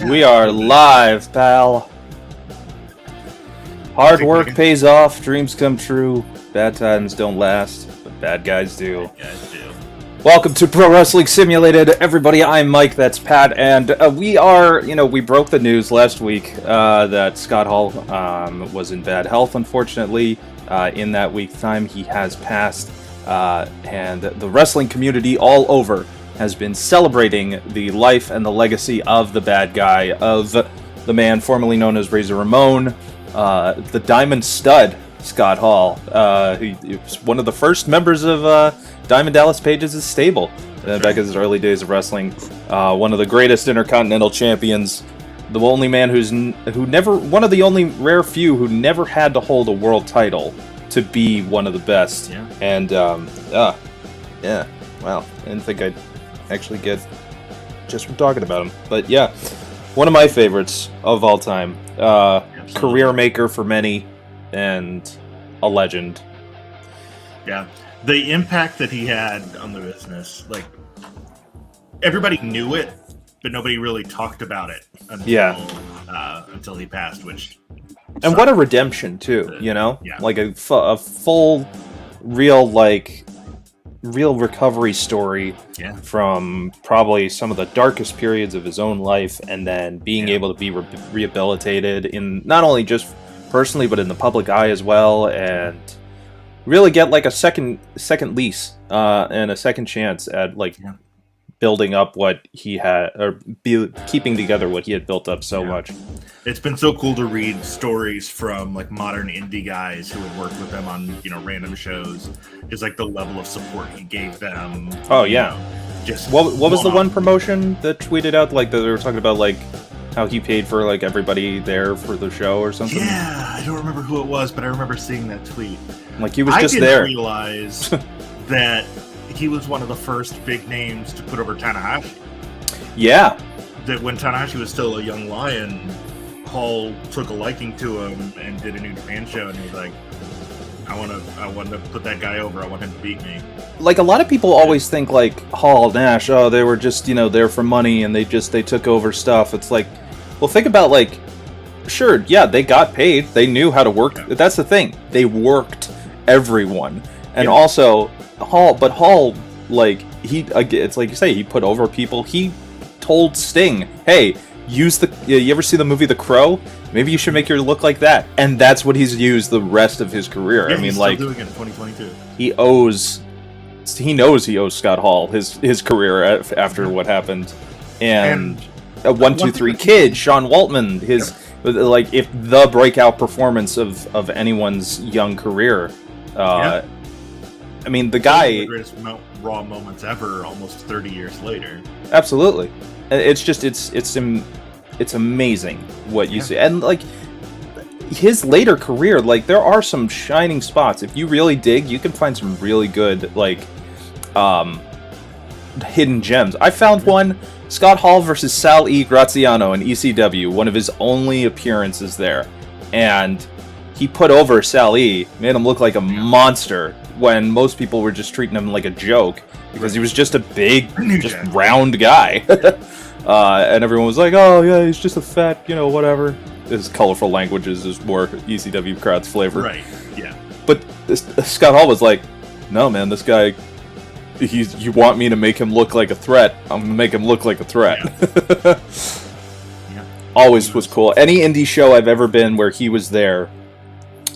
We are live, pal. Hard work pays off, dreams come true, bad times don't last, but bad guys do. Welcome to Pro Wrestling Simulated, everybody. I'm Mike, that's Pat, and we broke the news last week that Scott Hall was in bad health, unfortunately. In that week's time, he has passed, and the wrestling community all over has been celebrating the life and the legacy of the bad guy, of the man formerly known as Razor Ramon, the Diamond Stud, Scott Hall. He was one of the first members of Diamond Dallas Page's stable back in his early days of wrestling. One of the greatest Intercontinental champions, the only man one of the only rare few who never had to hold a world title to be one of the best. Yeah. And wow, I didn't think I'd actually get just from talking about him, but yeah, one of my favorites of all time. Career maker for many, and a legend. Yeah, the impact that he had on the business, like, everybody knew it, but nobody really talked about it until he passed, which and sucked. What a redemption too, like a full real recovery story from probably some of the darkest periods of his own life, and then being able to be rehabilitated in not only just personally but in the public eye as well, and really get like a second lease and a second chance at building up what he had, or keeping together what he had built up so much. It's been so cool to read stories from like modern indie guys who had worked with them on random shows. Is like the level of support he gave them. Oh yeah. Just what was the one promotion that tweeted out that they were talking about how he paid for everybody there for the show or something? Yeah, I don't remember who it was, but I remember seeing that tweet. He was just there. I didn't realize that he was one of the first big names to put over Tanahashi. Yeah. That when Tanahashi was still a young lion, Hall took a liking to him and did a New Japan show, and he was like, I want to put that guy over. I want him to beat me. A lot of people always think Hall, Nash, they were just, there for money and they took over stuff. It's well, think about sure, yeah, they got paid. They knew how to work. Yeah. That's the thing. They worked everyone. And also Hall, it's like you say, he put over people. He told Sting, hey, you ever see the movie The Crow? Maybe you should make your look like that. And that's what he's used the rest of his career. Yeah, he's still doing it in 2022. He knows he owes Scott Hall his career after what happened. And 1, 2, 3 Kid, Sean Waltman, if the breakout performance of anyone's young career. I mean, the guy... One of the greatest Raw moments ever, almost 30 years later. Absolutely. It's just, it's amazing what you see. And, his later career, there are some shining spots. If you really dig, you can find some really good, hidden gems. I found one, Scott Hall versus Sal E. Graziano in ECW, one of his only appearances there. And he put over Sal E., made him look like a monster, when most people were just treating him like a joke, because he was just a big, just round guy. And everyone was like, oh yeah, he's just a fat, whatever. His colorful languages is more ECW crowd's flavor. Right, yeah. But Scott Hall was like, no man, this guy, you want me to make him look like a threat, I'm going to make him look like a threat. Yeah. Always was cool. Any indie show I've ever been where he was there,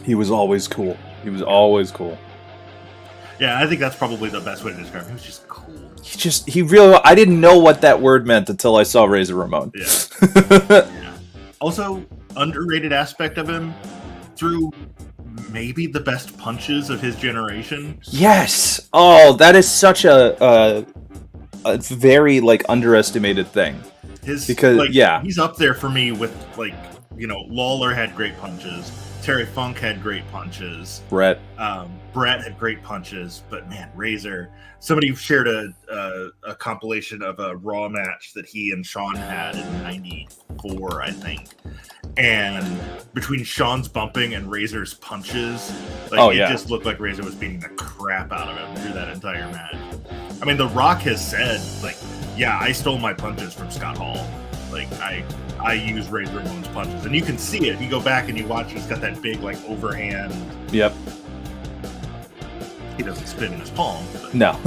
he was always cool. He was always cool. Yeah, I think that's probably the best way to describe him. He was just cool. I didn't know what that word meant until I saw Razor Ramon. Yeah. Yeah. Also, underrated aspect of him, threw maybe the best punches of his generation. Yes! Oh, that is such a very, underestimated thing. He's up there for me with, Lawler had great punches. Terry Funk had great punches. Brett had great punches, but man, Razor. Somebody shared a compilation of a Raw match that he and Sean had in '94, I think. And between Sean's bumping and Razor's punches, just looked like Razor was beating the crap out of him through that entire match. I mean, The Rock has said, I stole my punches from Scott Hall. Like I use Razor Ramon's punches, and you can see it if you go back and you watch. He's got that big like overhand. Yep. He doesn't spin in his palm. But. No.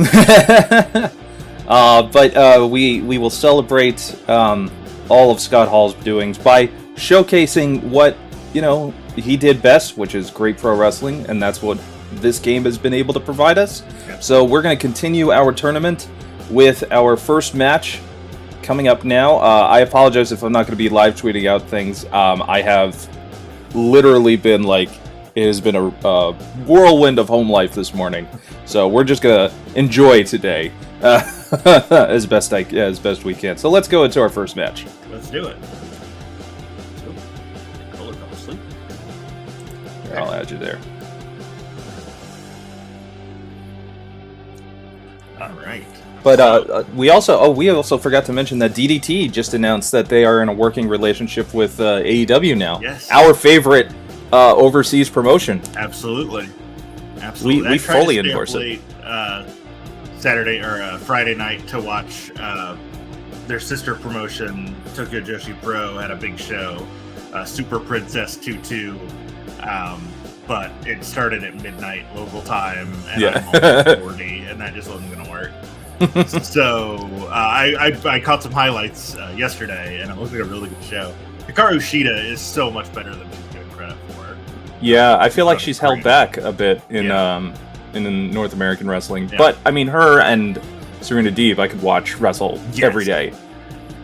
But we will celebrate all of Scott Hall's doings by showcasing what he did best, which is great pro wrestling, and that's what this game has been able to provide us. Yep. So we're going to continue our tournament with our first match coming up now. I apologize if I'm not going to be live tweeting out things. I have literally been it has been a whirlwind of home life this morning, so we're just gonna enjoy today as best we can. So let's go into our first match. Let's do it. Roller fell asleep. Here, I'll add you there. All right. But we also forgot to mention that DDT just announced that they are in a working relationship with AEW now. Yes. Our favorite overseas promotion. Absolutely. We fully endorse it. Saturday or Friday night to watch their sister promotion, Tokyo Joshi Pro, had a big show, Super Princess 2-2. But it started at midnight local time, and I'm almost 40, and that just wasn't going to work. So I caught some highlights yesterday, and it looked like a really good show. Hikaru Shida is so much better than she's given credit for. Yeah, I feel like she's held back a bit in North American wrestling. Yeah. But I mean, her and Serena Deeb, I could watch wrestle every day.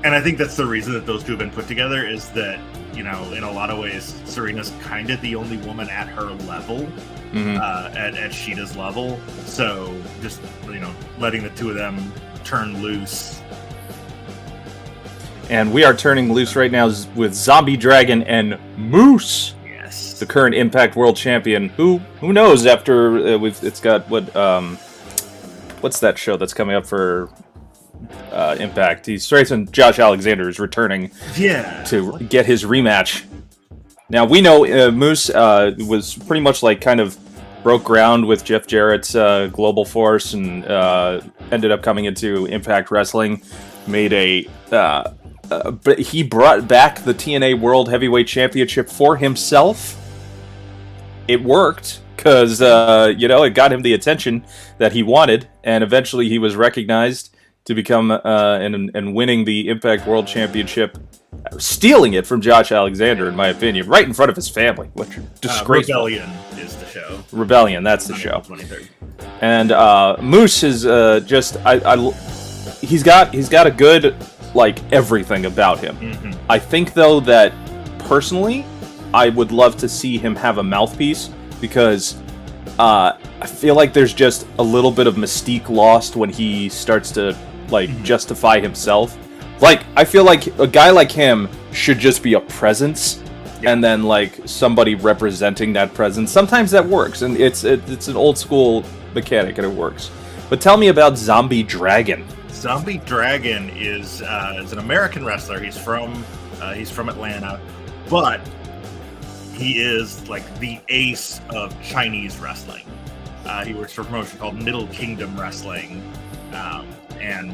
And I think that's the reason that those two have been put together, is that, in a lot of ways, Serena's kind of the only woman at her level, at Shida's level. So just, letting the two of them turn loose. And we are turning loose right now with Zombie Dragon and Moose. Yes. The current Impact World Champion. Who knows after it's got what's that show that's coming up for Impact? He's straight, Josh Alexander is returning to get his rematch. Now, we know Moose was pretty much kind of broke ground with Jeff Jarrett's Global Force and ended up coming into Impact Wrestling, made but he brought back the TNA World Heavyweight Championship for himself. It worked, because, it got him the attention that he wanted, and eventually he was recognized to become and winning the Impact World Championship, stealing it from Josh Alexander, in my opinion, right in front of his family, which disgraceful. Rebellion is the show. Rebellion, that's the show. 23rd. And Moose is he's got a good everything about him. Mm-hmm. I think though that personally, I would love to see him have a mouthpiece, because I feel like there's just a little bit of mystique lost when he starts to justify himself. I feel like a guy like him should just be a presence, and then somebody representing that presence. Sometimes that works, and it's an old school mechanic, and it works. But tell me about Zombie Dragon. Zombie Dragon is an American wrestler. He's from Atlanta, but he is the ace of Chinese wrestling. He works for a promotion called Middle Kingdom Wrestling, and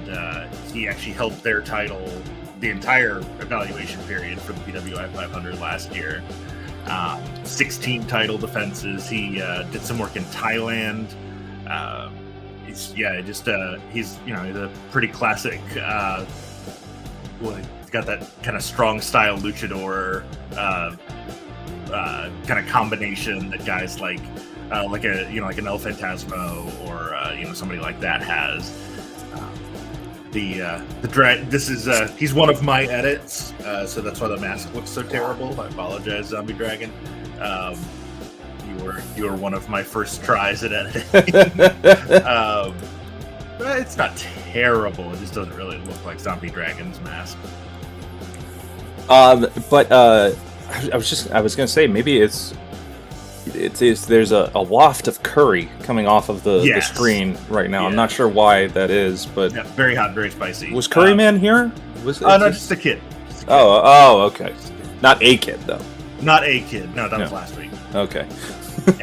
he actually held their title the entire evaluation period for the PWI 500 last year. 16 title defenses. He did some work in Thailand. He's a pretty classic. He's got that kind of strong style luchador kind of combination that guys like an El Phantasmo or somebody like that has. He's one of my edits, so that's why the mask looks so terrible. I apologize, Zombie Dragon. You were one of my first tries at editing. It's not terrible. It just doesn't really look like Zombie Dragon's mask. But I was gonna say, maybe there's a waft of curry coming off of the screen right now. Yeah. I'm not sure why that is, but very hot, very spicy. Was Curry Man here? No, just a kid. Oh, okay. Not a kid though. Not a kid. No, that was last week. Okay.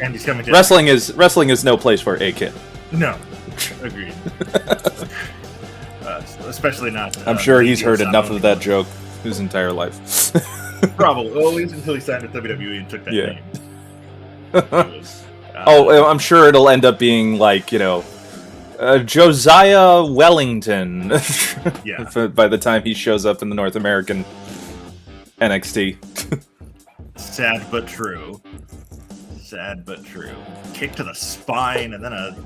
And he's coming to wrestling is no place for a kid. No, agreed. Especially not. I'm sure he's heard enough of that joke. his entire life. Probably. Well, at least until he signed with WWE and took that Yeah. name. It was, I'm sure it'll end up being like, Josiah Wellington. Yeah. By the time he shows up in the North American NXT. Sad but true. Sad but true. Kick to the spine and then a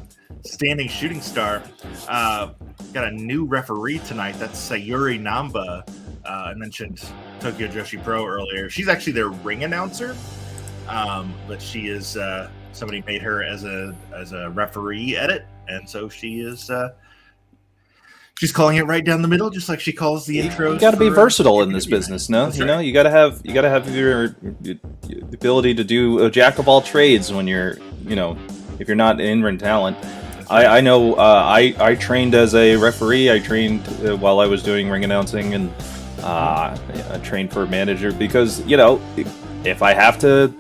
standing shooting star. Got a new referee tonight. That's Sayuri Namba. I mentioned Tokyo Joshi Pro earlier. She's actually their ring announcer, but she is somebody made her as a referee edit, and so she is. She's calling it right down the middle, just like she calls the intros. You got to be versatile in this business, no? That's You right. know, you got to have your ability to do a jack of all trades when you're, if you're not in-ring talent. I know I trained as a referee. I trained while I was doing ring announcing, and I trained for a manager because if I have to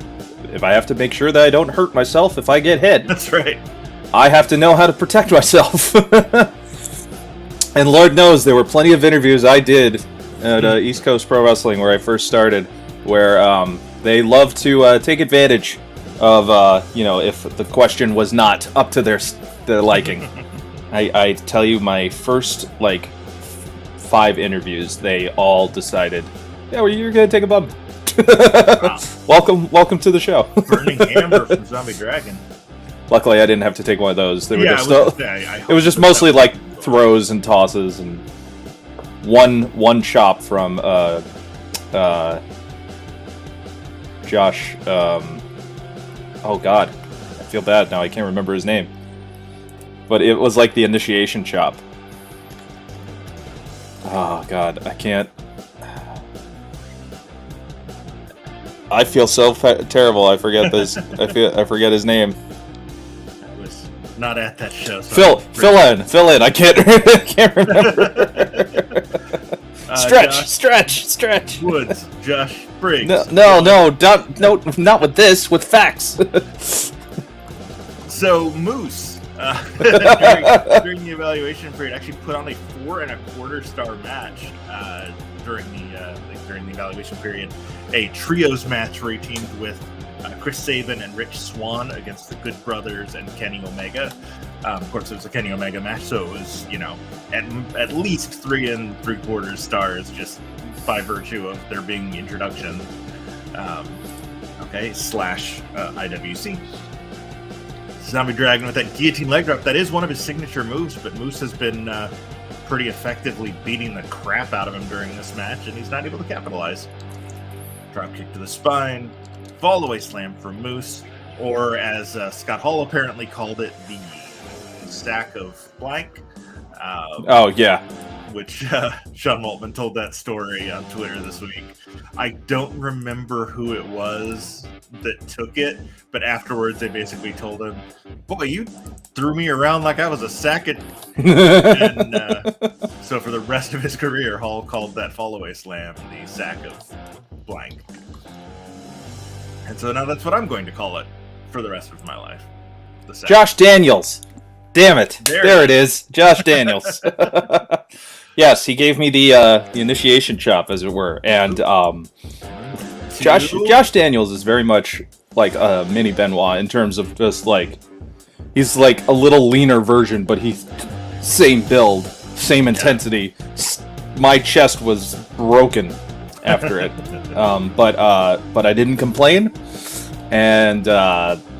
make sure that I don't hurt myself if I get hit. That's right. I have to know how to protect myself. And Lord knows there were plenty of interviews I did at East Coast Pro Wrestling where I first started, where they love to take advantage of, if the question was not up to their liking. I tell you, my first, 5 interviews, they all decided, yeah, well, you're going to take a bump. Wow. Welcome to the show. Burning Hammer from Zombie Dragon. Luckily, I didn't have to take one of those. They were just it it was just mostly throws and tosses, and one chop from Josh. Oh God, I feel bad now. I can't remember his name, but it was like the initiation chop. Oh God, I can't. I feel so terrible. I forget this. I forget his name. I was not at that show. So Fill in. I can't remember. Stretch. Woods, Josh Briggs. No, not with this. With facts. So Moose, during the evaluation period, actually put on a 4.25 star match during the evaluation period. A trios match where he teamed with Chris Sabin and Rich Swann against the Good Brothers and Kenny Omega. Of course, it was a Kenny Omega match, so it was, at least 3.75 stars just by virtue of there being introduction. Slash IWC. Zombie Dragon with that guillotine leg drop. That is one of his signature moves, but Moose has been pretty effectively beating the crap out of him during this match, and he's not able to capitalize. Drop kick to the spine, fall away slam from Moose, or as Scott Hall apparently called it, the sack of blank. Oh yeah. Which Sean Waltman told that story on Twitter this week. I don't remember who it was that took it, but afterwards they basically told him, "Boy, you threw me around like I was a sack of..." And so for the rest of his career, Hall called that fall-away slam the sack of blank. And so now that's what I'm going to call it for the rest of my life. The sack. Josh Daniels. Damn it. There it is. Josh Daniels. Yes, he gave me the initiation chop, as it were. And Josh Daniels is very much like a mini Benoit in terms of just he's like a little leaner version, but he's same build, same intensity. My chest was broken after it. But I didn't complain. And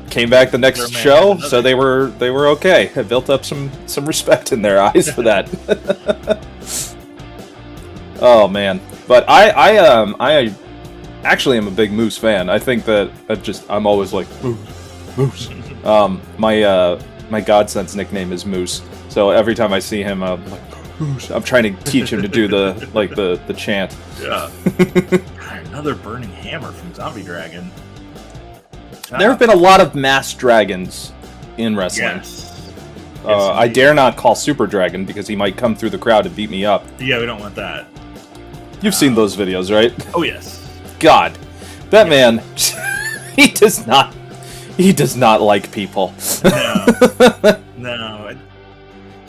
came back the next show, so they were okay. I built up some respect in their eyes for that. Oh man, but I actually am a big Moose fan. I think that I'm always like Moose. My godson's nickname is Moose, so every time I see him, I'm like Moose. I'm trying to teach him to do the chant. Yeah. Another burning hammer from Zombie Dragon. There have been a lot of masked dragons in wrestling. Yes. I dare not call Super Dragon because he might come through the crowd and beat me up. Yeah, we don't want that. You've seen those videos, right? Oh yes. God, that man, he does not like people. No.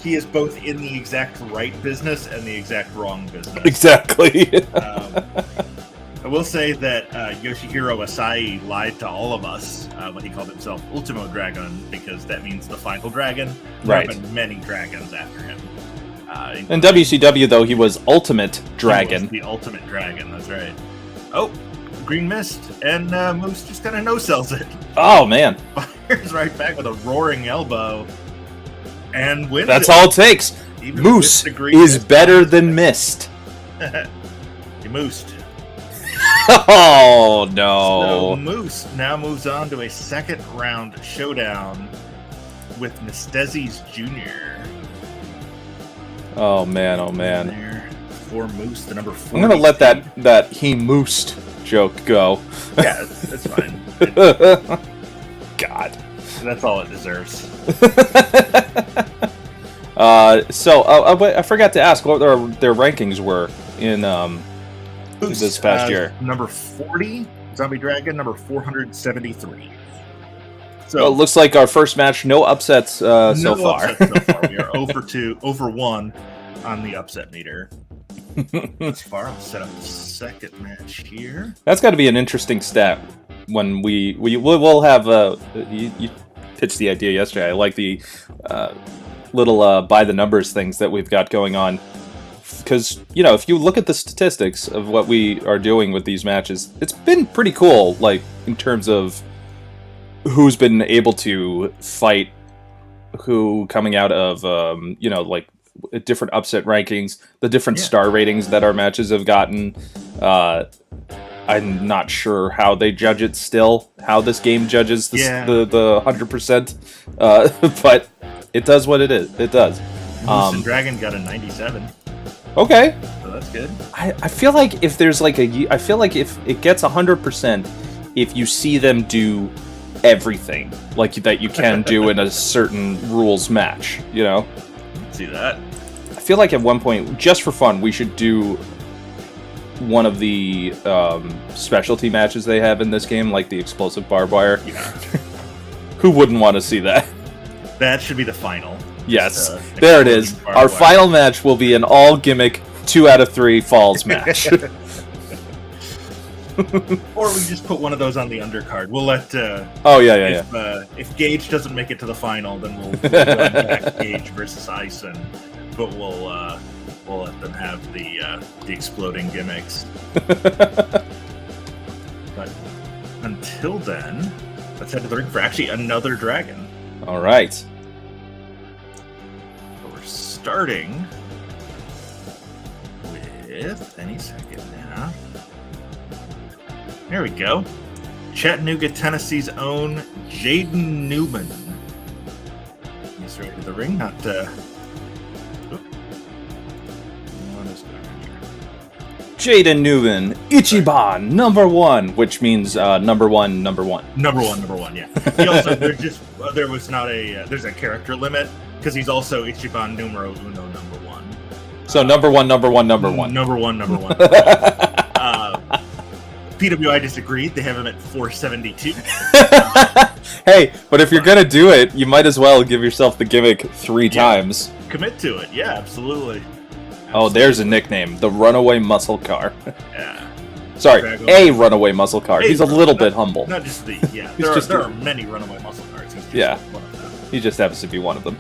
he is both in the exact right business and the exact wrong business. Exactly. I will say that Yoshihiro Asai lied to all of us when he called himself Ultimo Dragon, because that means the final dragon. There Right. have been many dragons after him. In WCW, though, he was Ultimate Dragon. He was the Ultimate Dragon, that's right. Oh, Green Mist, and Moose just kind of no-sells it. Oh, man. Fires right back with a roaring elbow, and wins That's it. all it takes. Even Moose with the Green is Mist. better than Mist. He moosed. Oh, So no. Moose now moves on to a second round showdown with Nestezis Jr. Oh, man. Oh, man. There for Moose, the number 4. I'm going to let that he moosed joke go. Yeah, that's fine. God. That's all it deserves. I forgot to ask what their rankings were in Moose, this past year. Number 40, Zombie Dragon, number 473. So Well, it looks like our first match, no upsets so no far. upsets so far. We are over 1 on the upset meter. As far, I'll set up the second match here. That's got to be an interesting stat when we'll have you pitched the idea yesterday. I like the little by the numbers things that we've got going on, because if you look at the statistics of what we are doing with these matches, it's been pretty cool, like in terms of who's been able to fight who coming out of like different upset rankings, the different star ratings that our matches have gotten. I'm not sure how they judge it still, how this game judges the 100%, but it does what it is. It does. Moose and Dragon got a 97. Okay. So that's good. I feel like if there's like I feel like if it gets 100%, if you see them do everything like that you can do in a certain rules match, See that? I feel like at one point, just for fun, we should do one of the specialty matches they have in this game, like the explosive barbed wire. Yeah. Who wouldn't want to see that? That should be the final. Yes, there it is. Our final match will be an all gimmick 2 out of 3 falls match. Or we just put one of those on the undercard. We'll let. If Gage doesn't make it to the final, then we'll run back Gage versus Ison. But we'll let them have the exploding gimmicks. But until then, let's head to the ring for actually another dragon. All right. We're starting with any second now. There we go. Chattanooga, Tennessee's own Jaden Newman. He's right to the ring, not Jaden Newman, Ichiban, number 1, which means number one. Number one, yeah. He also there's a character limit because he's also Ichiban numero uno, number 1. So number one. Number one. PWI disagreed. They have him at 472. Hey, but if you're gonna do it, you might as well give yourself the gimmick 3 times. Commit to it. Yeah, absolutely. Oh, there's a nickname. The Runaway Muscle Car. Yeah. Sorry, a Runaway Muscle Car. He's a little bit humble. Not just the, yeah. There are many Runaway Muscle Cars. He's just one of them. He just happens to be one of them.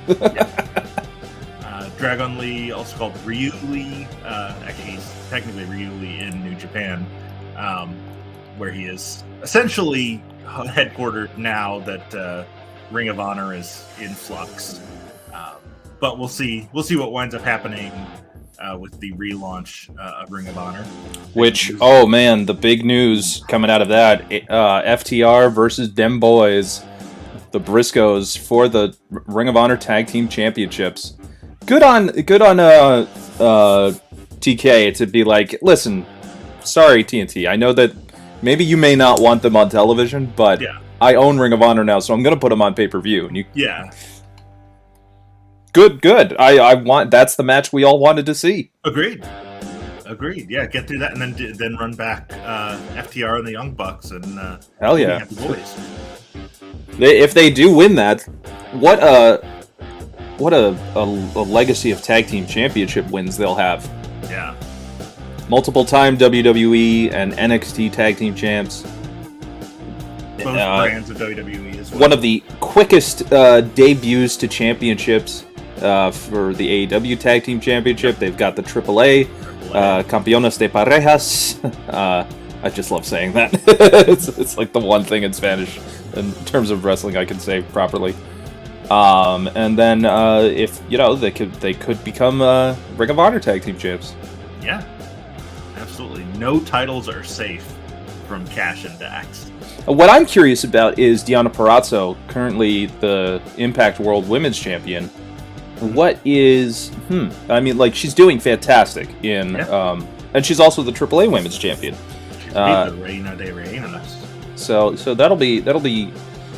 Dragon Lee, also called Ryu Lee. Actually, he's technically Ryu Lee in New Japan, where he is essentially headquartered now that Ring of Honor is in flux. But we'll see what winds up happening with the relaunch of Ring of Honor. Which, oh man, the big news coming out of that, FTR versus Dem Boys, the Briscoes for the Ring of Honor Tag Team Championships. Good on TK to be like, listen, sorry TNT, I know that maybe you may not want them on television, but I own Ring of Honor now, so I'm going to put them on pay-per-view. And Good. I want. That's the match we all wanted to see. Agreed. Yeah, get through that and then run back FTR and the Young Bucks and hell yeah, happy boys. If they do win that, what what a legacy of tag team championship wins they'll have. Yeah. Multiple-time WWE and NXT tag team champs. Both brands of WWE as well. One of the quickest debuts to championships for the AEW Tag Team Championship. They've got the AAA, Campeones de Parejas. I just love saying that. it's like the one thing in Spanish in terms of wrestling I can say properly. And then if they could become Ring of Honor Tag Team champs. Yeah, absolutely. No titles are safe from Cash and Dax. What I'm curious about is Deonna Purrazzo, currently the Impact World Women's Champion. What is... I mean, like, she's doing fantastic in... and she's also the AAA Women's Champion. She's the Reina de Reinas. So that'll be...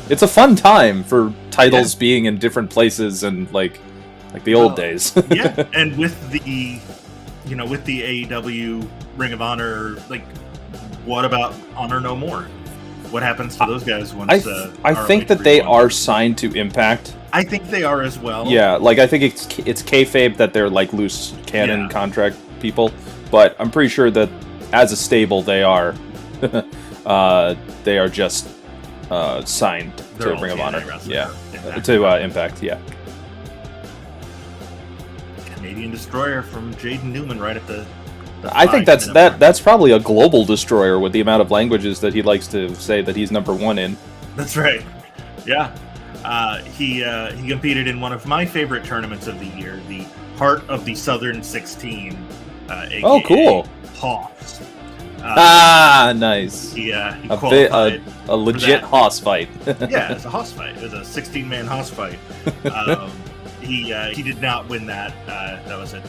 It's a fun time for titles being in different places and, like the old days. Yeah, and with the AEW Ring of Honor, like, what about Honor No More? What happens to those guys once? I think that they are signed to Impact. I think they are as well. Yeah, like I think it's kayfabe that they're like loose cannon contract people, but I'm pretty sure that as a stable they are just signed to Ring of Honor. To Impact. Yeah. Canadian Destroyer from Jaden Newman right at the I think that's probably a global destroyer with the amount of languages that he likes to say that he's number one in. That's right. Yeah. He competed in one of my favorite tournaments of the year, the Heart of the Southern 16. Oh, cool. Hoss. Nice. He qualified a legit Hoss fight. Yeah, it's a Hoss fight. It was a 16-man Hoss fight. He did not win that. That was at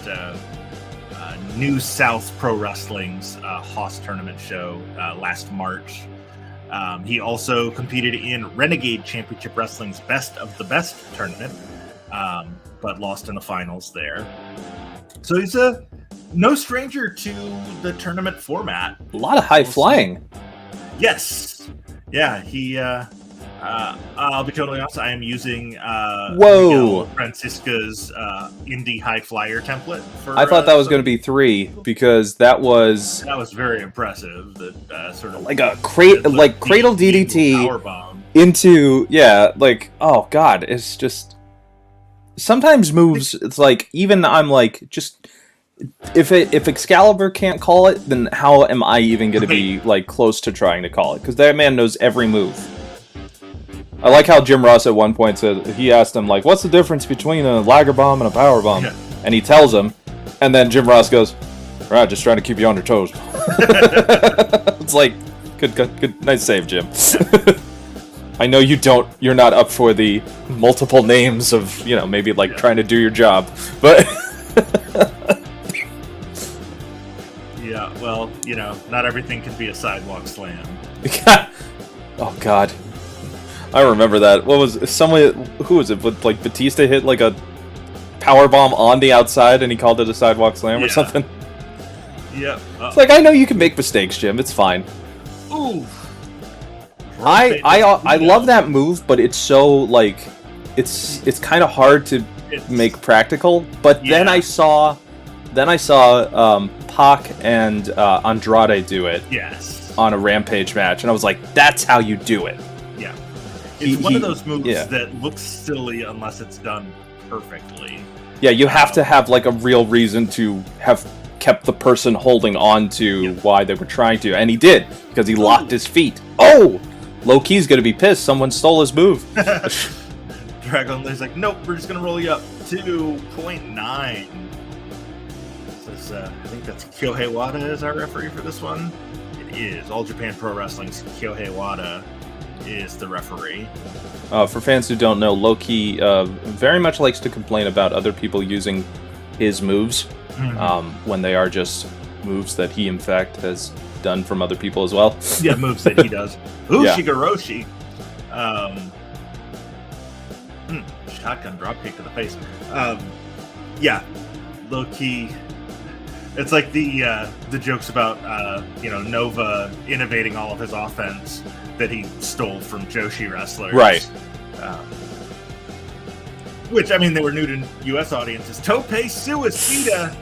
New South Pro Wrestling's Hoss tournament show last March. He also competed in Renegade Championship Wrestling's Best of the Best tournament, but lost in the finals there. So he's no stranger to the tournament format. A lot of high flying. Yes. Yeah, he... I'll be totally honest, I am using Whoa! Francisca's Indie High Flyer template. I thought that was going to be 3, because that was very impressive. That sort of like a cradle DDT powerbomb into oh god, it's just sometimes moves. It's like even I'm like just if Excalibur can't call it, then how am I even going to be like close to trying to call it? Because that man knows every move. I like how Jim Ross at one point said, he asked him, like, what's the difference between a Liger Bomb and a Power Bomb? Yeah. And he tells him, and then Jim Ross goes, right, just trying to keep you on your toes. It's like, good, nice save, Jim. I know you're not up for the multiple names of, maybe like trying to do your job, but... Yeah, well, not everything can be a sidewalk slam. Oh, God. I remember that. What was who was it? But like Batista hit like a power bomb on the outside, and he called it a sidewalk slam or something. Yep. It's like I know you can make mistakes, Jim. It's fine. Ooh. I love that move, but it's so like it's kind of hard to make practical. But then I saw Pac and Andrade do it. Yes. On a Rampage match, and I was like, that's how you do it. Yeah. It's one of those moves that looks silly unless it's done perfectly. Yeah, you have to have like a real reason to have kept the person holding on to why they were trying to, and he did because he locked his feet. Oh, Low-Key's gonna be pissed. Someone stole his move. Dragon is like, nope, we're just gonna roll you up 2.9. I think that's Kyohei Wada is our referee for this one. It is All Japan Pro Wrestling's Kyohei Wada is the referee. For fans who don't know, Low-Key very much likes to complain about other people using his moves when they are just moves that he, in fact, has done from other people as well. Yeah, moves that he does. Ooh, Shigeroshi. Shotgun dropkick to the face. Low-Key. It's like the jokes about Nova innovating all of his offense that he stole from Joshi wrestlers. Right. Which, I mean, they were new to U.S. audiences. Tope Suicida.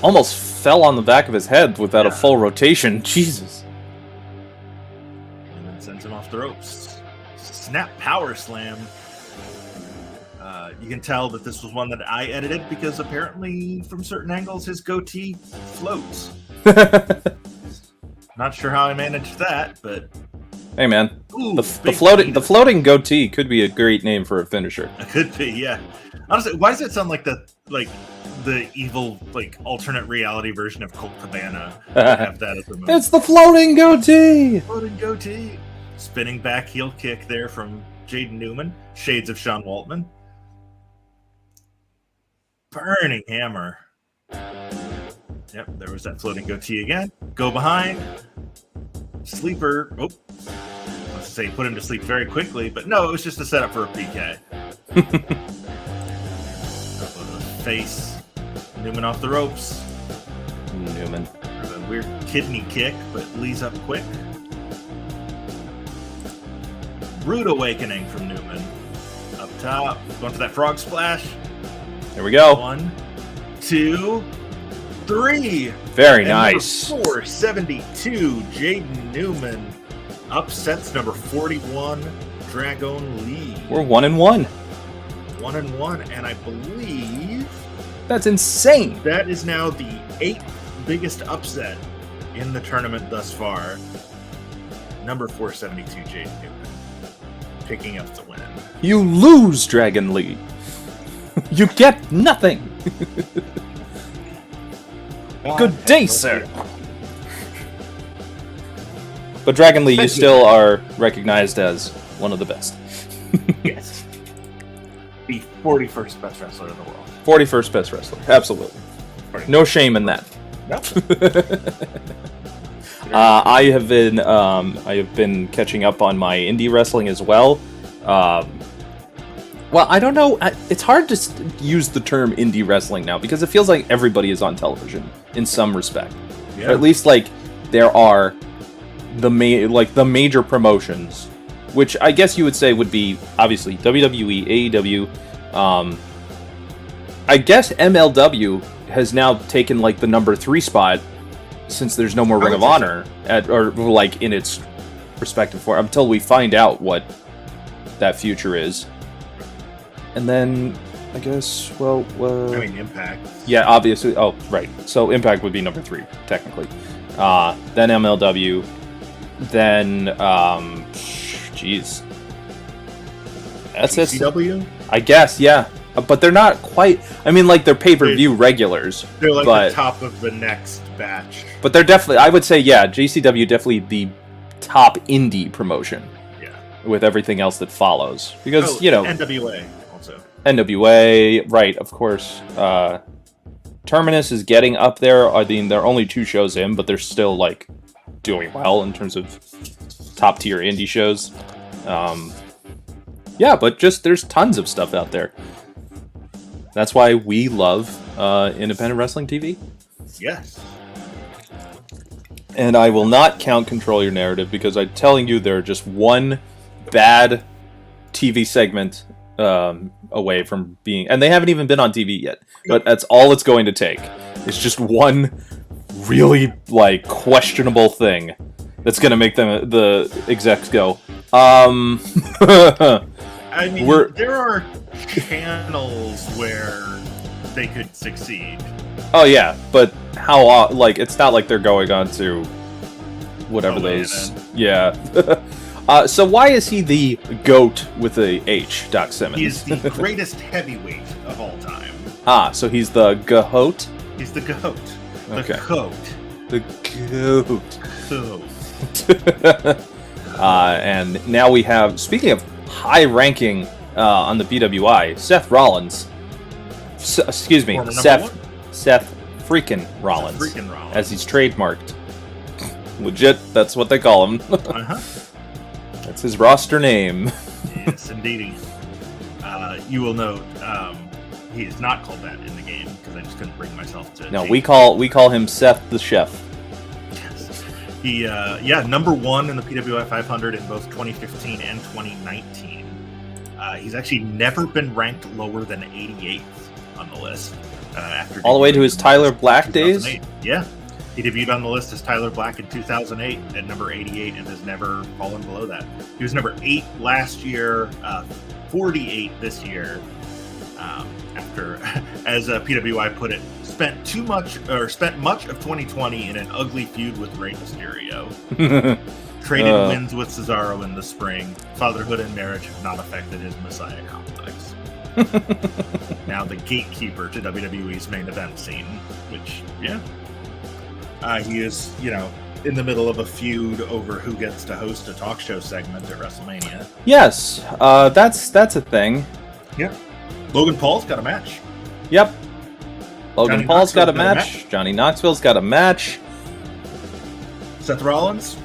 Almost fell on the back of his head without a full rotation. Jesus. And then sends him off the ropes. Snap power slam. You can tell that this was one that I edited because apparently from certain angles his goatee floats. Not sure how I managed that, but hey man, ooh, the floating goatee could be a great name for a finisher. It could be, yeah. Honestly, why does it sound like the evil alternate reality version of Colt Cabana? Have that as the move. It's the floating goatee. Floating goatee. Spinning back heel kick there from Jaden Newman. Shades of Sean Waltman. Burning hammer. Yep, there was that floating goatee again. Go behind. Sleeper. Oh, let's say put him to sleep very quickly, but no, it was just a setup for a PK. Face. Newman off the ropes. Newman. A weird kidney kick, but Lee's up quick. Rude awakening from Newman. Up top. Going for that frog splash. There we go. 1, 2, 3. Very nice. 472. Jaden Newman upsets number 41, Dragon Lee. We're 1-1. 1-1, and I believe that's insane. That is now the 8th biggest upset in the tournament thus far. Number 472, Jaden Newman, picking up the win. You lose, Dragon Lee. You get nothing. Good day, sir. But Dragon Lee, you still are recognized as one of the best. Yes. The 41st best wrestler in the world. 41st best wrestler, absolutely. No shame in that. Nope. I have been catching up on my indie wrestling as well. Well, I don't know. It's hard to use the term indie wrestling now because it feels like everybody is on television in some respect. Yeah. Or at least there are the major promotions, which I guess you would say would be obviously WWE, AEW. I guess MLW has now taken the number 3 spot since there's no more Ring of Honor in its respective form until we find out what that future is. And then, I guess, I mean, Impact. Yeah, obviously. Oh, right. So Impact would be number 3, technically. Then MLW. Then, jeez. CW? I guess, yeah. But they're not quite... I mean, they're pay-per-view regulars. They're the top of the next batch. But they're definitely... I would say, yeah, JCW definitely the top indie promotion. Yeah. With everything else that follows. Because, NWA. NWA, right, of course. Terminus is getting up there. I mean, they're only 2 shows in, but they're still, doing well in terms of top-tier indie shows. Yeah, but there's tons of stuff out there. That's why we love independent wrestling TV. Yes. And I will not count Control Your Narrative, because I'm telling you, they're just one bad TV segment away from being, and they haven't even been on TV yet, but that's all it's going to take. It's just one really questionable thing that's going to make them, the execs, go I mean, there are channels where they could succeed. Oh yeah, but how it's not like they're going on to whatever those yeah. So why is he the GOAT with a H, Doc Simmons? He's the greatest heavyweight of all time. So he's the GOAT? He's the GOAT. Okay. The GOAT. The GOAT. And now we have, speaking of high ranking on the BWI, Seth Rollins. Excuse me, Seth freaking Rollins. As he's trademarked. Legit, that's what they call him. That's his roster name. Yes, indeed. You will note he is not called that in the game because I just couldn't bring myself to. No, we call him Seth the Chef. Yes. He number 1 in the PWI 500 in both 2015 and 2019. He's actually never been ranked lower than 88th on the list. After all the way to his Tyler Black days? Yeah. He debuted on the list as Tyler Black in 2008 at number 88 and has never fallen below that. He was number 8 last year, 48 this year. After, as PWI put it, spent much of 2020 in an ugly feud with Rey Mysterio. Traded wins with Cesaro in the spring. Fatherhood and marriage have not affected his Messiah complex. Now the gatekeeper to WWE's main event scene, which, he is, in the middle of a feud over who gets to host a talk show segment at WrestleMania. Yes, that's a thing. Yep. Logan Paul's got a match. Yep. Logan Paul's got a Knoxville's match. Johnny Knoxville's got a match. Seth Rollins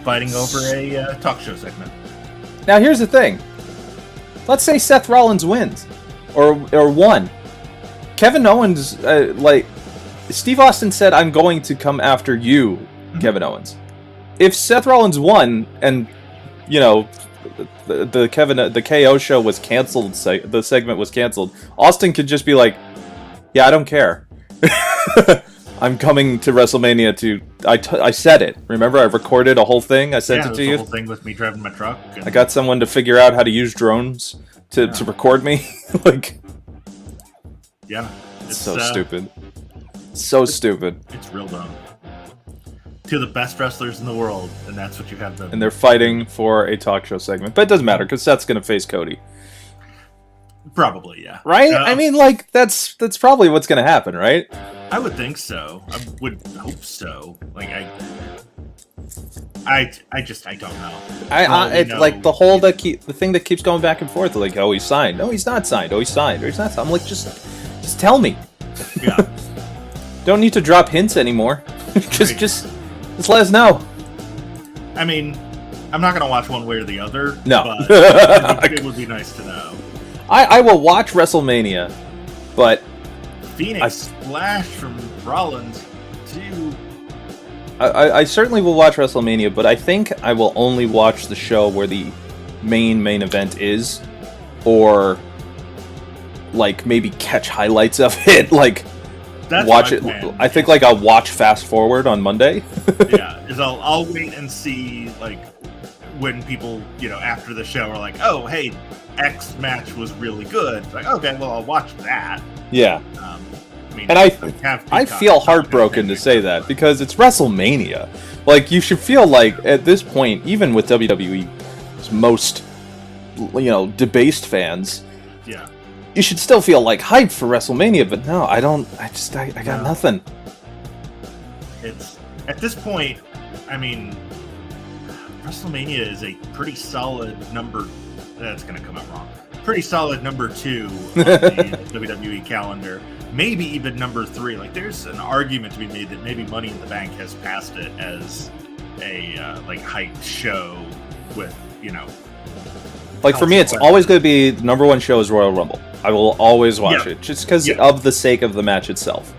fighting over a talk show segment. Now here's the thing. Let's say Seth Rollins wins, or won. Kevin Owens, Steve Austin said, "I'm going to come after you, Kevin Owens." If Seth Rollins won, and the KO show was canceled, the segment was canceled, Austin could just be like, "Yeah, I don't care. I'm coming to WrestleMania to." I said it. Remember, I recorded a whole thing. I sent it to you. The whole thing with me driving my truck. I got someone to figure out how to use drones to record me. It's so stupid. So stupid. It's real dumb. Two of the best wrestlers in the world, and that's what you have them. And they're fighting for a talk show segment, but it doesn't matter because Seth's gonna face Cody. Probably, yeah. Right? I mean, that's probably what's gonna happen, right? I would think so. I would hope so. I don't know. The thing that keeps going back and forth, like, oh, he's signed. No, he's not signed. Oh, he's signed. Or he's not signed. I'm like, just tell me. Yeah. Don't need to drop hints anymore. just let us know. I mean, I'm not gonna watch one way or the other. No, but it would be nice to know. I will watch WrestleMania, but Phoenix Splash from Rollins too. I certainly will watch WrestleMania, but I think I will only watch the show where the main event is, or maybe catch highlights of it, That's watch it. I think I'll watch fast forward on Monday. Yeah, is I'll wait and see when people after the show are like, oh hey, X match was really good. It's like, okay, well I'll watch that. Yeah. And I feel heartbroken to say that because it's WrestleMania. You should feel at this point, even with WWE's most debased fans, yeah, you should still feel hyped for WrestleMania. But no, I don't. I got nothing. It's at this point. I mean, WrestleMania is a pretty solid number. That's going to come out wrong. Pretty solid number 2 on the WWE calendar. Maybe even number 3. There's an argument to be made that maybe Money in the Bank has passed it as a hyped show with for me, it's always going to be the number 1 show is Royal Rumble. I will always watch it just because of the sake of the match itself.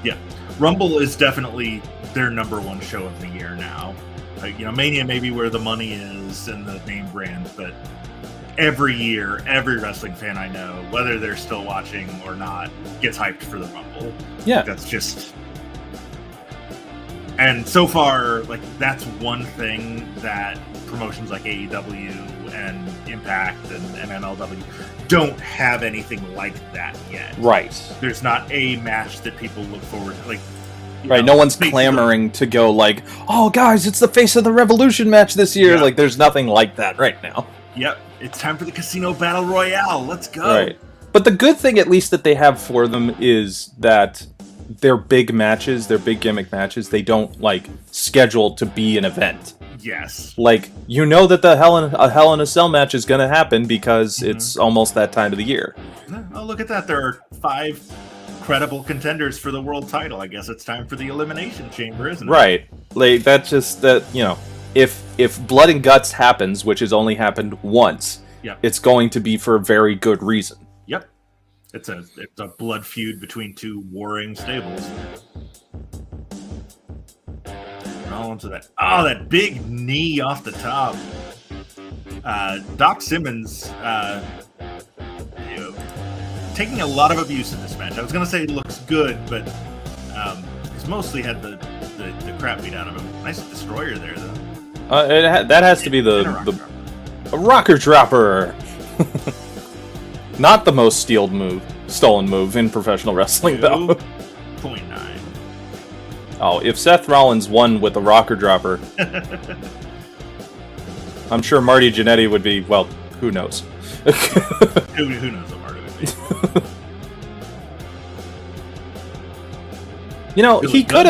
Yeah, Rumble is definitely their number 1 show of the year now. Mania may be where the money is and the name brand, but every year, every wrestling fan I know, whether they're still watching or not, gets hyped for the Rumble. Yeah. That's just... And so far, that's one thing that promotions like AEW and Impact and MLW don't have anything like that yet. Right. There's not a match that people look forward to. Right, no one's clamoring to go oh, guys, it's the Face of the Revolution match this year. Yeah. There's nothing like that right now. Yep, it's time for the Casino Battle Royale. Let's go. Right. But the good thing, at least, that they have for them is that their big matches, their big gimmick matches, they don't, schedule to be an event. Yes. That the Hell in a Cell match is going to happen because it's almost that time of the year. Oh, look at that. There are 5 credible contenders for the world title. I guess it's time for the Elimination Chamber, isn't it? Right. That's just that, if Blood and Guts happens, which has only happened once, it's going to be for a very good reason. Yep. It's a blood feud between 2 warring stables. All into that. Oh, that big knee off the top. Doc Simmons taking a lot of abuse in this match. I was going to say he looks good, but he's mostly had the crap beat out of him. Nice destroyer there, though. That has to be the rocker dropper. Not the most stolen move in professional wrestling, though. 2.9. Oh, if Seth Rollins won with the rocker dropper, I'm sure Marty Jannetty would be, well, who knows? Who knows what Marty would be? You know, he could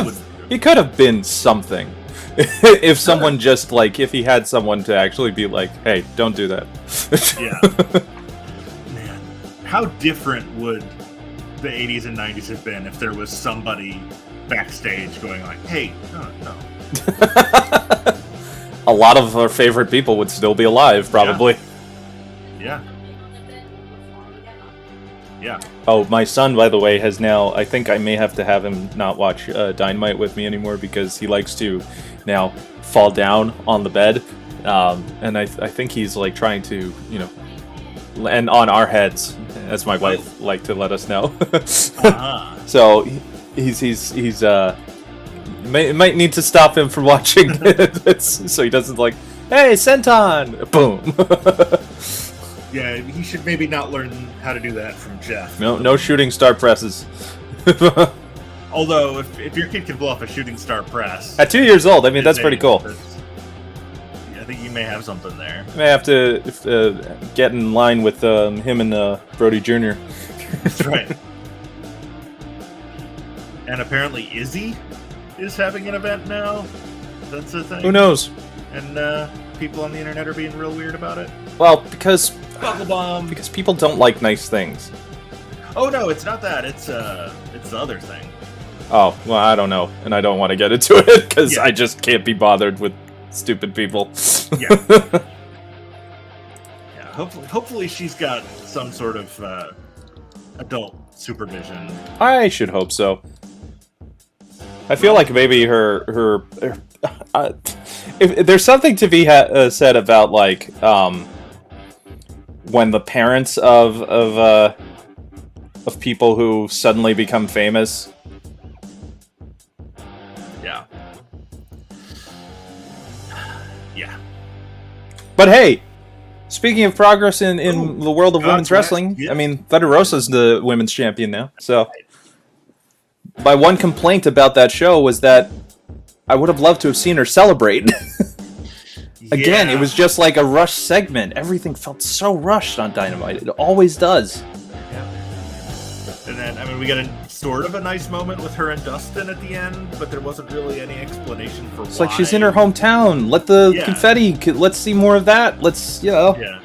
have been something. If someone just, like, if he had someone to actually be like, hey, don't do that. Yeah. Man, how different would the 80s and 90s have been if there was somebody backstage going like, hey, no. A lot of our favorite people would still be alive, probably. Yeah. Oh, my son, by the way, has now... I think I may have to have him not watch Dynamite with me anymore because he likes to now fall down on the bed. And I think he's, like, trying to, you know... And on our heads, as my wife liked to let us know. So, he's might need to stop him from watching it so he doesn't, like, hey, Senton! Boom! Yeah, he should maybe not learn how to do that from Jeff. No shooting star presses. Although, if your kid can blow off a shooting star press... At 2 years old, I mean, that's pretty cool. I think you may have something there. May have to get in line with him and Brody Jr. That's right. And apparently Izzy is having an event now. That's a thing. Who knows? And people on the internet are being real weird about it. Well, because people don't like nice things. Oh no, it's not that. It's the other thing. Oh, well, I don't know, and I don't want to get into it because I just can't be bothered with stupid people. Yeah. Yeah. Hopefully she's got some sort of adult supervision. I should hope so. I feel like maybe her if there's something to be said about, like, when the parents of people who suddenly become famous. Yeah. Yeah. But hey, speaking of progress in the world of women's wrestling, I mean, Thunder Rosa's the women's champion now. So, my one complaint about that show was that I would have loved to have seen her celebrate. Again, it was just like a rushed segment. Everything felt so rushed on Dynamite. It always does. Yeah. And then, I mean, we got a sort of a nice moment with her and Dustin at the end, but there wasn't really any explanation for why. It's like she's in her hometown. Let the confetti... Let's see more of that. Let's, you know... Yeah.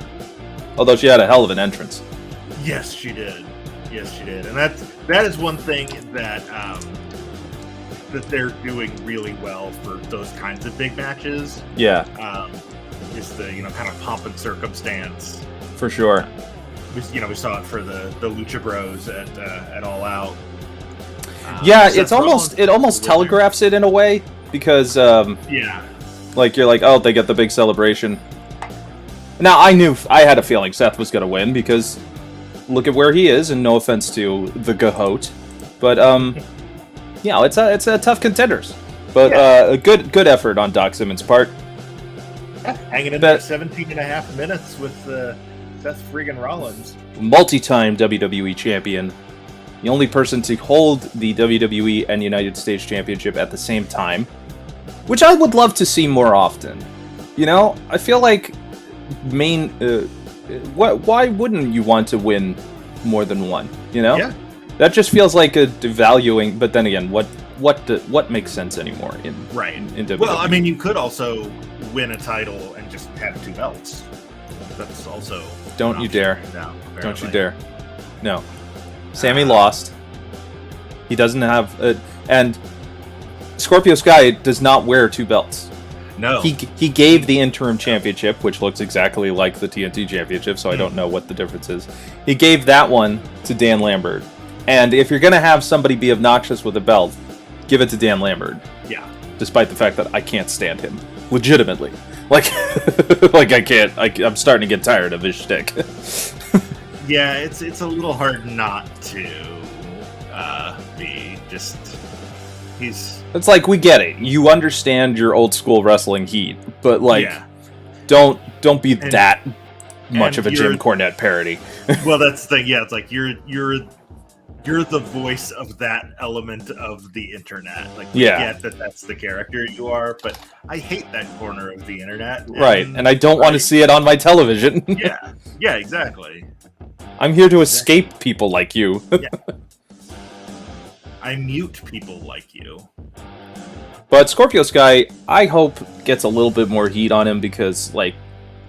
Although she had a hell of an entrance. Yes, she did. Yes, she did. And that is one thing that that they're doing really well for those kinds of big matches. Yeah. Just the, you know, kind of pomp and circumstance. For sure. We saw it for the Lucha Bros at All Out. Yeah, it almost telegraphs it in a way because like you're like, oh, they get the big celebration. Now I had a feeling Seth was gonna win because look at where he is, and no offense to the Gahote, but you know, it's a tough contenders. But a good effort on Doc Simmons' part. Yeah, hanging in there 17 and a half minutes with Seth friggin' Rollins. Multi-time WWE champion. The only person to hold the WWE and United States Championship at the same time. Which I would love to see more often. You know, I feel like why wouldn't you want to win more than one? You know? Yeah. That just feels like a devaluing, but then again, what makes sense anymore in WWE? Well, I mean, you could also win a title and just have two belts. That's also don't you dare! Now, don't you dare! No, Sammy lost. He doesn't have and Scorpio Sky does not wear two belts. No, he gave the interim championship, which looks exactly like the TNT championship, so I don't know what the difference is. He gave that one to Dan Lambert. And if you're going to have somebody be obnoxious with a belt, give it to Dan Lambert. Yeah. Despite the fact that I can't stand him. legitimately. Like, like I can't. I'm starting to get tired of his shtick. Yeah, it's a little hard not to be just. It's like, we get it. You understand your old school wrestling heat, but like, yeah. don't be that much of a Jim Cornette parody. Well, that's the thing. Yeah, it's like you're the voice of that element of the internet. Like, we get that that's the character you are, but I hate that corner of the internet. Right, and I don't want to see it on my television. Yeah, exactly. I'm here to escape people like you. Yeah. I mute people like you. But Scorpio Sky, I hope, gets a little bit more heat on him because, like,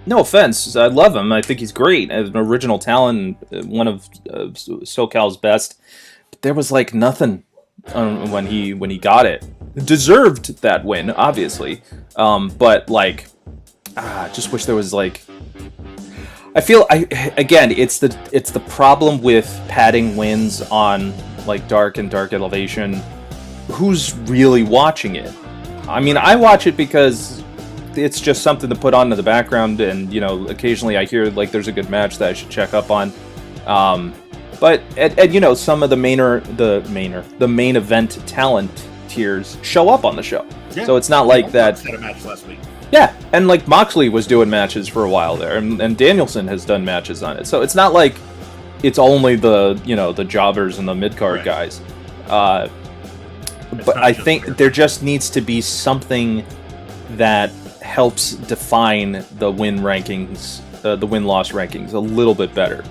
no offense, I love him. I think he's great as an original talent, one of SoCal's best. But there was like nothing when he got it. Deserved that win, obviously, but like, just wish there was like. I feel again, it's the problem with padding wins on like Dark and Dark Elevation. Who's really watching it? I mean, I watch it because it's just something to put on in the background, and you know, occasionally I hear like there's a good match that I should check up on. But you know, some of the main event talent tiers show up on the show, so it's not like that. Had a match last week. Yeah, and like Moxley was doing matches for a while there, and Danielson has done matches on it. So it's not like it's only the jobbers and the mid card guys. But I think there just needs to be something that helps define the win-loss rankings a little bit better.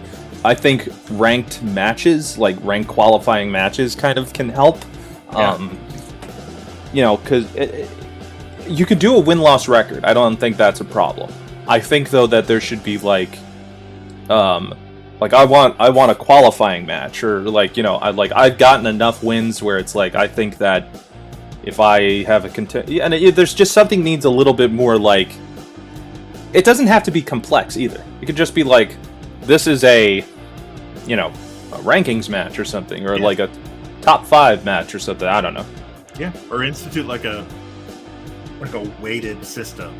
I think ranked matches, like ranked qualifying matches, kind of can help. Because you could do a win-loss record. I don't think that's a problem. I think though that there should be like I want a qualifying match, or like, you know, I've gotten enough wins where it's like I think that if I have there's just something needs a little bit more, like, it doesn't have to be complex either. It could just be like, this is a rankings match or something, or like a top 5 match or something. I don't know. Yeah, or institute like a weighted system.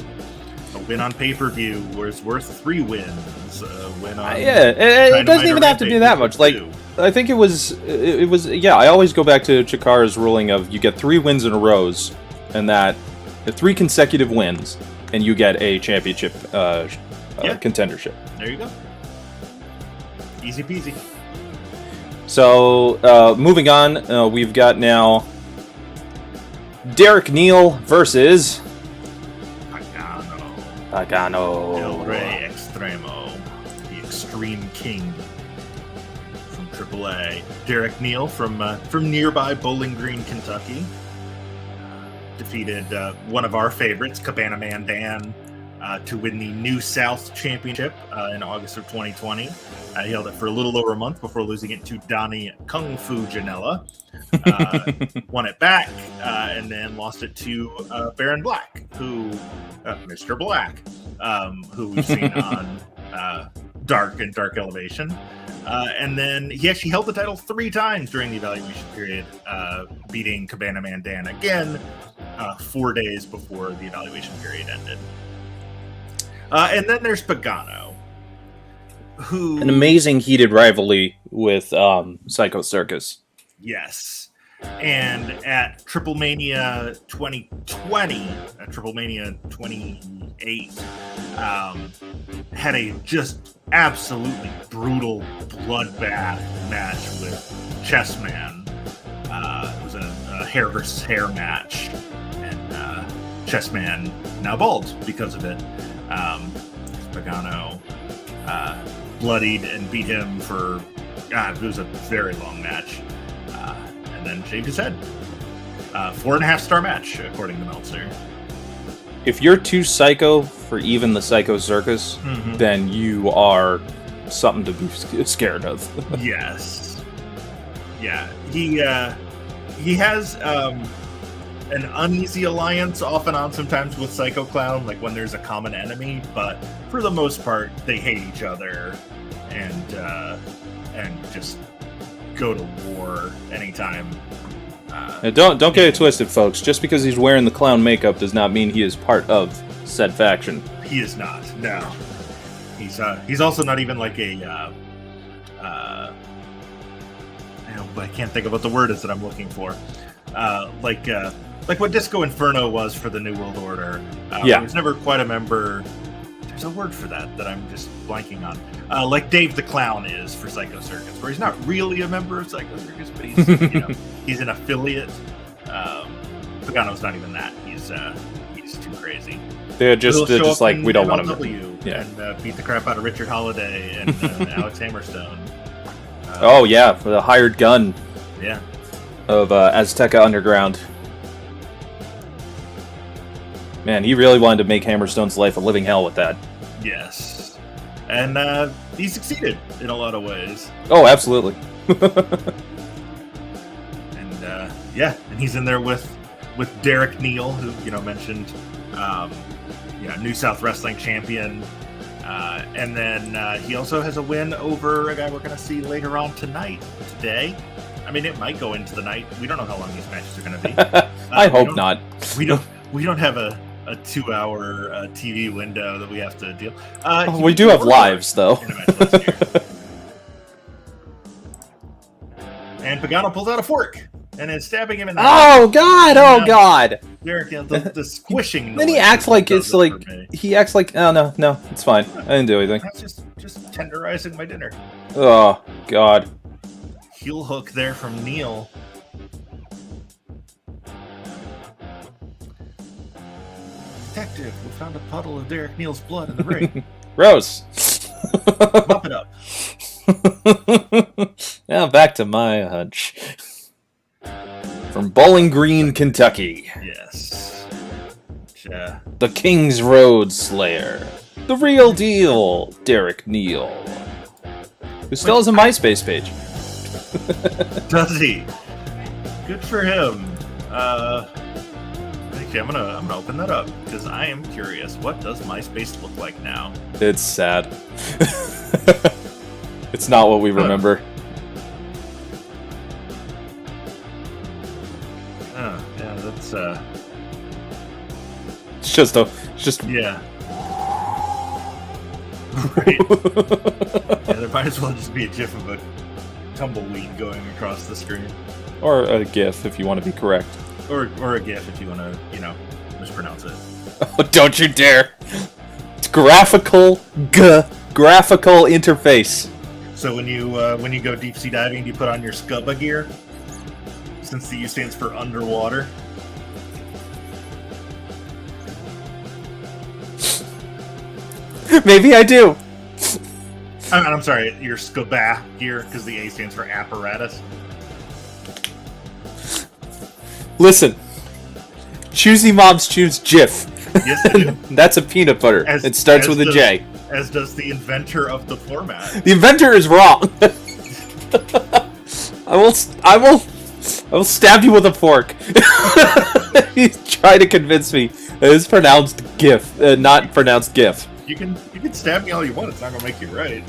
A win on pay-per-view was worth 3 wins. A win on it doesn't even have to be that much. Like, I think it was. I always go back to Chikara's ruling of you get 3 wins in a row, and that 3 consecutive wins, and you get a championship contendership. There you go. Easy peasy. So moving on, we've got now Derek Neal versus Pagano. El Rey Extremo, the Extreme King from AAA. Derek Neal from nearby Bowling Green, Kentucky, defeated one of our favorites, Cabana Man Dan, to win the New South Championship in August of 2020. He held it for a little over a month before losing it to Donnie Kung Fu Janela. Won it back, and then lost it to Baron Black, Mr. Black, who we've seen on Dark and Dark Elevation. And then he actually held the title 3 times during the evaluation period, beating Cabana Man Dan again 4 days before the evaluation period ended. And then there's Pagano, who... An amazing heated rivalry with Psycho Circus. Yes. And at Triple Mania 2020, at Triple Mania 28, had a just absolutely brutal bloodbath match with Chessman. It was a hair versus hair match, and Chessman now bald because of it. Pagano bloodied and beat him for, it was a very long match. And then shaved his head. 4.5-star match, according to Meltzer. If you're too psycho for even the Psycho Circus, then you are something to be scared of. Yes. Yeah. He has an uneasy alliance off and on sometimes with Psycho Clown, like when there's a common enemy, but for the most part, they hate each other and just go to war anytime Now, don't get it twisted, folks. Just because he's wearing the clown makeup does not mean he is part of said faction. He is not. No, he's also not even like a. I can't think of what the word is that I'm looking for. Like what Disco Inferno was for the New World Order. He was never quite a member. There's a word for that I'm just blanking on. Like Dave the Clown is for Psycho Circus, where he's not really a member of Psycho Circus, but he's he's an affiliate. Pagano's not even that. He's too crazy. They're just like, we don't want him. And beat the crap out of Richard Holiday and Alex Hammerstone. Oh yeah, for the hired gun. Yeah. Of Azteca Underground. Man, he really wanted to make Hammerstone's life a living hell with that. Yes. And he succeeded in a lot of ways. Oh, absolutely. And he's in there with Derek Neal, who mentioned, New South Wrestling champion, and then he also has a win over a guy we're going to see later on today. I mean, it might go into the night. We don't know how long these matches are going to be. I hope not. We don't have a 2-hour TV window that we have to deal. We do have lives, though. And Pagano pulls out a fork and is stabbing him in the Oh god! Oh god! Derek, the squishing. Then he acts like it's like he acts like no, it's fine. I didn't do anything. That's just tenderizing my dinner. Oh god! Heel hook there from Neil. Detective, we found a puddle of Derek Neal's blood in the ring. Gross. Mop it up. Now back to my hunch. From Bowling Green, Kentucky. Yes. The King's Road Slayer. The real deal, Derek Neal. Who still has a MySpace page. Does he? Good for him. Actually, I'm gonna open that up because I am curious. What does MySpace look like now? It's sad. It's not what we remember. Oh, yeah, that's It's just yeah. Right. Yeah, there might as well just be a gif of a tumbleweed going across the screen. Or a GIF if you want to be correct. Or a GIF if you want to, mispronounce it. Oh, don't you dare! It's graphical interface. So when you go deep sea diving, do you put on your scuba gear? Since the U stands for underwater. Maybe I do. I'm sorry, your scuba gear, because the A stands for apparatus. Listen, choosy moms choose Jif. Yes, they do. That's a peanut butter. It starts with a J. As does the inventor of the format. The inventor is wrong. I will stab you with a fork. He's trying to convince me that it's pronounced GIF, not pronounced GIF. You can stab me all you want. It's not gonna make you right.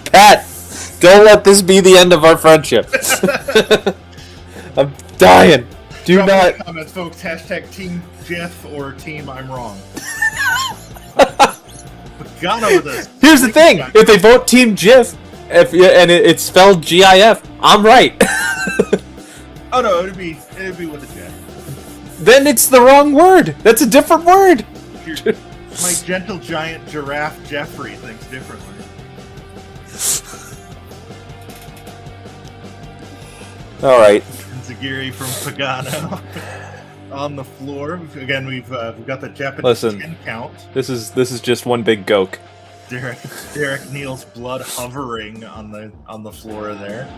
Pat, don't let this be the end of our friendship. I'm dying. Drop in the comments, folks. # Team Jeff or Team I'm Wrong. Pagano with us. Here's the thing: if they vote Team Jif, and it's spelled GIF, I'm right. Oh no, it'd be with a J. Then it's the wrong word. That's a different word. My gentle giant giraffe Jeffrey thinks differently. All right. Zagiri from Pagano on the floor. Again, we've got the Japanese 10 count. This is just one big goke. Derek Neal's blood hovering on the floor there.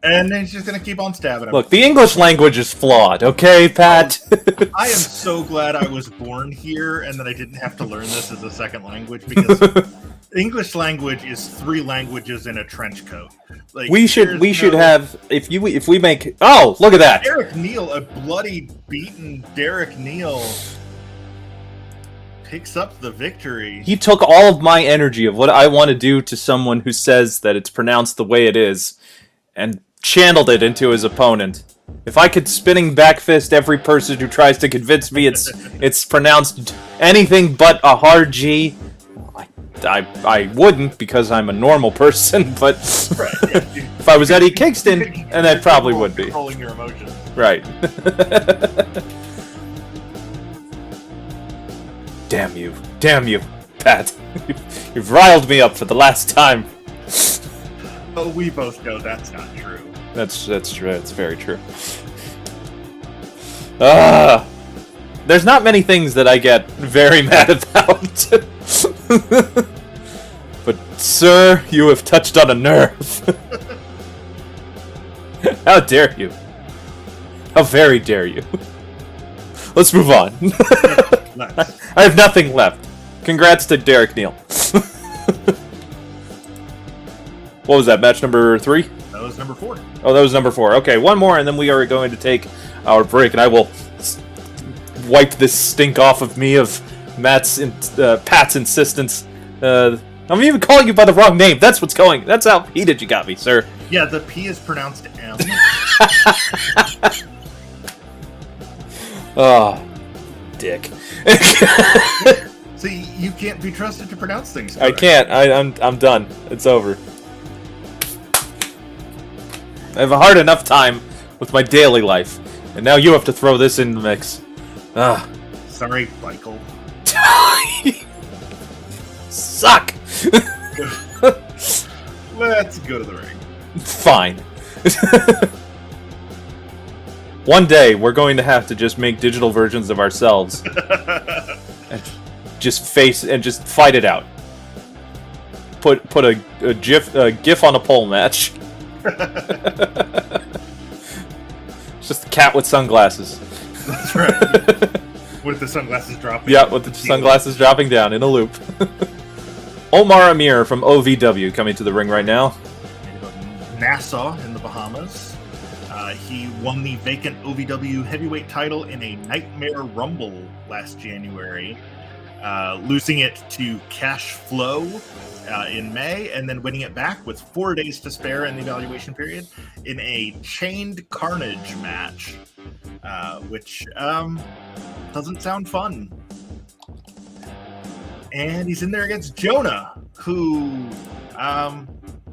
And he's just gonna keep on stabbing him. Look, the English language is flawed, okay, Pat? I am so glad I was born here and that I didn't have to learn this as a second language, because English language is 3 languages in a trench coat. Like, we should have if we make look at that. Derek Neal, a bloody beaten Derek Neal, picks up the victory. He took all of my energy of what I want to do to someone who says that it's pronounced the way it is, and channeled it into his opponent. If I could spinning back fist every person who tries to convince me it's pronounced anything but a hard G, I wouldn't because I'm a normal person, but Right, yeah. if I was Eddie Kingston, and that probably would be. Controlling your emotions. Right. Damn you, Pat. You've riled me up for the last time. Oh, we both know that's not true. That's true. That's very true. There's not many things that I get very mad about. But, sir, you have touched on a nerve. How dare you? How very dare you? Let's move on. Nice. I have nothing left. Congrats to Derek Neal. What was that, match number 3? That was number 4. Oh, that was number 4. Okay, one more, and then we are going to take our break, and I will wipe this stink off of me of Pat's insistence. I'm even calling you by the wrong name. That's what's going. That's how heated you got me, sir. Yeah, the P is pronounced M. Oh, dick. See, you can't be trusted to pronounce things I correct. can't. I'm done. It's over. I have a hard enough time with my daily life, and now you have to throw this in the mix. Ah. Sorry, Michael. Suck! Let's go to the ring. Fine. One day, we're going to have to just make digital versions of ourselves. And just fight it out. Put a GIF on a pole match. It's just a cat with sunglasses. That's right. With the sunglasses dropping. Yeah, with the sunglasses dropping down in a loop. Omar Amir from OVW coming to the ring right now. Nassau in the Bahamas. He won the vacant OVW heavyweight title in a Nightmare Rumble last January, losing it to Cash Flow in May, and then winning it back with 4 days to spare in the evaluation period in a Chained Carnage match, which doesn't sound fun. And he's in there against Jonah, who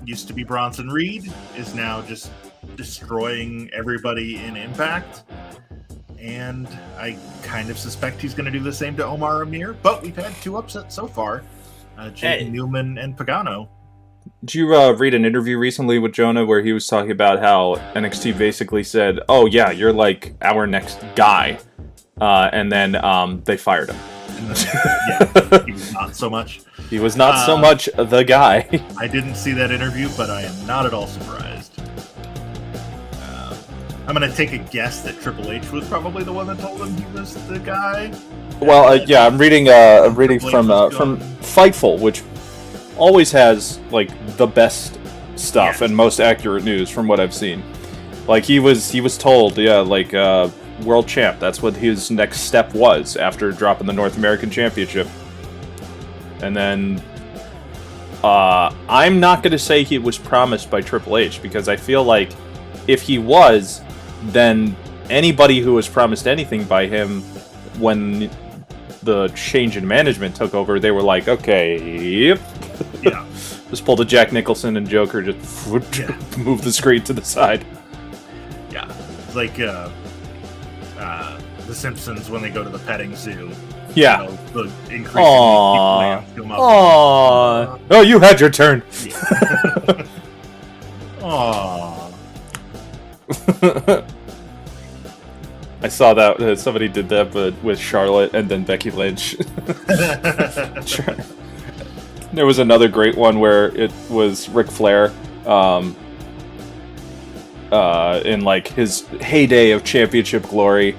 used to be Bronson Reed, is now just destroying everybody in Impact. And I kind of suspect he's going to do the same to Omar Amir, but we've had 2 upsets so far. Jake Newman and Pagano. Did you read an interview recently with Jonah where he was talking about how NXT basically said, "Oh yeah, you're like our next guy," and then they fired him. And then, yeah, he was not so much. He was not so much the guy. I didn't see that interview, but I am not at all surprised. I'm going to take a guess that Triple H was probably the one that told him he was the guy. Well, yeah, I'm reading from Fightful, which always has like the best stuff and most accurate news from what I've seen. Like he was told, world champ. That's what his next step was after dropping the North American Championship. And then I'm not going to say he was promised by Triple H, because I feel like if he was, then anybody who was promised anything by him when the change in management took over, they were like, okay, yep. Yeah. Just pulled a Jack Nicholson and Joker, just move the screen to the side. Yeah. It's like The Simpsons when they go to the petting zoo. Yeah. You know, the increasing people come up. Aww. Oh, you had your turn. Yeah. Aww. I saw that somebody did that, but with Charlotte and then Becky Lynch. There was another great one where it was Ric Flair, in like his heyday of championship glory,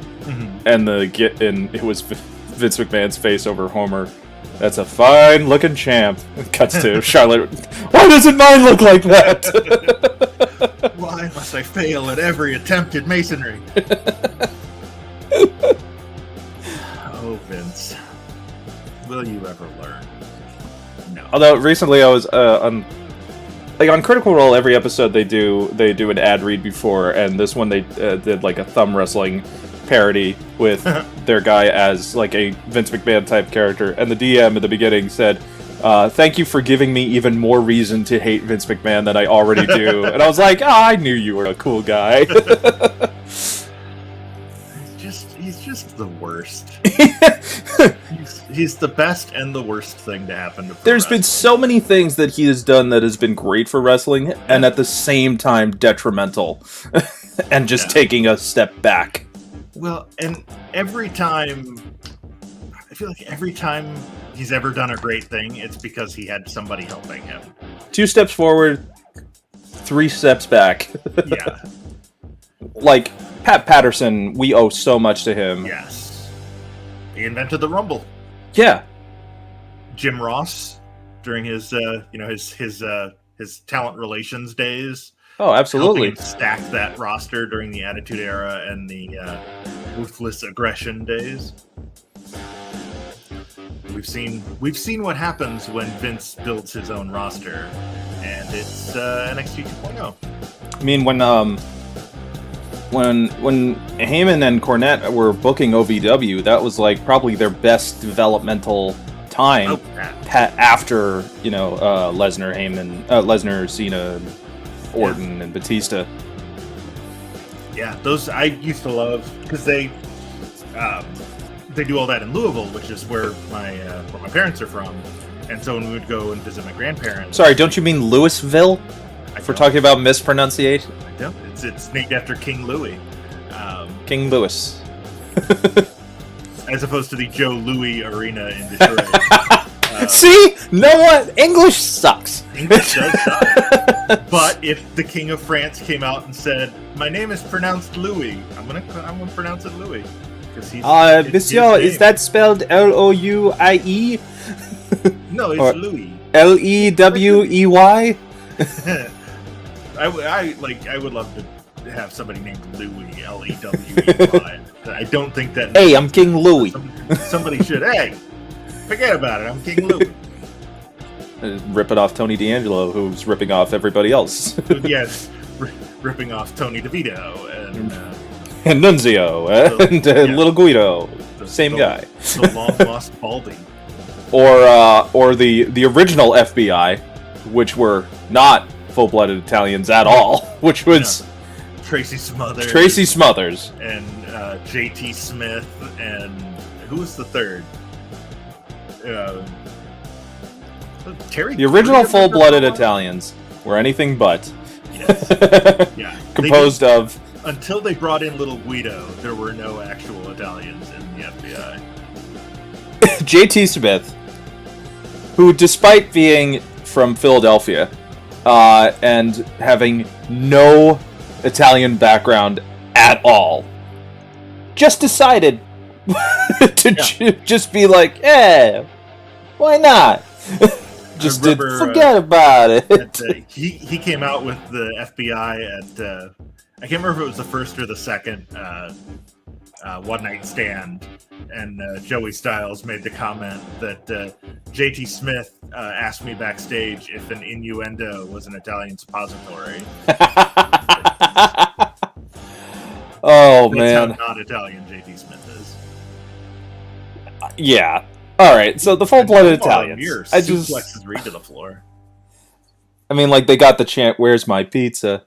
and it was Vince McMahon's face over Homer. That's a fine looking champ. It cuts to Charlotte. Why doesn't mine look like that? Why must I fail at every attempt at masonry? Oh, Vince. Will you ever learn? No. Although recently I was on like on Critical Role, every episode they do an ad read before, and this one they did like a thumb wrestling parody with their guy as like a Vince McMahon type character, and the DM at the beginning said, "Thank you for giving me even more reason to hate Vince McMahon than I already do." And I was like, I knew you were a cool guy. He's just the worst. he's the best and the worst thing to happen to pro There's wrestling. been so many things that he has done that has been great for wrestling, and at the same time detrimental, and just taking a step back. Well, and I feel like every time he's ever done a great thing, it's because he had somebody helping him. 2 steps forward, 3 steps back. Yeah. Like, Pat Patterson, we owe so much to him. Yes. He invented the Rumble. Yeah. Jim Ross, during his his talent relations days. Oh, absolutely. Helping stack that roster during the Attitude Era and the ruthless aggression days. We've seen what happens when Vince builds his own roster, and it's NXT 2.0. I mean, when Heyman and Cornette were booking OVW, that was like probably their best developmental time after Lesnar, Heyman, Lesnar, Cena, Orton, and Batista. Yeah, those I used to love because they do all that in Louisville, which is where my parents are from, and so when we would go and visit my grandparents. Sorry, don't you mean Louisville? If we're talking about mispronunciation. No, it's named after King Louis. King Louis. As opposed to the Joe Louis Arena in Detroit. See? No one... English sucks. English does suck. But if the King of France came out and said, "My name is pronounced Louis," I'm gonna pronounce it Louis. Monsieur, is that spelled Louie? No, it's Louis. Lewey? I would love to have somebody named Louis, Lewey. I don't think that. Hey, I'm King Louis. Somebody should. Hey, forget about it. I'm King Louis. Rip it off Tony D'Angelo, who's ripping off everybody else. Yes, ripping off Tony DeVito and Nunzio and Little Guido, same guy. The long lost Baldy. Or the original FBI, which were not full-blooded Italians at all, which was Tracy Smothers and JT Smith, and who was the third? Terry. The original full-blooded Italians were anything but. Yes. Yeah. Composed of. Until they brought in Little Guido, there were no actual Italians in the FBI. JT Smith, who, despite being from Philadelphia and having no Italian background at all, just decided to just be like, why not? Just forget about it. He came out with the FBI at I can't remember if it was the first or the second One Night Stand, and Joey Styles made the comment that JT Smith asked me backstage if an innuendo was an Italian suppository. Oh, That's man. how not Italian JT Smith is. Yeah. All right, so the full-blooded Italians. Suplexes Reed to the floor. I mean, like, they got the chant, "Where's my pizza?"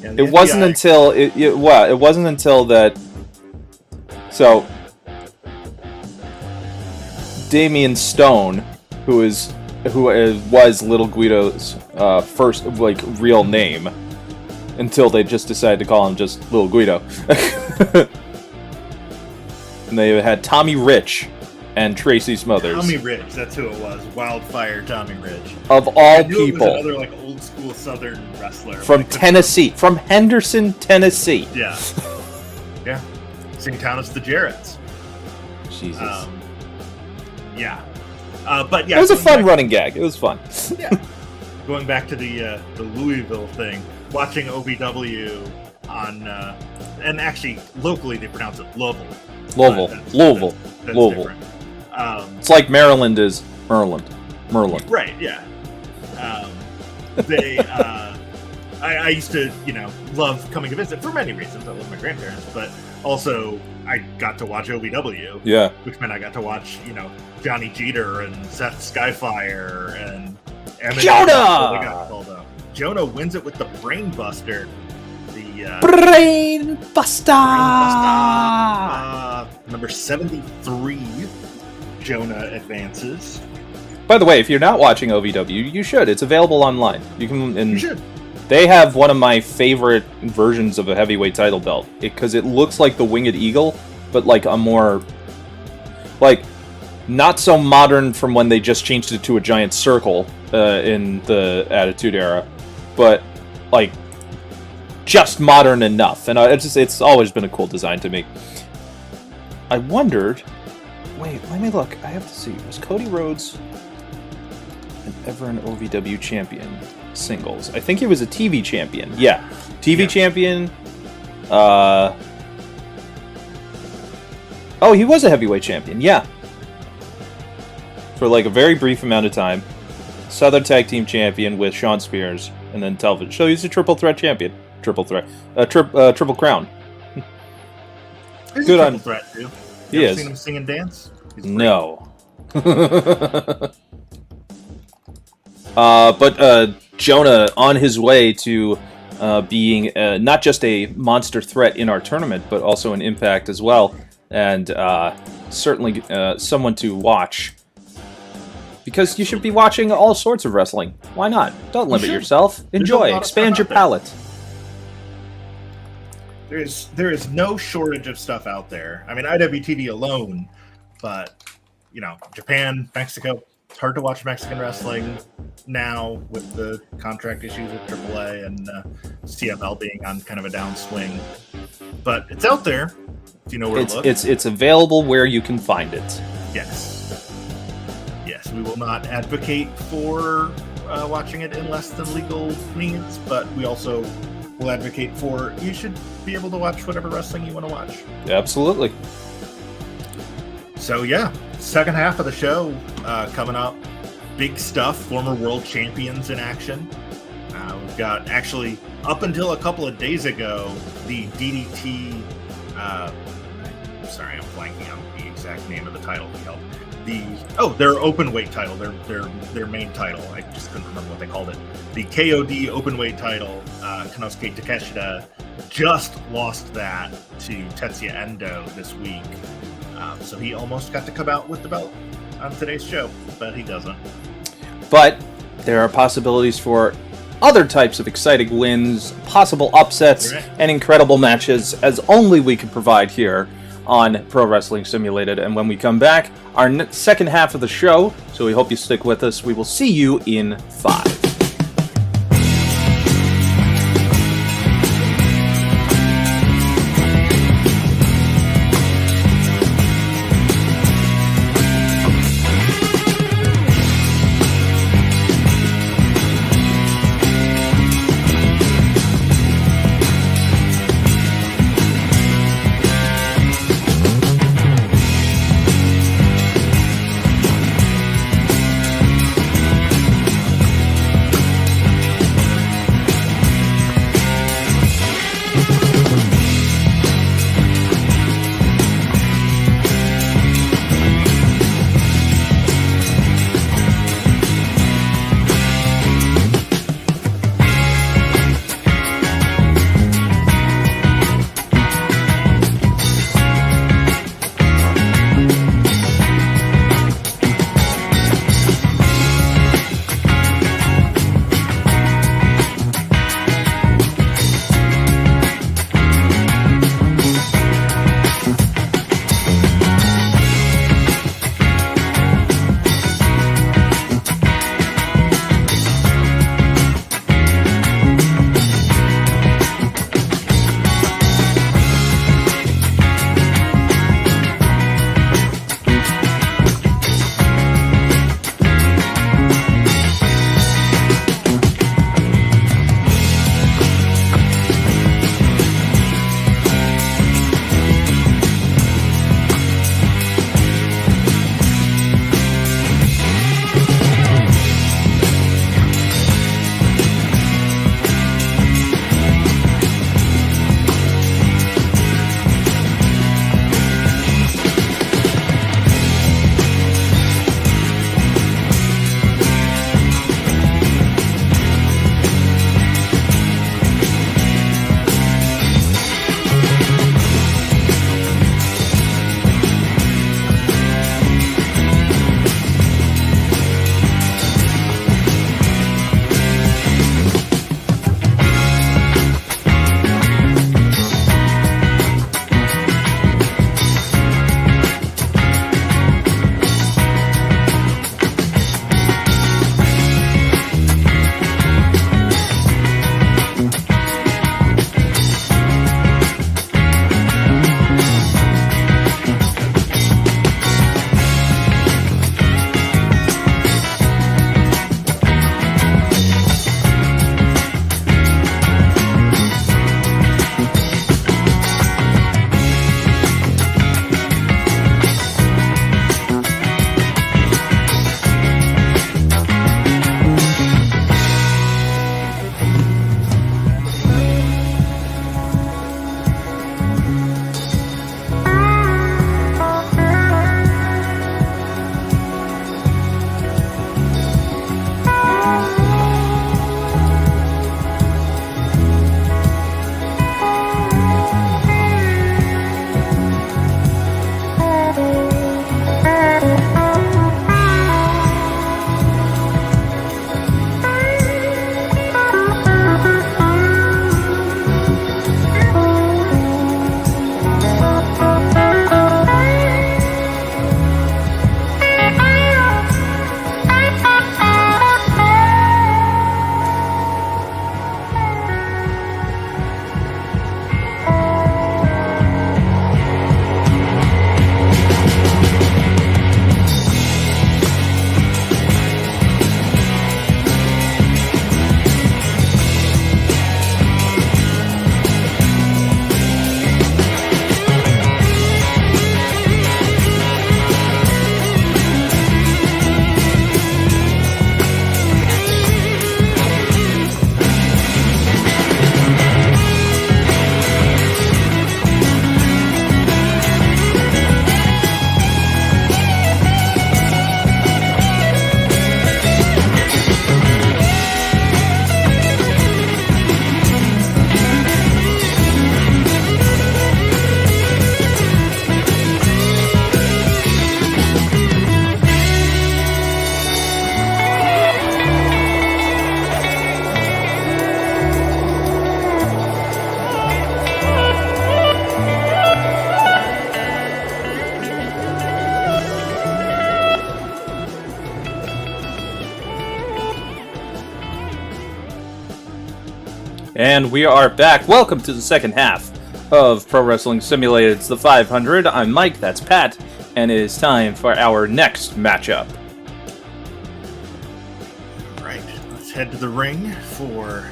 It wasn't until it wasn't until that. So, Damian Stone, who was Little Guido's first real name, until they just decided to call him just Little Guido. And they had Tommy Rich and Tracy Smothers. Tommy Rich, that's who it was. Wildfire Tommy Rich. Of all people. It was another old school Southern wrestler from Tennessee, from Henderson, Tennessee. Yeah. Yeah. Same town as the Jarretts. Jesus. Yeah. But yeah, it was a fun running gag. It was fun. Yeah. Going back to the Louisville thing, watching OVW on, and actually locally they pronounce it Louisville. Louisville. That's Louisville. different. It's like Maryland is Merland. Right, yeah. I used to, love coming to visit for many reasons. I love my grandparents, but also I got to watch OVW. Yeah. Which meant I got to watch, Johnny Jeter and Seth Skyfire and Emmett. Jonah! Jonah wins it with the Brain Buster. Brain Buster! Number 73, Jonah advances. By the way, if you're not watching OVW, you should. It's available online. You should. They have one of my favorite versions of a heavyweight title belt because it looks like the Winged Eagle, but like a more, like, not so modern from when they just changed it to a giant circle in the Attitude Era, but like just modern enough. And it's always been a cool design to me. I wondered. Wait, let me look. I have to see. Was Cody Rhodes ever an OVW champion? Singles. I think he was a TV champion. Yeah. TV champion. Oh, he was a heavyweight champion. Yeah. For like a very brief amount of time. Southern Tag Team champion with Shawn Spears. And then television. So he's a triple threat champion. Triple threat. Triple crown. He's good a on. Threat too. He is. Seen him sing and dance? No. But Jonah on his way to being not just a monster threat in our tournament, but also an Impact as well, and certainly someone to watch. Because you should be watching all sorts of wrestling. Why not? Don't limit yourself. Enjoy. Expand your palate. There is no shortage of stuff out there. I mean, IWTV alone, but Japan, Mexico. It's hard to watch Mexican wrestling now with the contract issues with AAA and CFL being on kind of a downswing. But it's out there if you know where to look. It's available where you can find it. Yes, we will not advocate for watching it in less than legal means, but we also will advocate for you should be able to watch whatever wrestling you want to watch. Absolutely. So yeah, second half of the show coming up. Big stuff. Former world champions in action. We've got actually up until a couple of days ago the DDT. Sorry, I'm blanking on the exact name of the title. Their open weight title. Their main title. I just couldn't remember what they called it. The KOD open weight title. Konosuke Takeshita just lost that to Tetsuya Endo this week. So he almost got to come out with the belt on today's show, but he doesn't. But there are possibilities for other types of exciting wins, possible upsets, and incredible matches as only we can provide here on Pro Wrestling Simulated. And when we come back, our second half of the show, so we hope you stick with us, we will see you in 5. And we are back. Welcome to the second half of Pro Wrestling Simulated. It's the 500. I'm Mike, that's Pat, and it is time for our next matchup. Right, let's head to the ring for...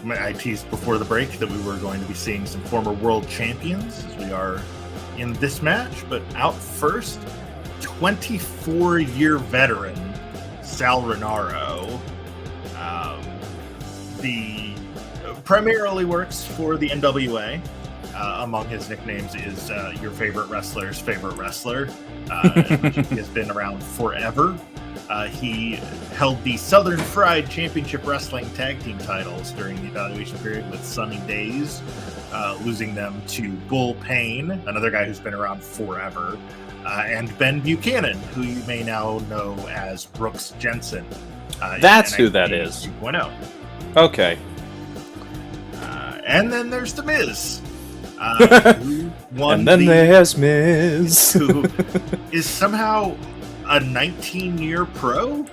I teased before the break that we were going to be seeing some former world champions as we are in this match, but out first, 24-year veteran Sal Rinauro. He primarily works for the NWA. Among his nicknames is your favorite wrestler's favorite wrestler. He has been around forever. He held the Southern Fried Championship Wrestling Tag Team titles during the evaluation period with Sunny Days, losing them to Bull Payne, another guy who's been around forever, and Ben Buchanan, who you may now know as Brooks Jensen. That's who that is. 2.0. Okay. And then there's The Miz. And then there's Miz. Who is somehow a 19-year pro?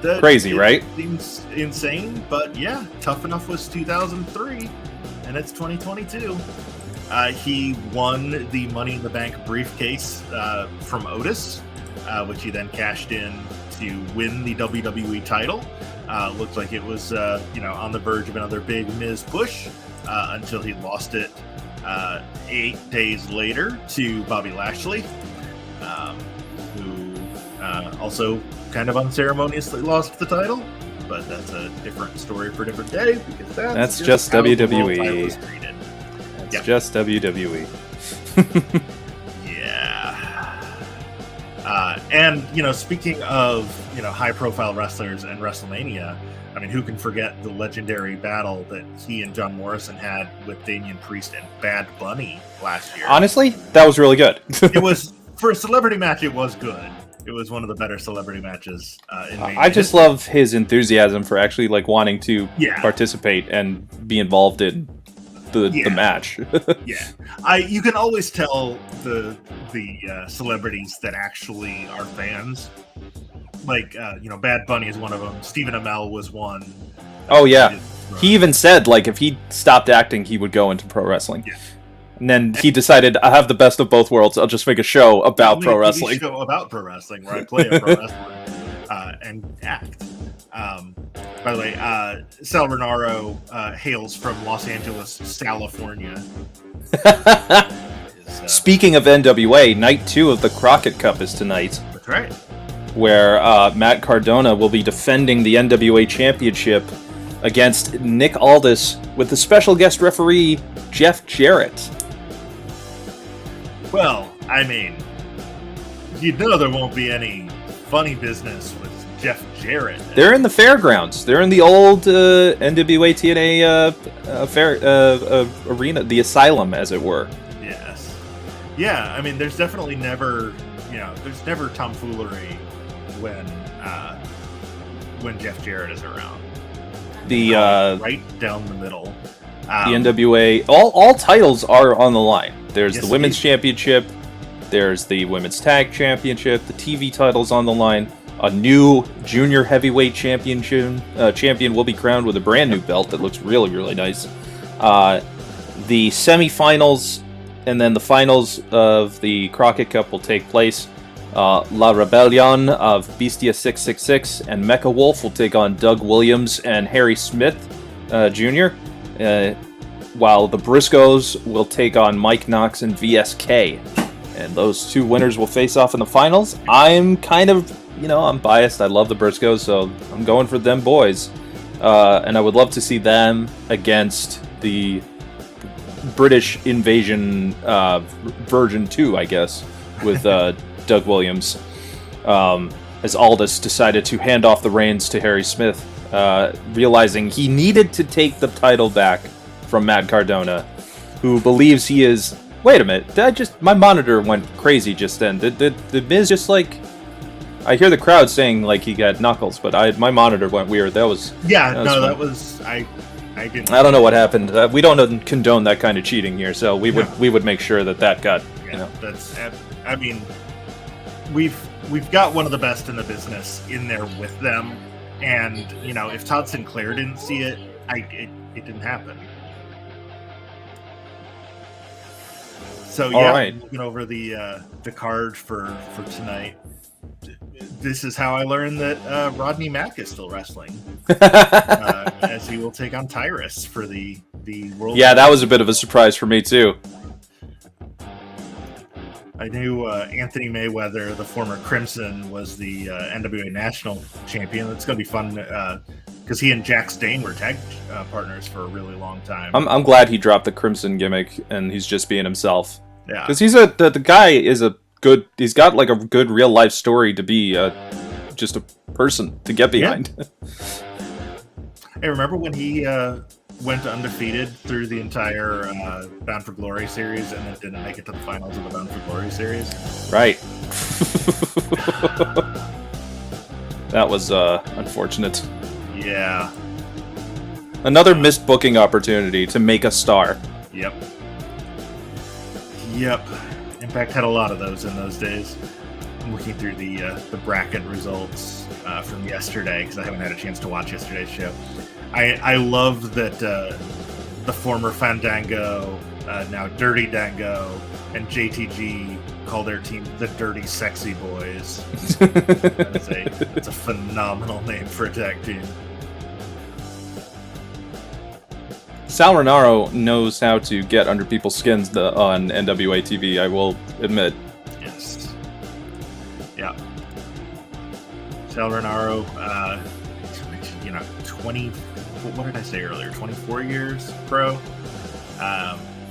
Crazy, right? Seems insane, but yeah, Tough Enough was 2003, and it's 2022. He won the Money in the Bank briefcase from Otis, which he then cashed in to win the WWE title. Looked like it was, on the verge of another big Miz push until he lost it 8 days later to Bobby Lashley, who also kind of unceremoniously lost the title. But that's a different story for a different day, because that's just how the world WWE. title was treated. It's just WWE. Yeah. And, speaking of, high-profile wrestlers and WrestleMania, I mean, who can forget the legendary battle that he and John Morrison had with Damian Priest and Bad Bunny last year? Honestly, that was really good. It was, for a celebrity match, it was good. It was one of the better celebrity matches in Mania. I just love his enthusiasm for actually wanting to Yeah. participate and be involved in the match. Yeah, you can always tell the celebrities that actually are fans. Like Bad Bunny is one of them. Stephen Amell was one. Oh yeah, he even said if he stopped acting, he would go into pro wrestling. Yeah. And then he decided, I have the best of both worlds. I'll just make a show about pro wrestling. A show about pro wrestling where I play a pro wrestler and act. By the way, Sal Rinauro hails from Los Angeles, California. Speaking of NWA, Night 2 of the Crockett Cup is tonight. That's right. Where Matt Cardona will be defending the NWA Championship against Nick Aldis with the special guest referee, Jeff Jarrett. Well, I mean, there won't be any funny business with Jeff Jarrett. They're in the fairgrounds. They're in the old NWA TNA arena, the asylum, as it were. Yes. Yeah, I mean, there's definitely never, there's never tomfoolery when Jeff Jarrett is around. The right down the middle. The NWA, all titles are on the line. There's Yes, the Women's indeed. Championship, there's the Women's Tag Championship, the TV title's on the line. A new Junior Heavyweight champion will be crowned with a brand new belt that looks really, really nice. The semifinals and then the finals of the Crockett Cup will take place. La Rebellion of Bestia 666 and Mecha Wolf will take on Doug Williams and Harry Smith Jr., while the Briscoes will take on Mike Knox and VSK. And those two winners will face off in the finals. I'm kind of, I'm biased. I love the Briscoes, so I'm going for them boys. And I would love to see them against the British Invasion version 2, I guess, with Doug Williams. As Aldis decided to hand off the reins to Harry Smith, realizing he needed to take the title back from Matt Cardona, who believes he is... Wait a minute, my monitor went crazy just then. Did Miz just I hear the crowd saying he got knuckles, but my monitor went weird. That was... That was... I didn't... I don't know what happened. We don't condone that kind of cheating here, so we would make sure that got... That's... I mean, we've got one of the best in the business in there with them, and if Todd Sinclair didn't see it, it didn't happen. So All yeah, right. looking over the card for tonight. This is how I learned that Rodney Mack is still wrestling, as he will take on Tyrus for the World. Yeah, that was a bit of a surprise for me too. I knew Anthony Mayweather, the former Crimson, was the NWA National Champion. It's going to be fun because he and Jack Stane were tag partners for a really long time. I'm glad he dropped the Crimson gimmick and he's just being himself. Yeah, because the guy is a good. He's got like a good real life story to be just a person to get behind. Yeah. Hey, remember when he went undefeated through the entire Bound for Glory series and then didn't make it to the finals of the Bound for Glory series? Right. That was unfortunate. Yeah. Another missed booking opportunity to make a star. Yep. Impact had a lot of those in those days. I'm looking through the bracket results from yesterday because I haven't had a chance to watch yesterday's show. I love that the former Fandango, now Dirty Dango, and JTG call their team the Dirty Sexy Boys. It's a phenomenal name for a tag team. Sal Renaro knows how to get under people's skins on NWA TV, I will admit. Yes. Yeah. Sal Renaro, 20, what did I say earlier? 24 years pro.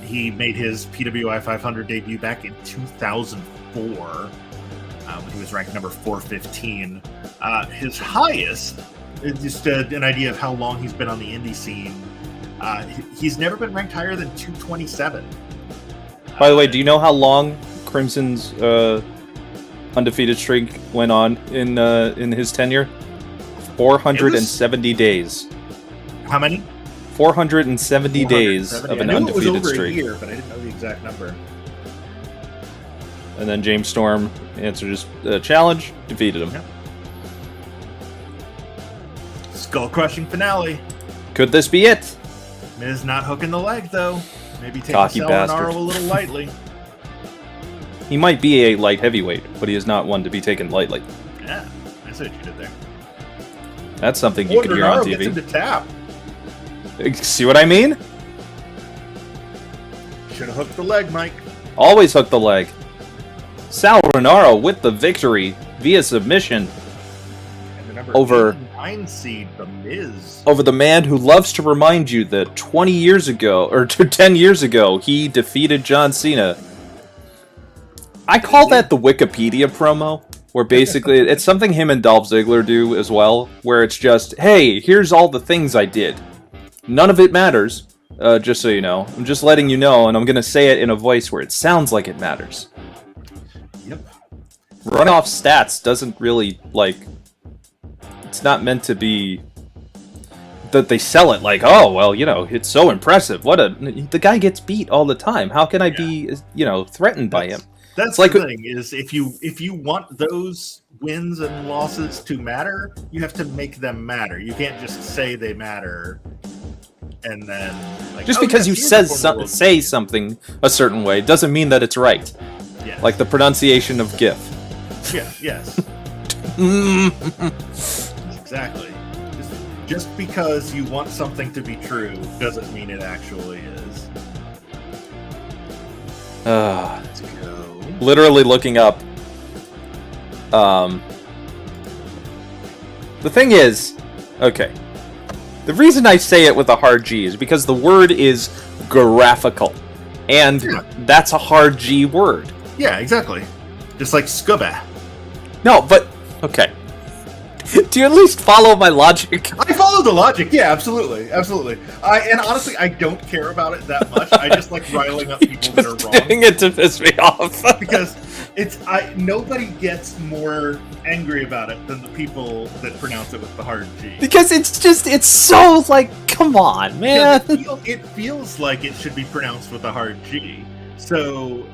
He made his PWI 500 debut back in 2004 when he was ranked number 415. His highest, just an idea of how long he's been on the indie scene, he's never been ranked higher than 227. By the way, do you know how long Crimson's undefeated streak went on in his tenure? 470 days. How many? 470 days of an undefeated it was over streak. A year, but I didn't know the exact number. And then James Storm answered his challenge, defeated him. Yeah. Skull-crushing finale. Could this be it? Miz not hooking the leg, though. Maybe taking Cocky Sal bastard. Renaro a little lightly. He might be a light heavyweight, but he is not one to be taken lightly. Yeah, I see what you did there. That's something you could hear on Renaro gets him TV. to tap. See what I mean? Should have hooked the leg, Mike. Always hook the leg. Sal Renaro with the victory via submission And the number over 9 seed, The Miz. over the man who loves to remind you that 20 years ago, or 10 years ago, he defeated John Cena. I call that the Wikipedia promo, where basically it's something him and Dolph Ziggler do as well, where it's just, hey, here's all the things I did. None of it matters, just so you know. I'm just letting you know, and I'm going to say it in a voice where it sounds like it matters. Yep. Runoff stats doesn't really, it's not meant to be that they sell it like, oh, well, it's so impressive. The guy gets beat all the time. How can I be, threatened by him? That's like the thing, is if you want those wins and losses to matter, you have to make them matter. You can't just say they matter and then just because you say something a certain way doesn't mean that it's right. Yeah. Like the pronunciation of GIF. Yeah, yes. Exactly. Just because you want something to be true doesn't mean it actually is. Let's go. Literally looking up. The thing is, okay. The reason I say it with a hard G is because the word is graphical. And that's a hard G word. Yeah, exactly. Just like scuba. No, but, okay. Do you at least follow my logic? I follow the logic. Yeah, absolutely, absolutely. And honestly, I don't care about it that much. I just like riling up people that are wrong. Doing it to piss me off because nobody gets more angry about it than the people that pronounce it with the hard G. Because it's so come on, man. It feels like it should be pronounced with a hard G. So,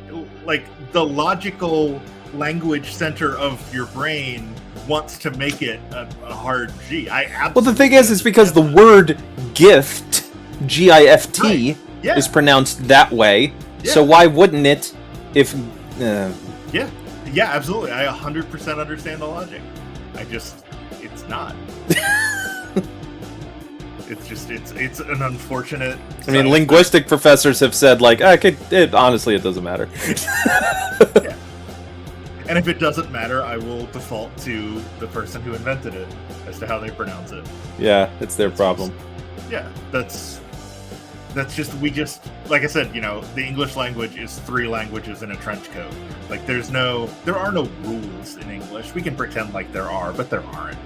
the logical language center of your brain wants to make it a hard G. Well, the thing is because the word gift GIFT Yeah. is pronounced that way. Yeah. So why wouldn't it if... Yeah, absolutely. I 100% understand the logic. It's not. It's an unfortunate... I mean, linguistic professors have said, like, honestly, it doesn't matter. Yeah. And if it doesn't matter, I will default to the person who invented it as to how they pronounce it. Yeah, it's their problem. That's like I said, the English language is 3 languages in a trench coat. Like, there are no rules in English. We can pretend like there are, but there aren't.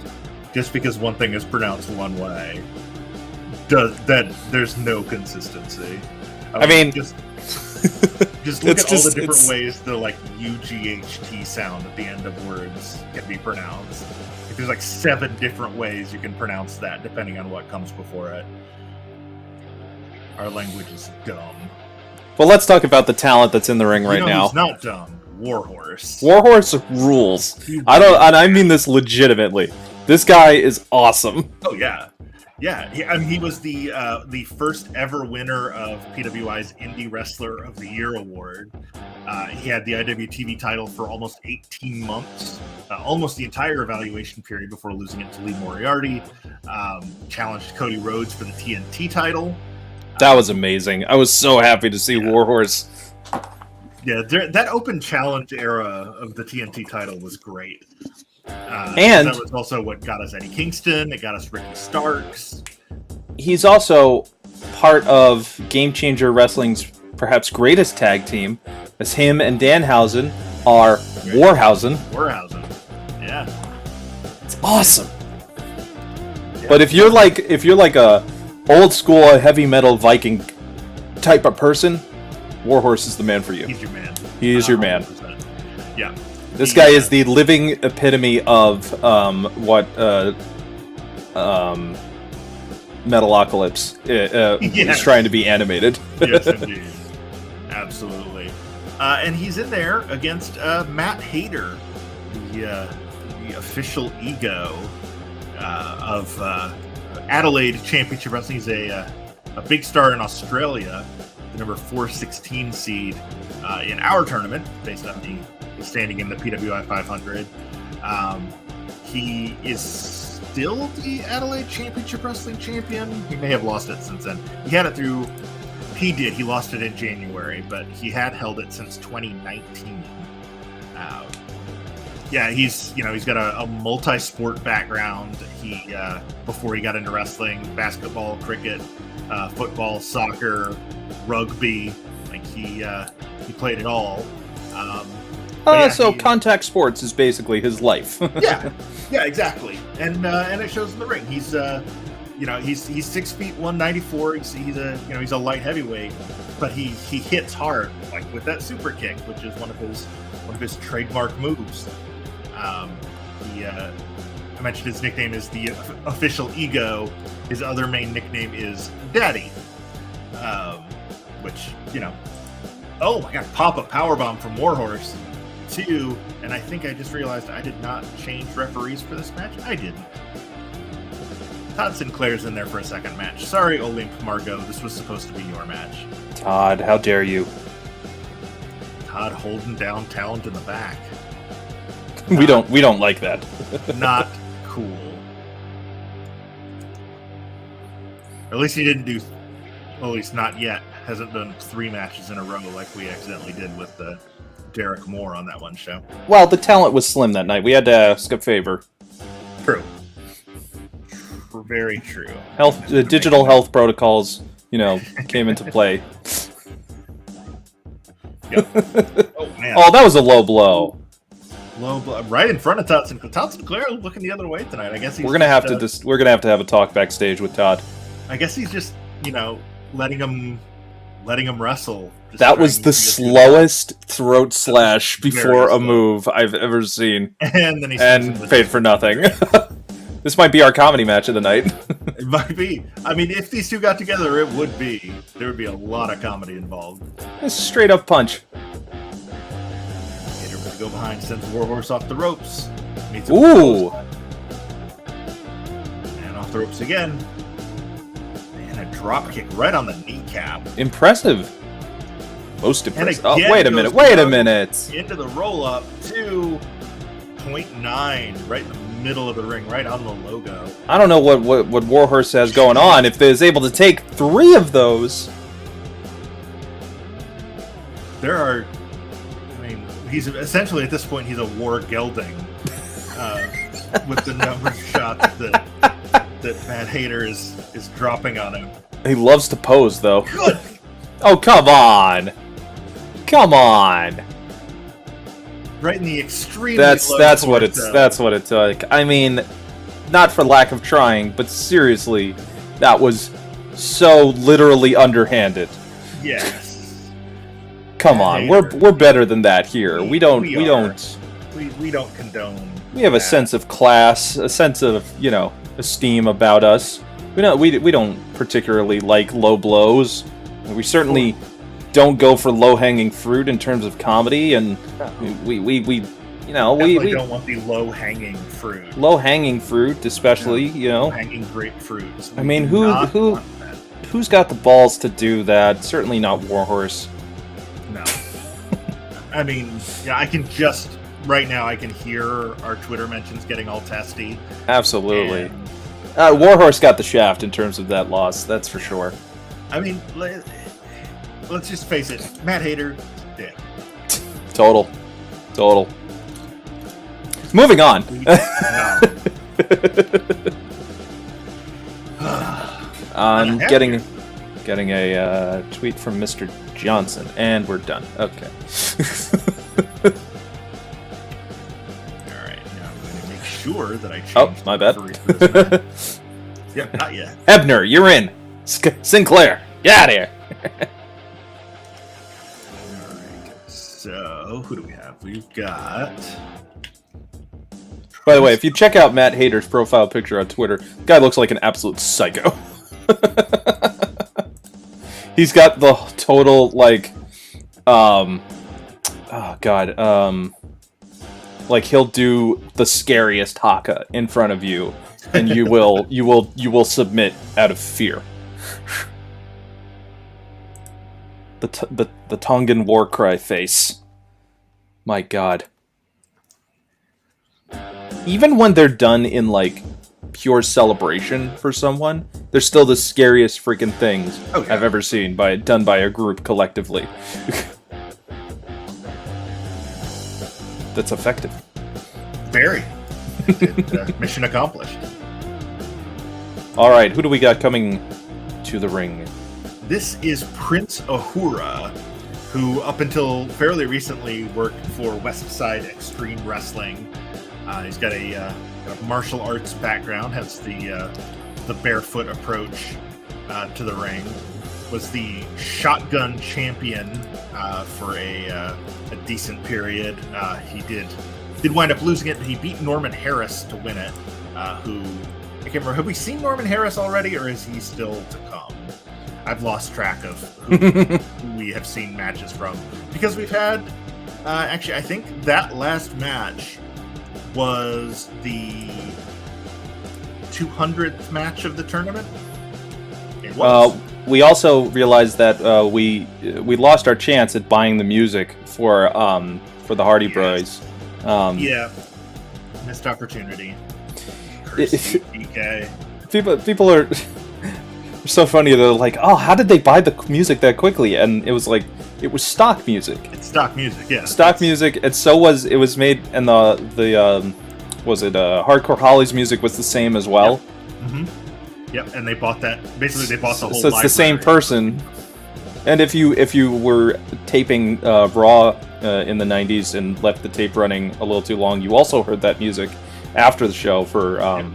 Just because one thing is pronounced one way, there's no consistency. I mean, just look at all the different ways the like UGHT sound at the end of words can be pronounced. Like, there's like 7 different ways you can pronounce that depending on what comes before it. Our language is dumb. Well, let's talk about the talent that's in the ring right now. Who's not dumb? Warhorse. Warhorse rules. I mean this legitimately. This guy is awesome. Oh yeah. He was the first ever winner of PWI's Indie Wrestler of the Year award. He had the IWTV title for almost 18 months, almost the entire evaluation period before losing it to Lee Moriarty. Challenged Cody Rhodes for the TNT title. That was amazing. I was so happy to see Warhorse. Yeah, that open challenge era of the TNT title was great. And that was also what got us Eddie Kingston. It got us Ricky Starks. He's also part of Game Changer Wrestling's perhaps greatest tag team, as him and Danhausen are Warhausen. Yeah, it's awesome. Yeah. But if you're like a old school heavy metal Viking type of person, Warhorse is the man for you. He's your man. He is your man. Yeah. This guy is the living epitome of Metalocalypse is trying to be animated. Yes, indeed. Absolutely. And he's in there against Matt Hayter, the official ego of Adelaide Championship Wrestling. He's a big star in Australia, the number 416 seed in our tournament, based on the standing in the PWI 500. He is still the Adelaide Championship Wrestling champion. He may have lost it since then. He lost it in January, but he had held it since 2019. He's got a multi-sport background. He before he got into wrestling, basketball, cricket, football, soccer, rugby. Like he played it all. Contact sports is basically his life. yeah, exactly. And it shows in the ring. He's 6 feet 194. He's a light heavyweight, but he hits hard, like with that super kick, which is one of his trademark moves. I mentioned his nickname is the official ego. His other main nickname is Daddy, which oh my god, pop-up powerbomb from Warhorse. 2, and I think I just realized I did not change referees for this match. I didn't. Todd Sinclair's in there for a second match. Sorry, Olymp Margot, this was supposed to be your match. Todd, how dare you? Todd holding down talent in the back. We don't like that. Not cool. Or at least he didn't do. Well, at least not yet. Hasn't done 3 matches in a row like we accidentally did with Derek Moore on that one show. Well, the talent was slim that night. We had to ask a favor. True. Very true. Digital health protocols, came into play. Yep. Oh man. Oh, that was a low blow. Low blow, right in front of Todd Sinclair. Todd Sinclair looking the other way tonight. I guess we're gonna have to have a talk backstage with Todd. I guess he's just letting him wrestle. That was the slowest throat slash before a move I've ever seen. And then he paid for nothing. This might be our comedy match of the night. It might be. I mean, if these two got together, it would be. There would be a lot of comedy involved. It's a straight up punch. Gator would go behind, sends Warhorse off the ropes. Ooh! And off the ropes again. And a drop kick right on the kneecap. Impressive. Most impressive. Oh, again, wait a minute. Wait a minute. Into the roll up 2.9 right in the middle of the ring, right on the logo. I don't know what Warhorse has going on. If they're able to take 3 of those. There are, I mean, he's essentially at this point he's a war gelding with the number of shots that Matt Hader is dropping on him. He loves to pose, though. Good. Oh, come on. Come on. Right in the extreme. That's what it took. I mean, not for lack of trying, but seriously, that was so literally underhanded. Yes. Come on, we're better than that here. We don't condone. We have a sense of class, a sense of, esteem about us. We don't particularly like low blows. We certainly don't go for low-hanging fruit in terms of comedy, and we don't want the low-hanging fruit. Low-hanging fruit, especially, Hanging grapefruits. I mean, who's got the balls to do that? Certainly not Warhorse. No. I mean, yeah, I can just right now I can hear our Twitter mentions getting all testy. Absolutely. Warhorse got the shaft in terms of that loss, that's for sure. I mean, let's just face it, Matt Hader, dick. Total. Moving on. I'm getting a tweet from Mr. Johnson, and we're done. Okay. Alright, now I'm going to make sure that I change. Oh, my bad. Yep, not yet. Ebner, you're in. Sinclair, get out of here. Alright, so who do we have? We've got. By the way, if you check out Matt Hader's profile picture on Twitter, the guy looks like an absolute psycho. He's got the total, he'll do the scariest haka in front of you, and you will submit out of fear. The Tongan war cry face. My God. Even when they're done in, pure celebration for someone, they're still the scariest freaking things I've ever seen done by a group collectively. That's effective. Very. Mission accomplished. All right, who do we got coming to the ring? This is Prince Ahura, who up until fairly recently worked for West Side Extreme Wrestling. He's got a martial arts background, has the barefoot approach to the ring. Was the shotgun champion for a decent period. He did wind up losing it, but he beat Norman Harris to win it. Who I can't remember. Have we seen Norman Harris already, or is he still to come? I've lost track of who we have seen matches from, because we've had actually I think that last match was the 200th match of the tournament. It was. We also realized that we lost our chance at buying the music for the Hardy Boys. Yeah, missed opportunity. DK. People are so funny. They're like, "Oh, how did they buy the music that quickly?" And it was it was stock music. It's stock music, yeah. Stock music, and it was made, and the Hardcore Holly's music was the same as well. Yep. Mm-hmm. Yep, and they bought that. Basically, they bought the whole. So it's the same person. And if you were taping Raw in the '90s and left the tape running a little too long, you also heard that music after the show for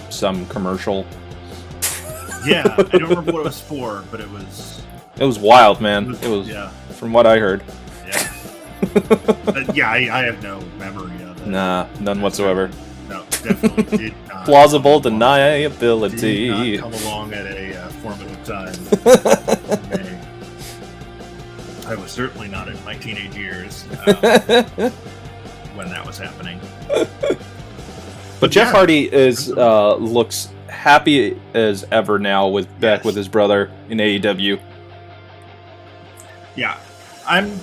some commercial. Yeah, I don't remember what it was for, but it was. It was wild, man. It was, from what I heard. Yeah. I have no memory of it. Nah, none whatsoever. No, definitely did not. Plausible deniability. Did not come along at a formative time. I was certainly not in my teenage years when that was happening. But Jeff Hardy looks happy as ever now with back with his brother in AEW. Yeah, I'm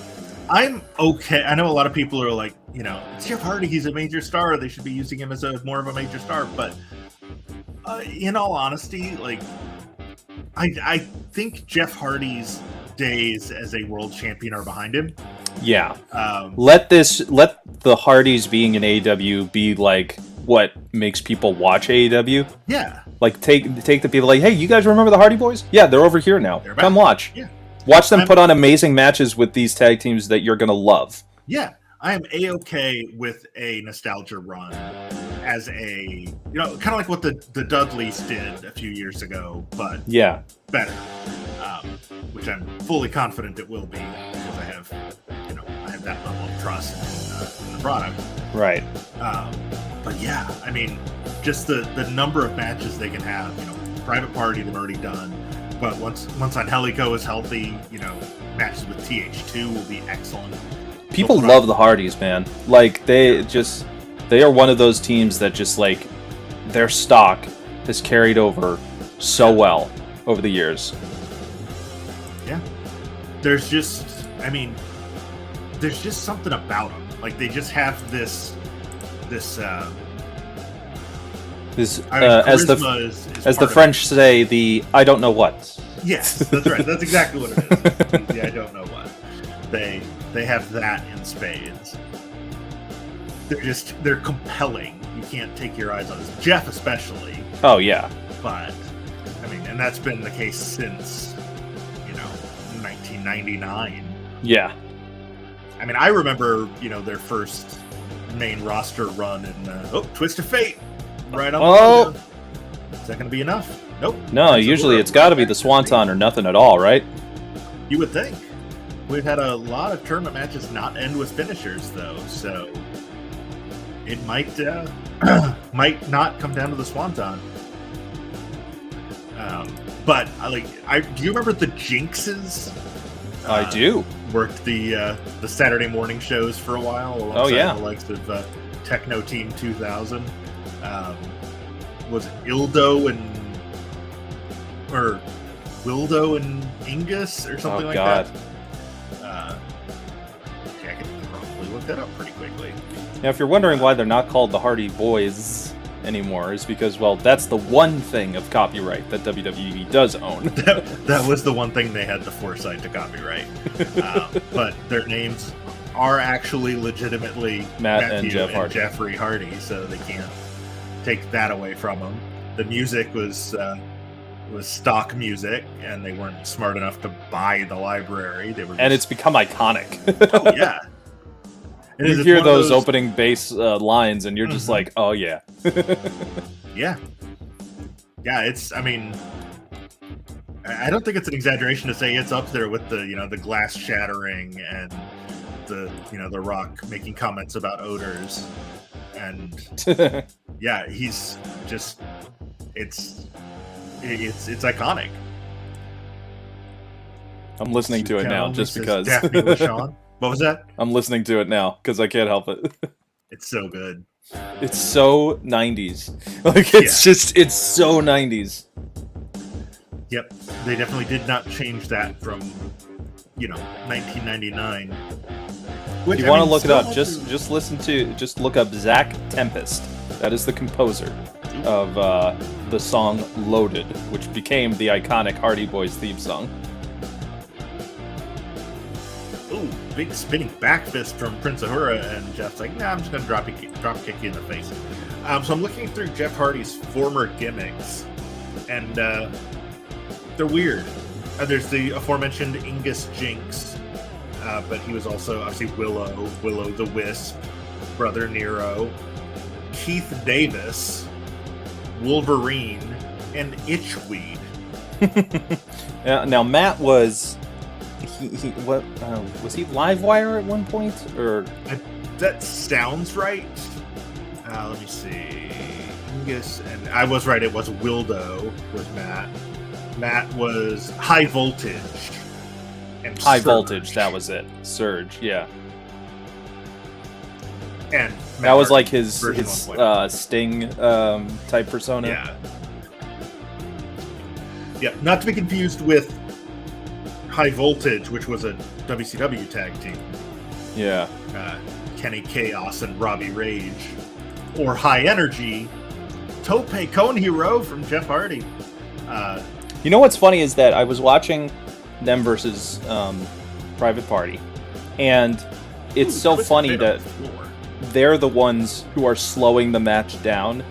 okay. I know a lot of people are like, it's Jeff Hardy. He's a major star. They should be using him as more of a major star. But in all honesty, like, I think Jeff Hardy's days as a world champion are behind him. Yeah. Let the Hardys being in AEW be like what makes people watch AEW. Yeah. Like take the people like, hey, you guys remember the Hardy Boys? Yeah, they're over here now. Come watch. Yeah. Watch them put on amazing matches with these tag teams that you're gonna love. Yeah. I am A-okay with a nostalgia run as a, kind of like what the Dudleys did a few years ago, but better, which I'm fully confident it will be because I have that level of trust in the product. Right. But yeah, I mean, just the number of matches they can have, Private Party they've already done, but once Angelico is healthy, matches with TH2 will be excellent. People love the Hardys, man. Like, they are one of those teams that just, like, their stock has carried over so well over the years. Yeah. There's just something about them. Like, they just have as the French say, the I don't know what. Yes, that's right. That's exactly what it is. I don't know what. They have that in spades. They're compelling. You can't take your eyes on this. Jeff especially. Oh yeah. But I mean, and that's been the case since 1999. Yeah. I mean, I remember their first main roster run in Twist of Fate. Right on. Oh. Is that going to be enough? Nope. No, usually it's got to be the Swanton or nothing at all, right? You would think. We've had a lot of tournament matches not end with finishers, though, so it might might not come down to the Swanton. But do you remember the Jinxes? I do. Worked the Saturday morning shows for a while. Alongside the likes of Techno Team 2000. Was it Wildo and Ingus or something like that? Okay, I can probably look that up pretty quickly. Now, if you're wondering why they're not called the Hardy Boys anymore, is because, well, that's the one thing of copyright that WWE does own. that was the one thing they had the foresight to copyright. But their names are actually legitimately Matthew and Jeff Hardy. Jeffrey Hardy, so they can't take that away from them. The music was stock music, and they weren't smart enough to buy the library. And it's become iconic. Oh yeah. You hear those opening bass lines, and you're just like, oh yeah. Yeah. Yeah, I mean, I don't think it's an exaggeration to say it's up there with the glass shattering and the Rock making comments about odors. And yeah, he's just it's iconic. I'm listening to it now just because. Daphne LaShawn. What was that? I'm listening to it now because I can't help it. It's so good. It's so 90s. Like, it's so 90s. Yep. They definitely did not change that from, 1999. If you want to look it up, just look up Zach Tempest. That is the composer of the song Loaded, which became the iconic Hardy Boys theme song. Ooh, big spinning back fist from Prince Ahura, and Jeff's like, nah, I'm just going to drop kick you in the face. So I'm looking through Jeff Hardy's former gimmicks, and they're weird. There's the aforementioned Ingus Jinx, but he was also, obviously, Willow the Wisp, Brother Nero, Keith Davis, Wolverine, and Itchweed. Now, Matt was... was he Livewire at one point, or that sounds right? Let me see. Ingus, and I was right. It was Wildo was Matt. Matt was High Voltage. And High Surge. Voltage, that was it. Surge, yeah. And that was like his Sting type persona. Yeah. Yep, not to be confused with High Voltage, which was a WCW tag team. Yeah. Kenny Chaos and Robbie Rage. Or High Energy, Tope Cone Hero from Jeff Hardy. You know what's funny is that I was watching them versus Private Party, and it's so funny that they're the ones who are slowing the match down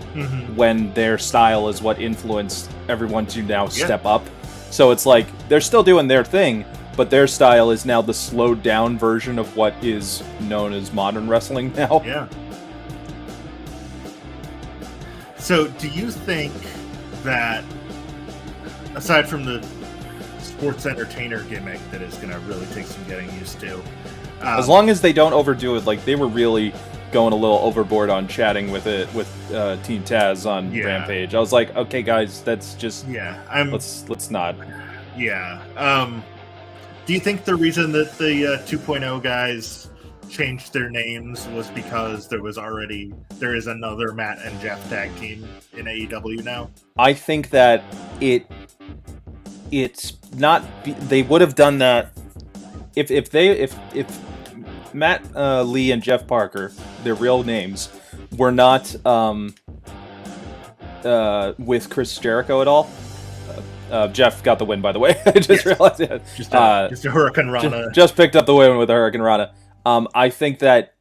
when their style is what influenced everyone to now step up. So it's like they're still doing their thing, but their style is now the slowed down version of what is known as modern wrestling now. Yeah. So do you think that, aside from the sports entertainer gimmick that is going to really take some getting used to, as long as they don't overdo it, like they were really going a little overboard on chatting with Team Taz on Rampage. I was like, okay, guys, that's just let's not. Yeah. Do you think the reason that the 2.0 guys changed their names was because there is another Matt and Jeff tag team in AEW now? I think that it's not. They would have done that if Matt Lee and Jeff Parker, their real names, were not with Chris Jericho at all. Jeff got the win, by the way. I just realized it. Just a Hurricane Rana. Just picked up the win with a Hurricane Rana. I think that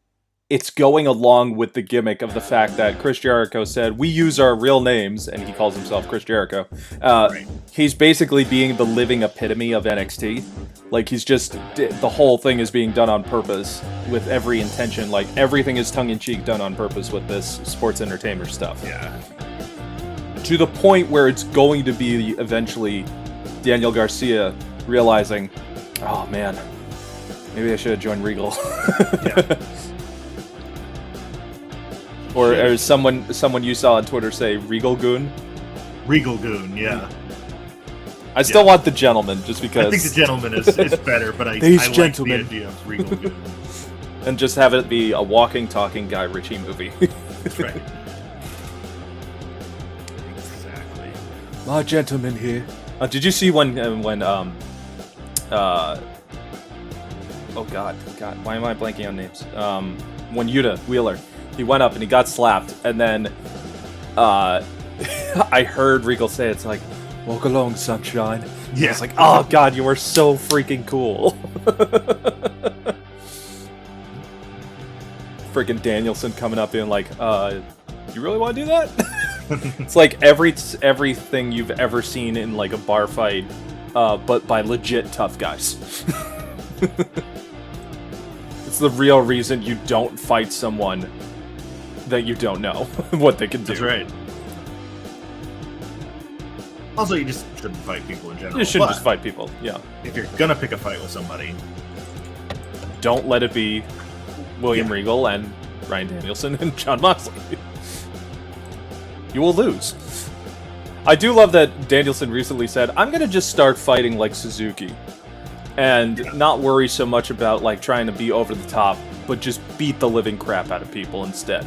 it's going along with the gimmick of the fact that Chris Jericho said, we use our real names, and he calls himself Chris Jericho. Right. He's basically being the living epitome of NXT. Like, the whole thing is being done on purpose with every intention. Like, everything is tongue-in-cheek done on purpose with this sports entertainer stuff. Yeah. To the point where it's going to be eventually Daniel Garcia realizing, oh man, maybe I should have joined Regal. Yeah. Or someone you saw on Twitter say Regal Goon. Regal Goon, yeah. I still want the gentleman, just because. I think the gentleman is better, but I like the idea of Regal Goon. And just have it be a walking, talking Guy Ritchie movie. That's right. Exactly. My gentleman here. Did you see when oh god, why am I blanking on names? When Yuta Wheeler, he went up and he got slapped, and then I heard Regal say, it's like, walk along, sunshine. Yeah. It's like, oh god, you are so freaking cool. Freaking Danielson coming up being like, you really want to do that? It's like everything you've ever seen in like a bar fight, but by legit tough guys. It's the real reason you don't fight someone that you don't know what they can do. That's right. Also, you just shouldn't fight people in general. You shouldn't just fight people, yeah. If you're gonna pick a fight with somebody, don't let it be William Regal and Ryan Danielson and Jon Moxley. You will lose. I do love that Danielson recently said, I'm gonna just start fighting like Suzuki. And not worry so much about like trying to be over the top, but just beat the living crap out of people instead.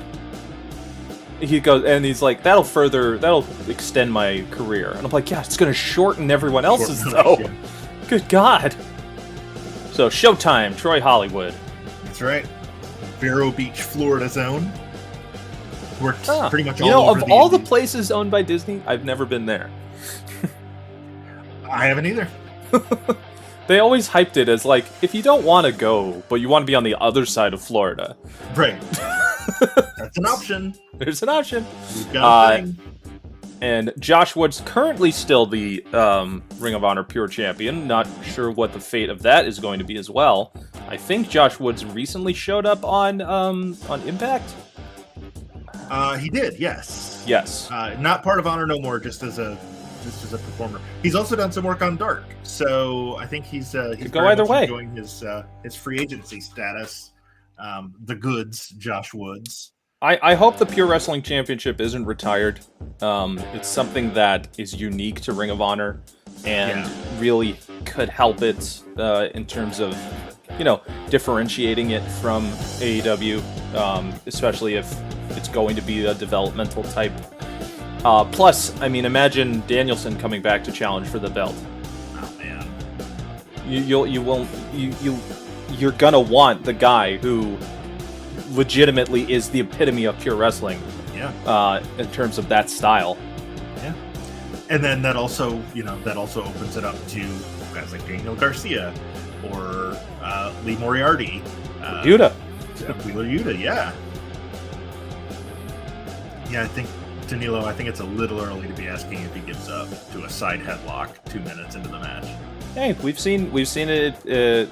He goes, and he's like, that'll extend my career. And I'm like, yeah, it's gonna shorten everyone else's though. Yeah. Good God. So Showtime, Troy Hollywood. That's right. Vero Beach, Florida zone. We're pretty much all over of all the places owned by Disney, I've never been there. I haven't either. They always hyped it as like, if you don't want to go, but you want to be on the other side of Florida. Right. That's an option. There's an option. We've got a thing. And Josh Woods currently still the Ring of Honor Pure Champion. Not sure what the fate of that is going to be as well. I think Josh Woods recently showed up on Impact. He did, yes. Yes. Not part of Honor No More, just as a performer. He's also done some work on Dark, so I think he's could go either way. Enjoying his free agency status. The goods, Josh Woods. I hope the Pure Wrestling Championship isn't retired. It's something that is unique to Ring of Honor and really could help it in terms of, differentiating it from AEW, especially if it's going to be a developmental type Plus, I mean, imagine Danielson coming back to challenge for the belt. Oh man, you're gonna want the guy who legitimately is the epitome of pure wrestling. Yeah. In terms of that style. Yeah. And then that also opens it up to guys like Daniel Garcia or Lee Moriarty. Yuta. Wheeler Yuta, yeah. Yeah, I think it's a little early to be asking if he gives up to a side headlock 2 minutes into the match. Hey, we've seen it.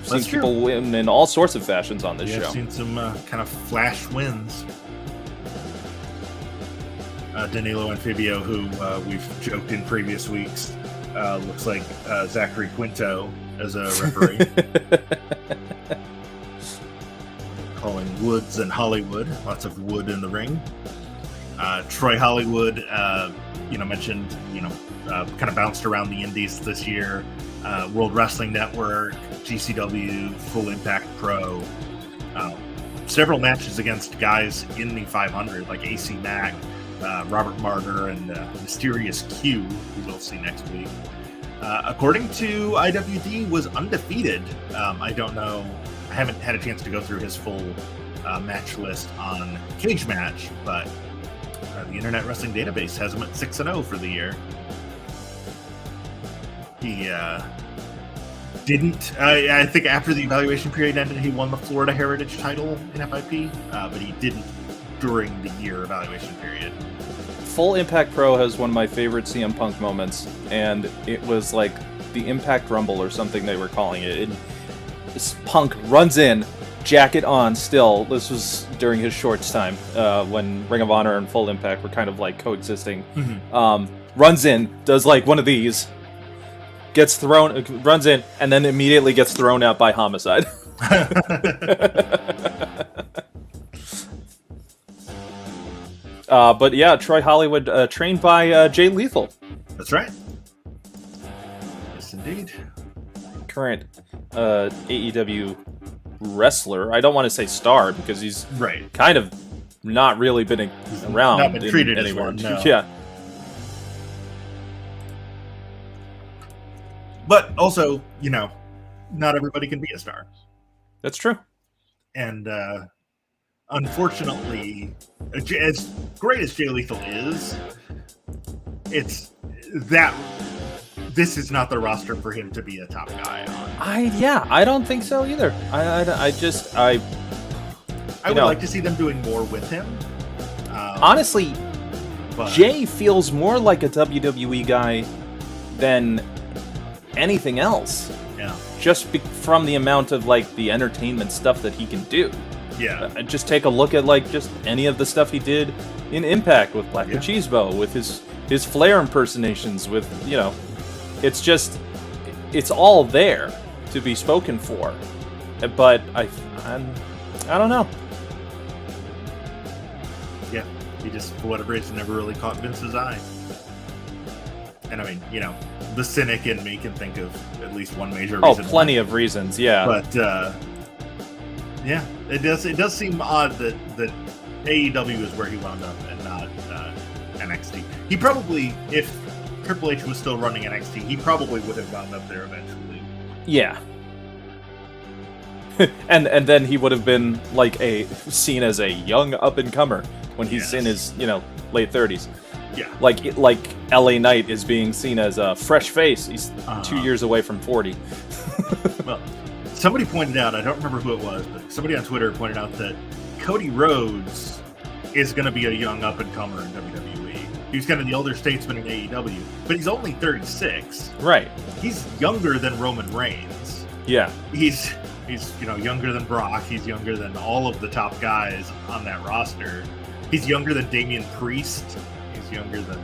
Seen people win in all sorts of fashions on this show. I've seen some kind of flash wins. Danilo and Fabio, who we've joked in previous weeks, looks like Zachary Quinto as a referee. Calling Woods and Hollywood. Lots of wood in the ring. Troy Hollywood, mentioned, kind of bounced around the indies this year. World Wrestling Network, GCW, Full Impact Pro. Several matches against guys in the 500, like AC Mack, Robert Martyr, and Mysterious Q, who we'll see next week. According to IWD, was undefeated. I don't know. I haven't had a chance to go through his full match list on Cage Match, but the Internet Wrestling Database has him at 6-0 for the year. He didn't. I think after the evaluation period ended, he won the Florida Heritage title in FIP, but he didn't during the year evaluation period. Full Impact Pro has one of my favorite CM Punk moments, and it was like the Impact Rumble or something they were calling it. Punk runs in, jacket on still. This was during his Shorts time, when Ring of Honor and Full Impact were kind of like coexisting. Mm-hmm. Runs in, does like one of these, gets thrown, runs in, and then immediately gets thrown out by Homicide. But yeah, Troy Hollywood, trained by Jay Lethal. That's right. Yes, indeed. Current AEW wrestler. I don't want to say star because he's kind of not really been around. Not been treated as one. No. Yeah. But also, not everybody can be a star. That's true. And unfortunately, as great as Jay Lethal is, this is not the roster for him to be a top guy on. I don't think so either. I would like to see them doing more with him. Honestly, Jay feels more like a WWE guy than anything else. Yeah. Just from the amount of like the entertainment stuff that he can do. Yeah. Just take a look at like just any of the stuff he did in Impact with Black Machismo, with his Flair impersonations, with it's all there to be spoken for. But I don't know. Yeah, he just for whatever reason never really caught Vince's eye. And I mean, the cynic in me can think of at least one major reason. Oh, plenty of reasons, yeah. But yeah, it does seem odd that AEW is where he wound up and not NXT. He probably, if Triple H was still running NXT, he probably would have wound up there eventually. Yeah. and then he would have been like seen as a young up and comer when he's in his late 30s. Yeah. Like LA Knight is being seen as a fresh face. He's 2 years away from 40. Well, somebody pointed out, I don't remember who it was, but somebody on Twitter pointed out that Cody Rhodes is going to be a young up-and-comer in WWE. He's kind of the elder statesman in AEW, but he's only 36. Right. He's younger than Roman Reigns. Yeah. He's younger than Brock. He's younger than all of the top guys on that roster. He's younger than Damian Priest. He's younger than,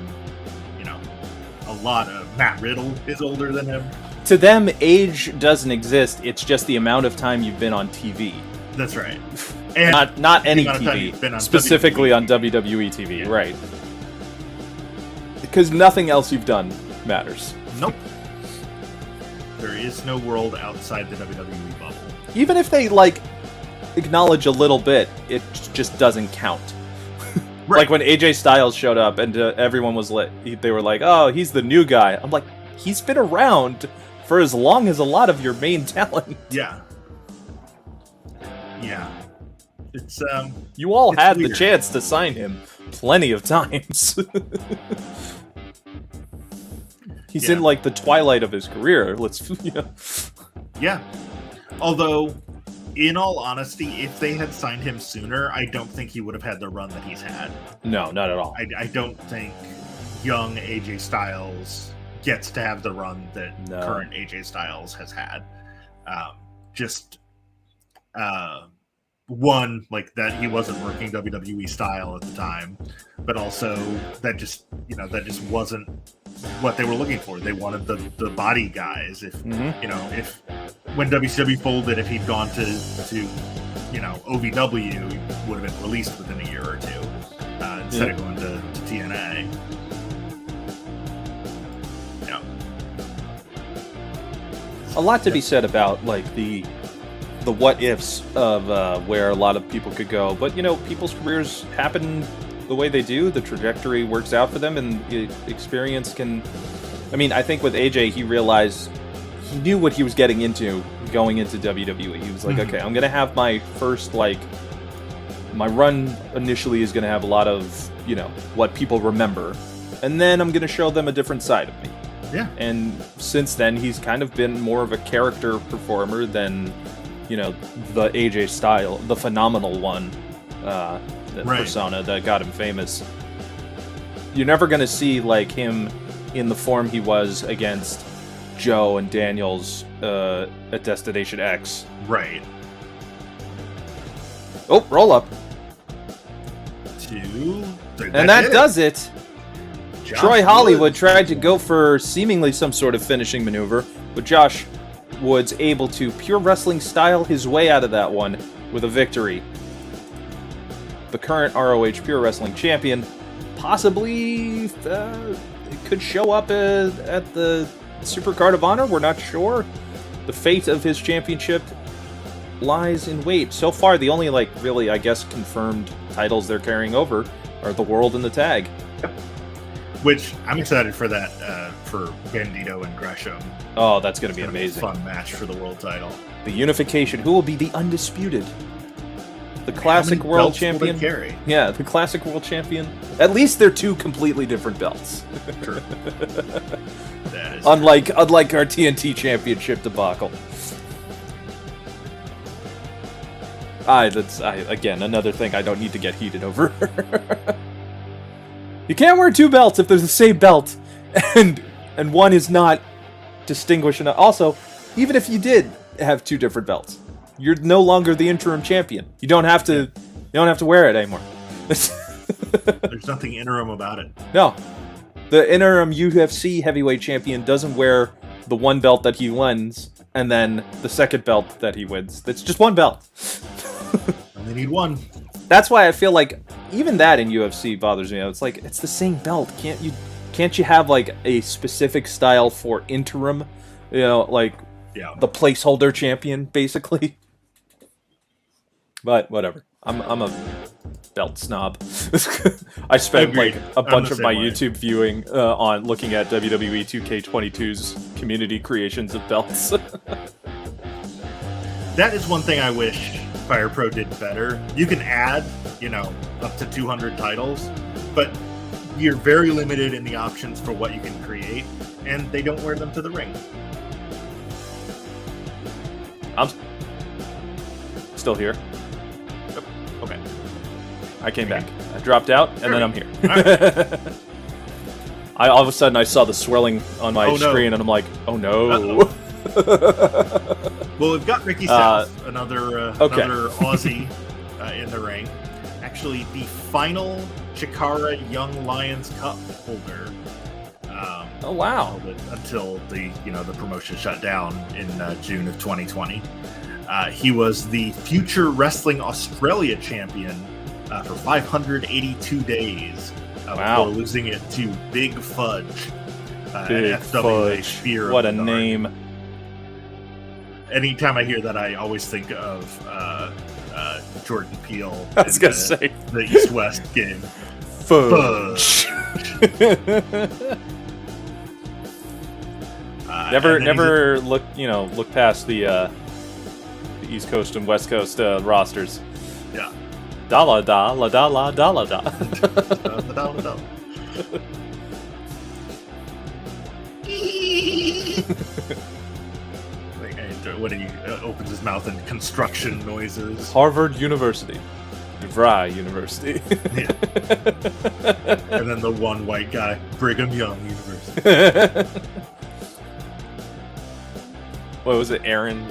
a lot of... Matt Riddle is older than him. To them, age doesn't exist. It's just the amount of time you've been on TV. That's right. And not any TV, specifically on WWE TV, right. Because nothing else you've done matters. Nope. There is no world outside the WWE bubble. Even if they, acknowledge a little bit, it just doesn't count. Right. Like when AJ Styles showed up and everyone was they were like, "Oh, he's the new guy." I'm like, he's been around for as long as a lot of your main talent. Yeah. Yeah. It's you all had weird. the chance to sign him plenty of times. He's in like the twilight of his career. Yeah. Although, in all honesty, if they had signed him sooner, I don't think he would have had the run that he's had. No, not at all. I don't think young AJ Styles gets to have the run that current AJ Styles has had. One, like that he wasn't working WWE style at the time, but also that just wasn't what they were looking for. They wanted the body guys. If if when WCW folded, if he'd gone to OVW, he would have been released within a year or two instead of going to TNA. Yeah, a lot to be said about like the what ifs of where a lot of people could go, but people's careers happen the way they do. The trajectory works out for them, and the experience can. I mean, I think with AJ, he realized he knew what he was getting into going into WWE. He was like, okay, I'm gonna have my first my run initially is gonna have a lot of what people remember, and then I'm gonna show them a different side of me. Yeah. And since then, he's kind of been more of a character performer than the AJ style, the phenomenal one, persona that got him famous. You're never going to see like him in the form he was against Joe and Daniels at Destination X. Right. Oh, roll up. 2. And that does it. Josh Troy Hollywood Woods tried to go for seemingly some sort of finishing maneuver, but Josh Woods able to pure wrestling style his way out of that one with a victory. The current ROH Pure Wrestling Champion possibly could show up at the Supercard of Honor. We're not sure. The fate of his championship lies in wait. So far, the only really, I guess, confirmed titles they're carrying over are the World and the Tag. Yep. Which I'm excited for that for Bandito and Gresham. Oh, that's going to be amazing. Fun match for the world title. The unification. Who will be the undisputed? The classic world champion. Carry? Yeah, the classic world champion. At least they're two completely different belts. True. That is unlike our TNT championship debacle. Again, another thing I don't need to get heated over. You can't wear two belts if there's the same belt, and one is not distinguished enough. Also, even if you did have two different belts, you're no longer the interim champion. You don't have to wear it anymore. There's nothing interim about it. No, the interim UFC heavyweight champion doesn't wear the one belt that he wins, and then the second belt that he wins. That's just one belt. And they need one. That's why I feel like even that in UFC bothers me. It's like it's the same belt. Can't you have like a specific style for interim? The placeholder champion, basically. But whatever. I'm a belt snob. I spent like a bunch of my YouTube viewing on looking at WWE 2K22's community creations of belts. That is one thing I wish Fire Pro did better. You can add, up to 200 titles, but you're very limited in the options for what you can create, and they don't wear them to the ring. I'm still here. Yep. Okay. I came back. I dropped out, and then I'm here. Right. All of a sudden, I saw the swirling on my screen, and I'm like, oh no. Well, we've got Ricky South, another Aussie in the ring. Actually, the final Chikara Young Lions Cup holder. Oh wow! Until the promotion shut down in June of 2020. He was the Future Wrestling Australia champion for 582 days. Before losing it to Big Fudge. Big Fudge. Fear what a name! Anytime I hear that, I always think of Jordan Peele. I was gonna say the East-West game. Fudge. Never look past the East Coast and West Coast rosters. Yeah. Dala da la da la da la da. What did he opens his mouth in construction noises? Harvard University. DeVry University. Yeah. And then the one white guy, Brigham Young University. What was it, Aaron?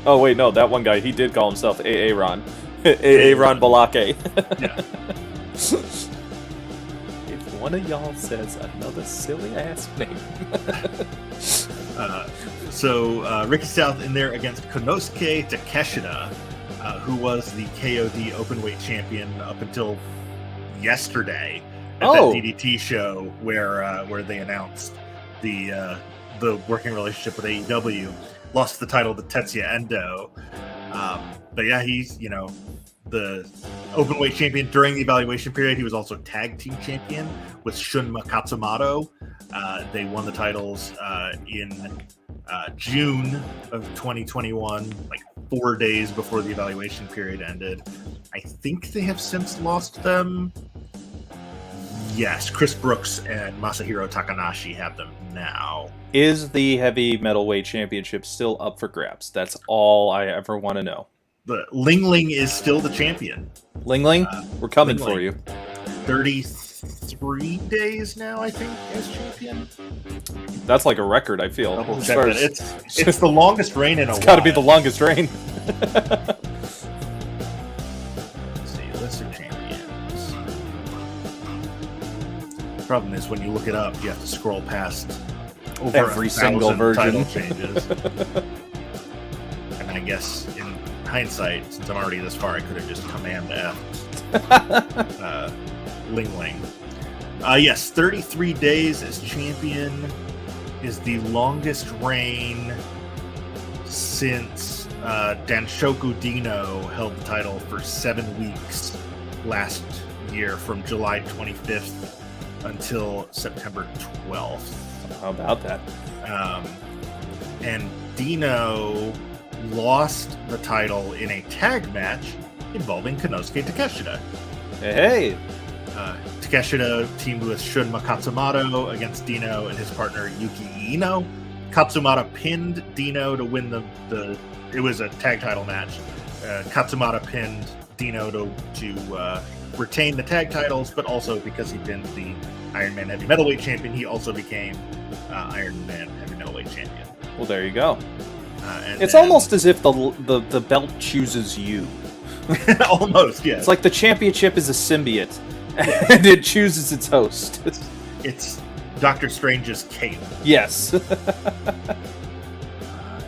Oh wait, no, that one guy, he did call himself Aaron. Aaron Balake. Yeah. If one of y'all says another silly ass name. So Ricky South in there against Konosuke Takeshita, who was the KOD Openweight champion up until yesterday at that DDT show where they announced the working relationship with AEW. Lost the title to Tetsuya Endo, but yeah, he's the Openweight champion during the evaluation period. He was also tag team champion with Shunma Katsumoto. They won the titles in June of 2021, like 4 days before the evaluation period ended. I think they have since lost them. Yes, Chris Brooks and Masahiro Takanashi have them now. Is the heavy metalweight championship still up for grabs? That's all I ever want to know. The Ling Ling is still the champion. Ling Ling, we're coming Ling for you. 33 days now, I think, as champion. That's like a record, I feel. It's the longest reign in a while. It's got to be the longest reign. Let's see, list of champions. The problem is when you look it up, you have to scroll past over every single version. Title changes. And I guess in hindsight, since I'm already this far, I could have just Command F. Ling Ling. Yes, 33 days as champion is the longest reign since Danshoku Dino held the title for 7 weeks last year, from July 25th until September 12th. How about that? And Dino lost the title in a tag match involving Konosuke Takeshita. Hey! Takeshita teamed with Shunma Katsumoto against Dino and his partner Yuki Ino. Katsumata pinned Dino to win it was a tag title match. Katsumata pinned Dino to retain the tag titles, but also because he pinned the Iron Man Heavy Metalweight champion, he also became Iron Man Heavy Metalweight champion. Well, there you go. It's almost as if the belt chooses you. Almost, yeah. It's like the championship is a symbiote, and it chooses its host. It's Doctor Strange's cape. Yes.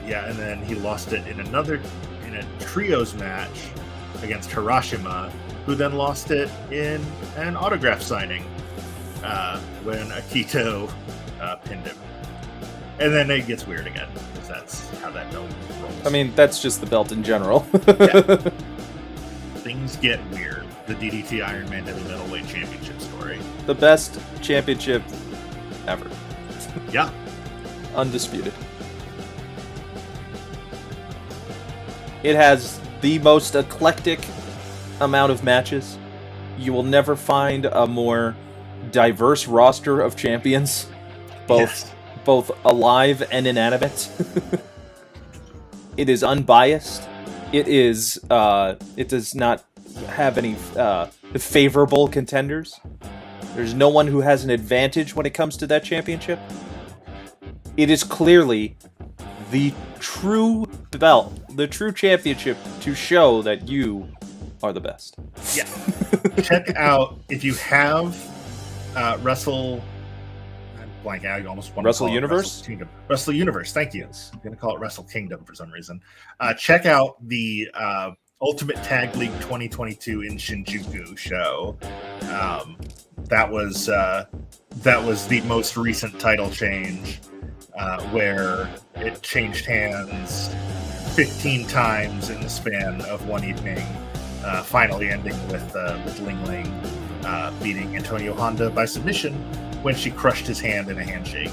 Yeah, and then he lost it in a trios match against Hiroshima, who then lost it in an autograph signing when Akito pinned him. And then it gets weird again, because that's how that belt rolls. I mean, that's just the belt in general. Yeah. Things get weird. The DDT Iron Man Heavy Metalweight Championship story. The best championship ever. Yeah. Undisputed. It has the most eclectic amount of matches. You will never find a more diverse roster of champions, both alive and inanimate. It is unbiased. It does not have any favorable contenders. There's no one who has an advantage when it comes to that championship. It is clearly the true belt, the true championship to show that you are the best. Yeah. Check out, if you have Wrestle Universe? Wrestle Universe, thank you. I'm going to call it Wrestle Kingdom for some reason. Check out the Ultimate Tag League 2022 in Shinjuku show. That was the most recent title change, where it changed hands 15 times in the span of one evening. finally ending with Ling Ling beating Antonio Honda by submission when she crushed his hand in a handshake.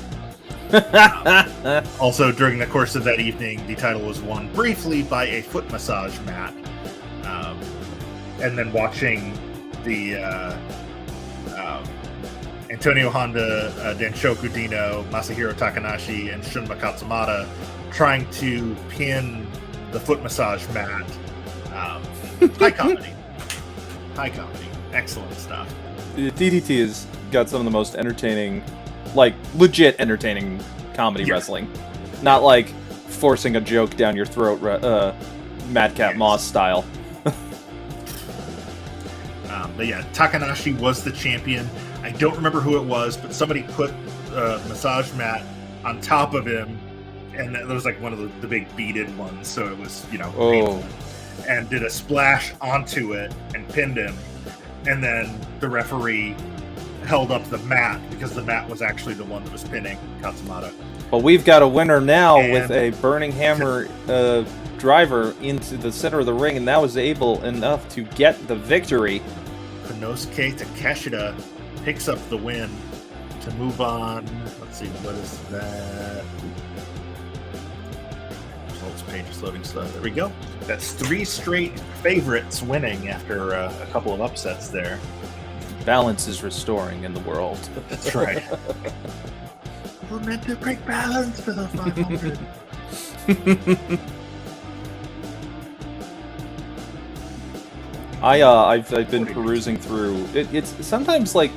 Also, during the course of that evening, the title was won briefly by a foot massage mat. And then watching the Antonio Honda, Danshoku Dino, Masahiro Takanashi, and Shunma Katsumata trying to pin the foot massage mat. High comedy. High comedy. Excellent stuff. DDT has got some of the most entertaining, like, legit entertaining comedy wrestling. Not like forcing a joke down your throat, Madcap Moss style. But yeah, Takanashi was the champion. I don't remember who it was, but somebody put a massage mat on top of him, and that was like one of the big beaded ones, so it was, painful, and did a splash onto it and pinned him. And then the referee held up the mat because the mat was actually the one that was pinning Katsumata. Well, we've got a winner now with a Burning Hammer driver into the center of the ring, and that was able enough to get the victory. Konosuke Takeshita picks up the win to move on. Let's see, what is that? Results page is loading slow. There we go. That's 3 straight favorites winning after a couple of upsets there. Balance is restoring in the world. That's right. We're meant to break balance for the 500. I've been perusing through. It's sometimes like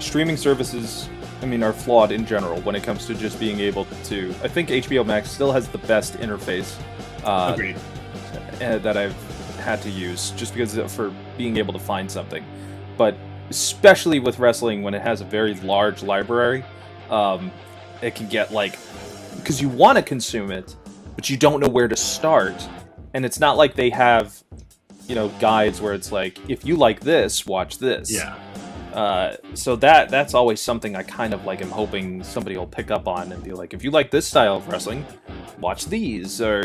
streaming services, are flawed in general when it comes to just being able to. I think HBO Max still has the best interface. Agreed. That I've had to use just because for being able to find something, but especially with wrestling when it has a very large library, it can get because you want to consume it, but you don't know where to start, and it's not like they have guides where it's like, if you like this, watch this. Yeah. So that's always something I kind of am hoping somebody will pick up on and be like, if you like this style of wrestling, watch these, or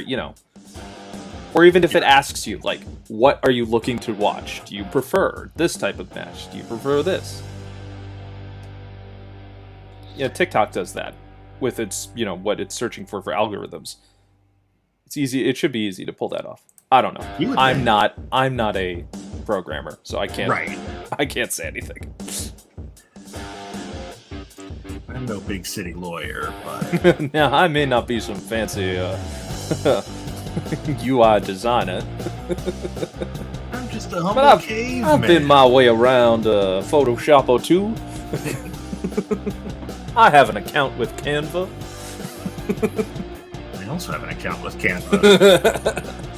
or even if it asks you, what are you looking to watch? Do you prefer this type of match? Do you prefer this? Yeah, TikTok does that with its, what it's searching for algorithms. It's easy. It should be easy to pull that off. I don't know. I'm not a programmer, so I can't. Right. I can't say anything. I'm no big city lawyer, but now I may not be some fancy UI designer. I'm just a humble caveman. I've been my way around Photoshop or two. I have an account with Canva. I also have an account with Canva.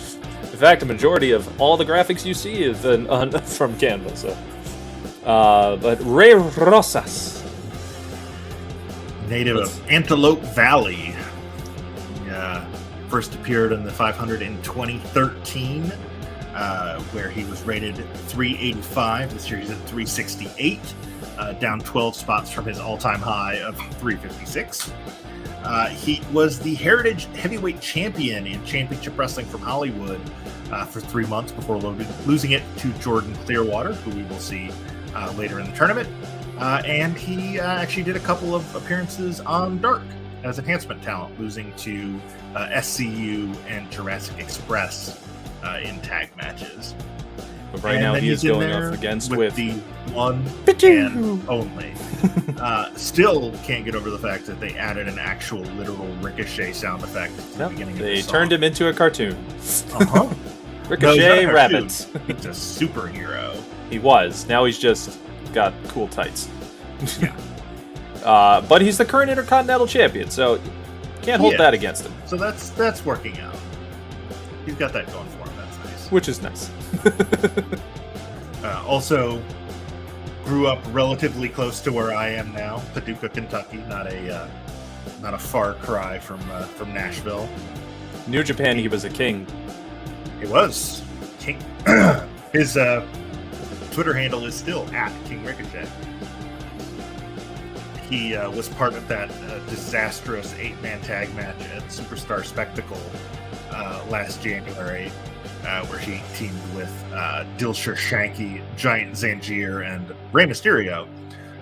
In fact, a majority of all the graphics you see is from Canva. So, but Rey Rosas, native of Antelope Valley, first appeared in the 500 in 2013, where he was rated 385. This year he's at 368, down 12 spots from his all-time high of 356. He was the Heritage Heavyweight Champion in Championship Wrestling from Hollywood for 3 months before losing it to Jordan Clearwater, who we will see later in the tournament. And he actually did a couple of appearances on Dark as enhancement talent, losing to SCU and Jurassic Express in tag matches. But right now he is going up against with the one and only. Still can't get over the fact that they added an actual literal Ricochet sound effect to the beginning of the song. They turned him into a cartoon. Uh-huh. Ricochet Rabbits. He's a superhero. He was. Now he's just got cool tights. Yeah. But he's the current Intercontinental Champion, so can't hold that against him. So that's working out. He's got that going for him. That's nice. Which is nice. Also, grew up relatively close to where I am now, Paducah, Kentucky. Not a far cry from Nashville. New Japan, he was a king. He was king. His Twitter handle is still @King Ricochet. He was part of that disastrous 8-man tag match at Superstar Spectacle last January, where he teamed with Dilsher Shanky, Giant Zangier, and Rey Mysterio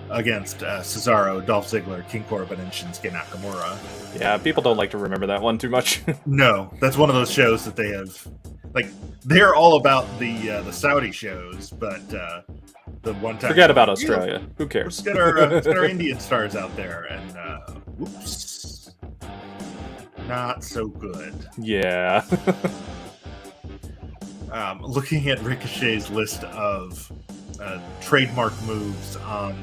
against Cesaro, Dolph Ziggler, King Corbin, and Shinsuke Nakamura. Yeah, people don't like to remember that one too much. No, that's one of those shows that they have, like, they're all about the Saudi shows, but the one time... Forget about Australia. Who cares? Let's get our Indian stars out there, and whoops. Not so good. Yeah. Looking at Ricochet's list of trademark moves on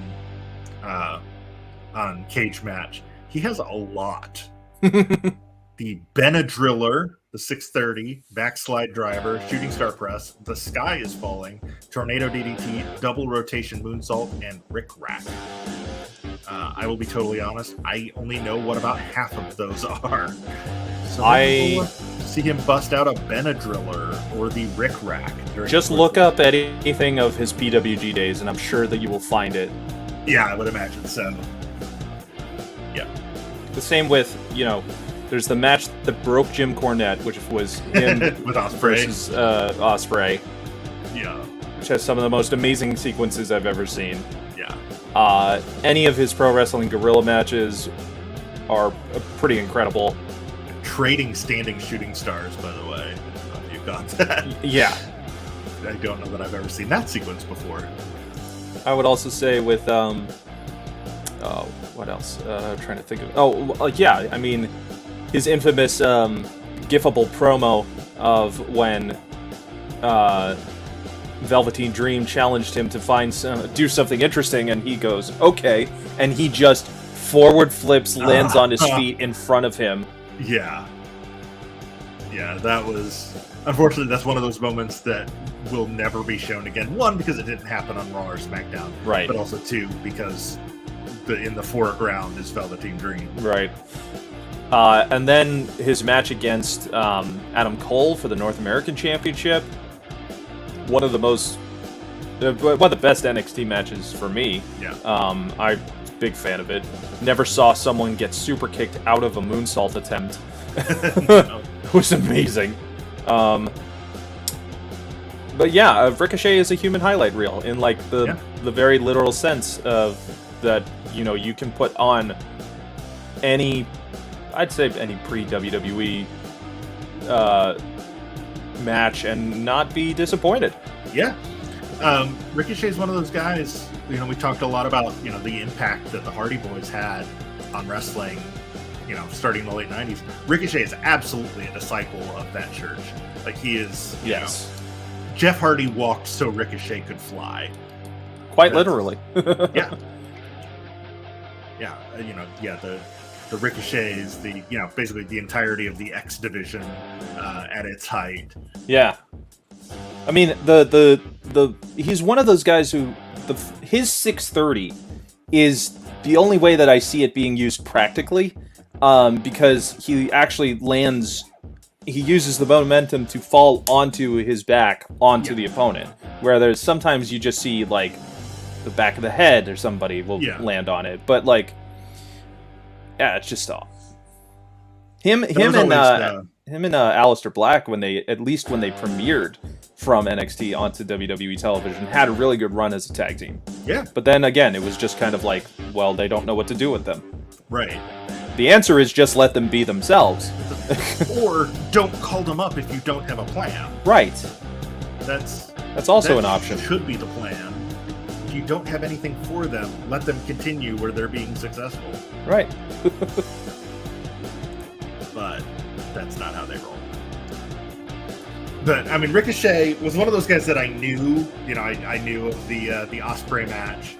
Cage Match, he has a lot. The Benadriller, the 630, backslide driver, shooting star press, the sky is falling, tornado DDT, double rotation moonsault, and Rick Rack. I will be totally honest, I only know what about half of those are. So I see him bust out a Benadriller or the Rick Rack. Just look up anything of his PWG days, and I'm sure that you will find it. Yeah, I would imagine so. Yeah. The same with, there's the match that broke Jim Cornette, which was him with Ospreay versus Ospreay. Yeah. Which has some of the most amazing sequences I've ever seen. Yeah. Any of his pro wrestling guerrilla matches are pretty incredible. Trading standing shooting stars, by the way. If you've got that. Yeah. I don't know that I've ever seen that sequence before. I would also say with what else? I'm trying to think of. I mean, his infamous gifable promo of when Velveteen Dream challenged him to do something interesting, and he goes, okay, and he just forward flips, lands on his feet in front of him. Yeah. Yeah, that was... Unfortunately, that's one of those moments that will never be shown again. One, because it didn't happen on Raw or SmackDown. Right. But also, two, because in the foreground is Velveteen Dream. Right. And then his match against Adam Cole for the North American Championship. One of the best NXT matches for me. Yeah. I'm a big fan of it. Never saw someone get super kicked out of a moonsault attempt. No. It was amazing. But yeah, Ricochet is a human highlight reel in like the very literal sense of that. You can put on any pre-WWE match and not be disappointed. Yeah. Ricochet's one of those guys, we talked a lot about, the impact that the Hardy Boys had on wrestling, starting in the late 90s. Ricochet is absolutely a disciple of that church. Like, he is, yes. Jeff Hardy walked so Ricochet could fly. Quite literally. Yeah. Yeah, the Ricochet is basically the entirety of the X division at its height. Yeah. I mean, he's one of those guys who his 630 is the only way that I see it being used practically, because he actually lands. He uses the momentum to fall onto his back onto the opponent, where there's sometimes you just see like the back of the head or somebody will land on it, but like, yeah, it's just him and Aleister Black when they premiered from NXT onto WWE television had a really good run as a tag team. Yeah. But then again, it was just kind of like, well, they don't know what to do with them. Right. The answer is just let them be themselves. Or don't call them up if you don't have a plan. Right. That's also an option. Should be the plan. If you don't have anything for them, let them continue where they're being successful. Right. But that's not how they roll. But I mean, Ricochet was one of those guys that I knew. I knew of the Ospreay match,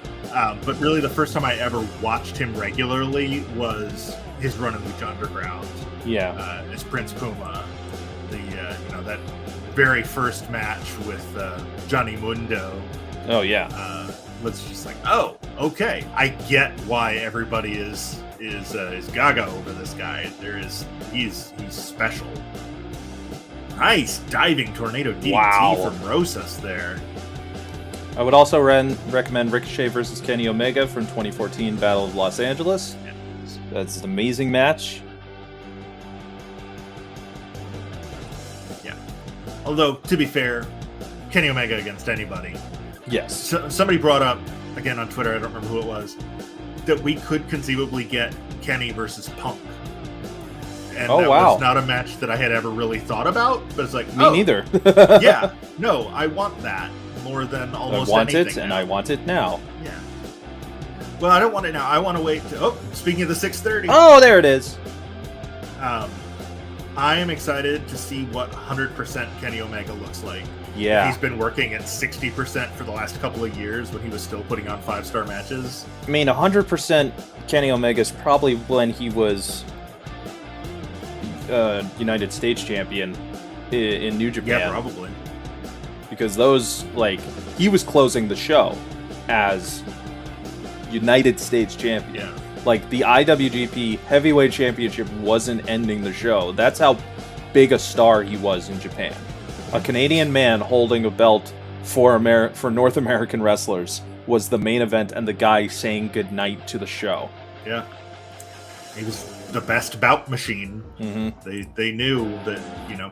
but really the first time I ever watched him regularly was his run in Lucha Underground. Yeah, as Prince Puma, that very first match with Johnny Mundo. Oh yeah, was just like, oh, okay, I get why everybody is gaga over this guy. He's special. Nice diving tornado DDT from Rosas there. I would also recommend Ricochet versus Kenny Omega from 2014 Battle of Los Angeles. That's an amazing match. Yeah. Although, to be fair, Kenny Omega against anybody. Yes. So, somebody brought up, again on Twitter, I don't remember who it was, that we could conceivably get Kenny versus Punk. And that was not a match that I had ever really thought about, but it's like, Me neither. Yeah, no, I want that more than almost anything. I want it, now. and I want it now. Yeah. Well, I don't want it now. I want to wait. Speaking of the 6:30. Oh, there it is. I am excited to see what 100% Kenny Omega looks like. Yeah. He's been working at 60% for the last couple of years when he was still putting on 5-star matches. I mean, 100% Kenny Omega is probably when he was United States champion in New Japan. Yeah, probably. Because those, he was closing the show as United States champion. Yeah. The IWGP Heavyweight Championship wasn't ending the show. That's how big a star he was in Japan. A Canadian man holding a belt for North American wrestlers was the main event and the guy saying goodnight to the show. Yeah. He was the best bout machine. Mm-hmm. They knew that,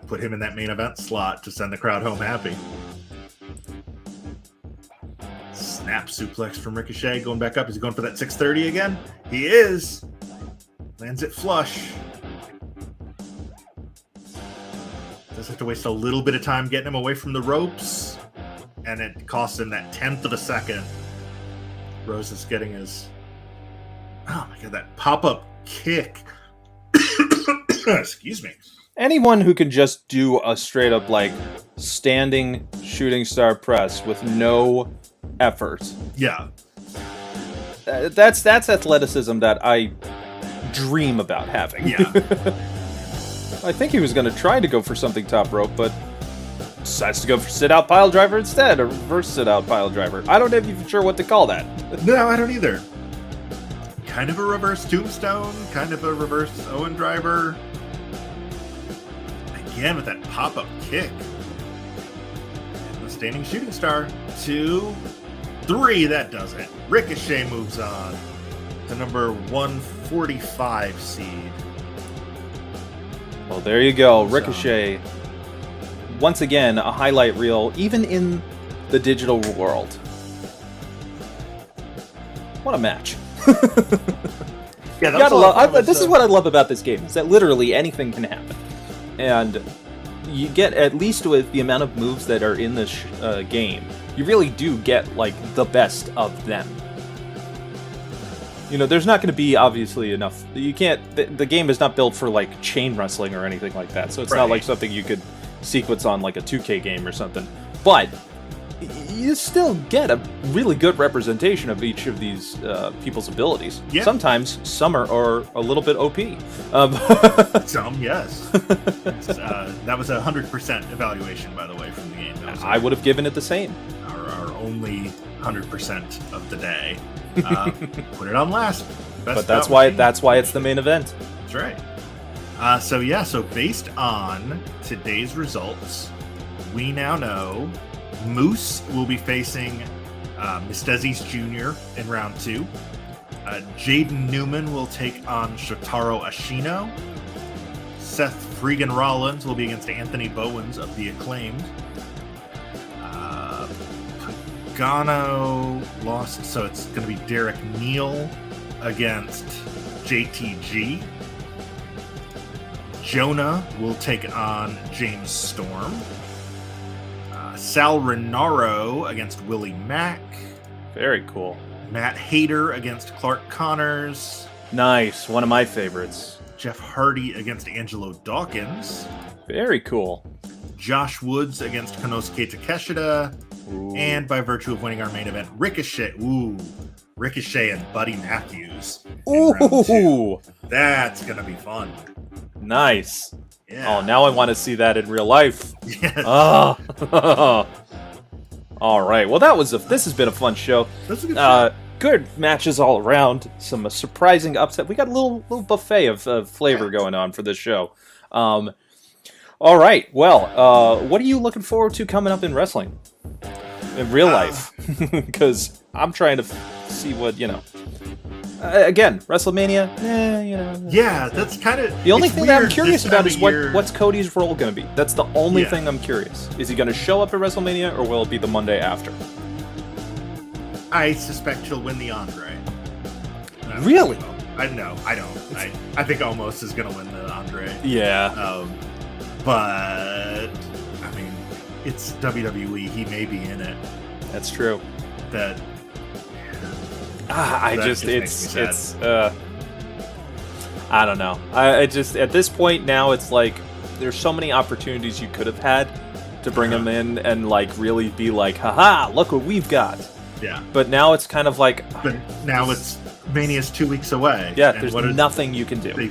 put him in that main event slot to send the crowd home happy. Snap suplex from Ricochet, going back up. Is he going for that 630 again? He is. Lands it flush. Does have to waste a little bit of time getting him away from the ropes. And it costs him that 10th of a second. Rose is getting his... Oh my god, that pop-up kick. Excuse me. Anyone who can just do a straight up standing shooting star press with no effort. Yeah. That's athleticism that I dream about having. Yeah. I think he was going to try to go for something top rope, but decides to go for sit out pile driver instead, or reverse sit out pile driver. I don't even sure what to call that. No, I don't either. Kind of a reverse tombstone, kind of a reverse Owen driver. Again with that pop-up kick. And the standing shooting star. 2, 3, that does it. Ricochet moves on to number 145 seed. Well, there you go. Ricochet. Once again, a highlight reel, even in the digital world. What a match. Yeah, this is what I love about this game, is that literally anything can happen. And you get, at least with the amount of moves that are in this game, you really do get, the best of them. There's not going to be, obviously, enough... You can't... The game is not built for, chain wrestling or anything like that, so it's not like something you could sequence on, a 2K game or something. But you still get a really good representation of each of these people's abilities. Yeah. Sometimes some are a little bit OP. Some, yes. That was a 100% evaluation, by the way, from the game. I would have given it the same. Our only 100% of the day. Put it on last. But that's why it's the main event. That's right. So based on today's results, we now know Moose will be facing Mistezis Jr. in round 2. Jaden Newman will take on Shotaro Ashino. Seth Freakin Rollins will be against Anthony Bowens of the Acclaimed. Pagano lost, so it's going to be Derek Neal against JTG. Jonah will take on James Storm. Sal Renaro against Willie Mack. Very cool. Matt Hayter against Clark Connors. Nice. One of my favorites. Jeff Hardy against Angelo Dawkins. Very cool. Josh Woods against Konosuke Takeshita. Ooh. And by virtue of winning our main event, Ricochet. Ricochet and Buddy Matthews. Ooh. That's going to be fun. Nice. Yeah. Oh, now I want to see that in real life. Yes. Oh. All right. Well, this has been a fun show. That's a good show. Good matches all around. Some surprising upset. We got a little buffet of flavor going on for this show. All right. Well, what are you looking forward to coming up in wrestling? In real life? Because I'm trying to see what, Again, WrestleMania, Yeah, that's kind of the only thing that I'm curious about is what's Cody's role going to be. That's the only thing I'm curious. Is he going to show up at WrestleMania, or will it be the Monday after? I suspect he'll win the Andre. Really? I don't. I think Omos is going to win the Andre. Yeah. But I mean, it's WWE. He may be in it. That's true. That. I don't know. I just at this point now it's like there's so many opportunities you could have had to bring him in and like really be like, haha, look what we've got. Yeah. But now it's kind of like. But now it's Mania's 2 weeks away. Yeah. There's nothing you can do.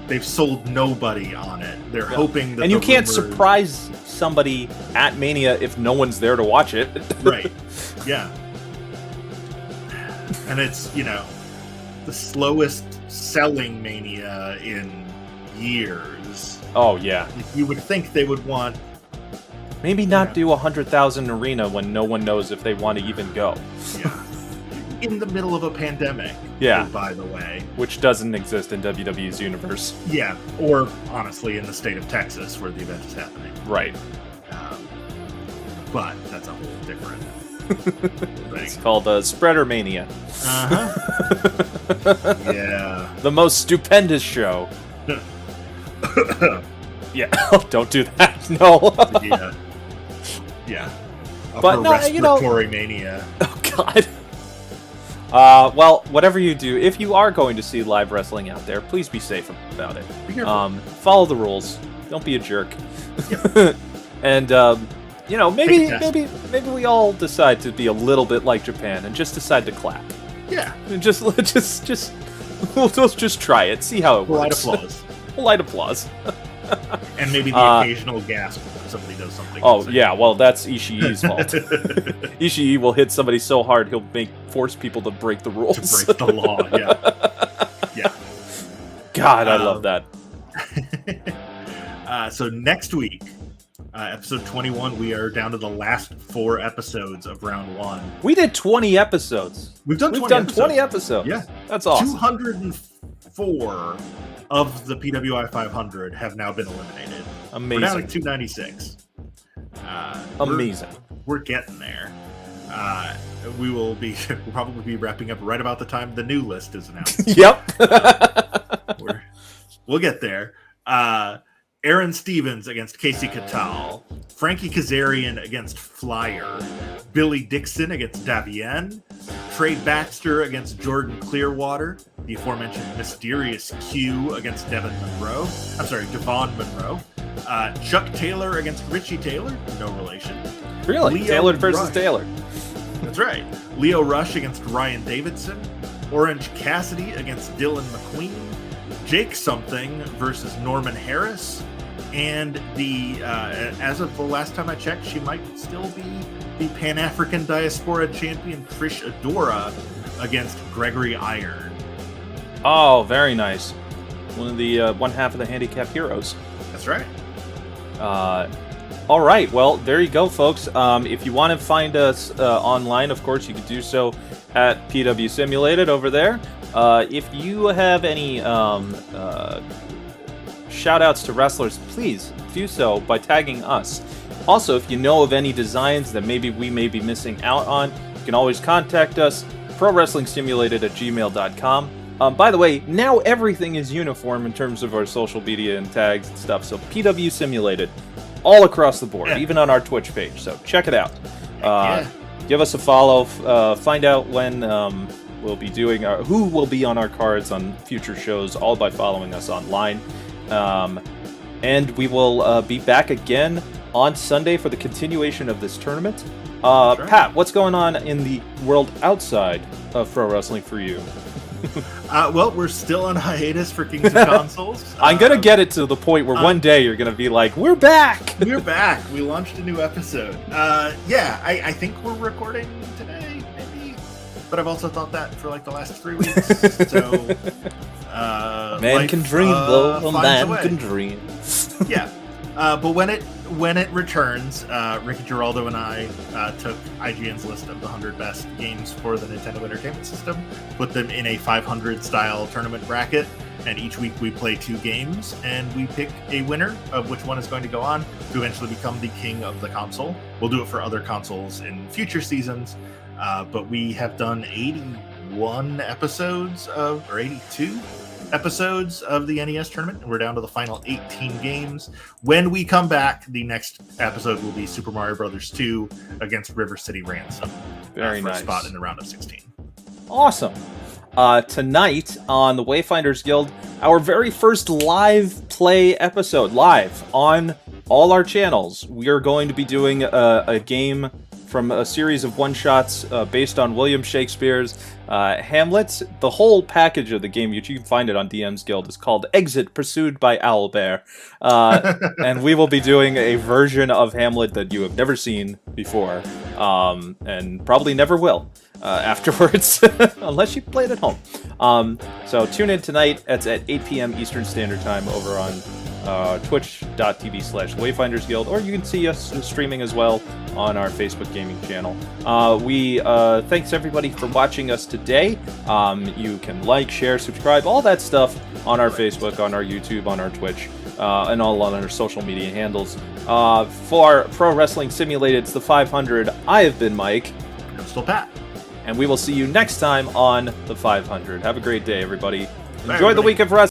They've sold nobody on it. They're hoping that. And you can't surprise somebody at Mania if no one's there to watch it. Right. Yeah. And it's, the slowest selling Mania in years. Oh, yeah. You would think they would want... Maybe not do 100,000 arena when no one knows if they want to even go. Yeah. In the middle of a pandemic. Yeah. By the way. Which doesn't exist in WWE's universe. Yeah. Or, honestly, in the state of Texas where the event is happening. Right. But that's a whole different... It's called Spreader Mania. Yeah. The most stupendous show. Yeah. Don't do that. No. Yeah. Yeah. But no, respiratory mania. Oh God. Well, whatever you do, if you are going to see live wrestling out there, please be safe about it. Follow the rules. Don't be a jerk. Yep. And maybe we all decide to be a little bit like Japan and just decide to clap. Yeah. And we'll just try it. See how it works. Light applause. And maybe the occasional gasp when somebody does something. Oh yeah, well that's Ishii's fault. Ishii will hit somebody so hard he'll force people to break the rules. To break the law. Yeah. Yeah. God, I love that. So next week. Episode 21, we are down to the last 4 episodes of round 1. We did 20 episodes. We've done 20 episodes. Yeah. That's awesome. 204 of the PWI 500 have now been eliminated. Amazing. We're down to 296. Amazing. We're getting there. We'll probably be wrapping up right about the time the new list is announced. Yep. We'll get there. Aaron Stevens against Casey Catal, Frankie Kazarian against Flyer, Billy Dixon against Davien, Trey Baxter against Jordan Clearwater, the aforementioned Mysterious Q against Devon Monroe, Chuck Taylor against Richie Taylor, no relation. Really? Leo Taylor versus Rush. Taylor. That's right. Leo Rush against Ryan Davidson, Orange Cassidy against Dylan McQueen, Jake Something versus Norman Harris, and as of the last time I checked, she might still be the Pan-African Diaspora champion Trish Adora against Gregory Iron. Oh, very nice. One of the one half of the handicap heroes. That's right. All right. Well, there you go, folks. If you want to find us online, of course, you can do so at PW Simulated over there. If you have any shout-outs to wrestlers, please do so by tagging us. Also, if you know of any designs that maybe we may be missing out on, you can always contact us, prowrestlingsimulated@gmail.com. By the way, now everything is uniform in terms of our social media and tags and stuff, so PW Simulated all across the board, even on our Twitch page, so check it out. Give us a follow, find out when we'll be doing who will be on our cards on future shows, all by following us online. And we will be back again on Sunday for the continuation of this tournament. Right. Pat, what's going on in the world outside of pro wrestling for you? Well, we're still on hiatus for Kings of Consoles. I'm going to get it to the point where one day you're going to be like, we're back! We're back. We launched a new episode. I think we're recording today, maybe. But I've also thought that for like the last 3 weeks. So, man can dream, though. A man can dream. Yeah. But when it when it returns, Ricky Giraldo and I took IGN's list of the 100 best games for the Nintendo Entertainment System, put them in a 500 style tournament bracket, and each week we play 2 games, and we pick a winner of which one is going to go on to eventually become the king of the console. We'll do it for other consoles in future seasons, but we have done 81 episodes or 82 episodes of the NES tournament, and we're down to the final 18 games. When we come back, the next episode will be Super Mario Brothers 2 against River City Ransom. Very for nice. a spot in the round of 16. Awesome. Tonight on the Wayfinders Guild, our very first live play episode, live on all our channels. We are going to be doing a game from a series of one-shots based on William Shakespeare's Hamlet. The whole package of the game, you can find it on DM's Guild, is called Exit Pursued by Owlbear. And we will be doing a version of Hamlet that you have never seen before, and probably never will afterwards, unless you play it at home. So tune in tonight. It's at 8 p.m. Eastern Standard Time over on twitch.tv/Wayfinders Guild, or you can see us streaming as well on our Facebook gaming channel. Thanks everybody for watching us today. You can like, share, subscribe, all that stuff on our Facebook, on our YouTube, on our Twitch, and all on our social media handles. For Pro Wrestling Simulated, it's the 500. I have been Mike. I'm still Pat. And we will see you next time on the 500. Have a great day, everybody. Bye, Enjoy the everybody. week of wrestling.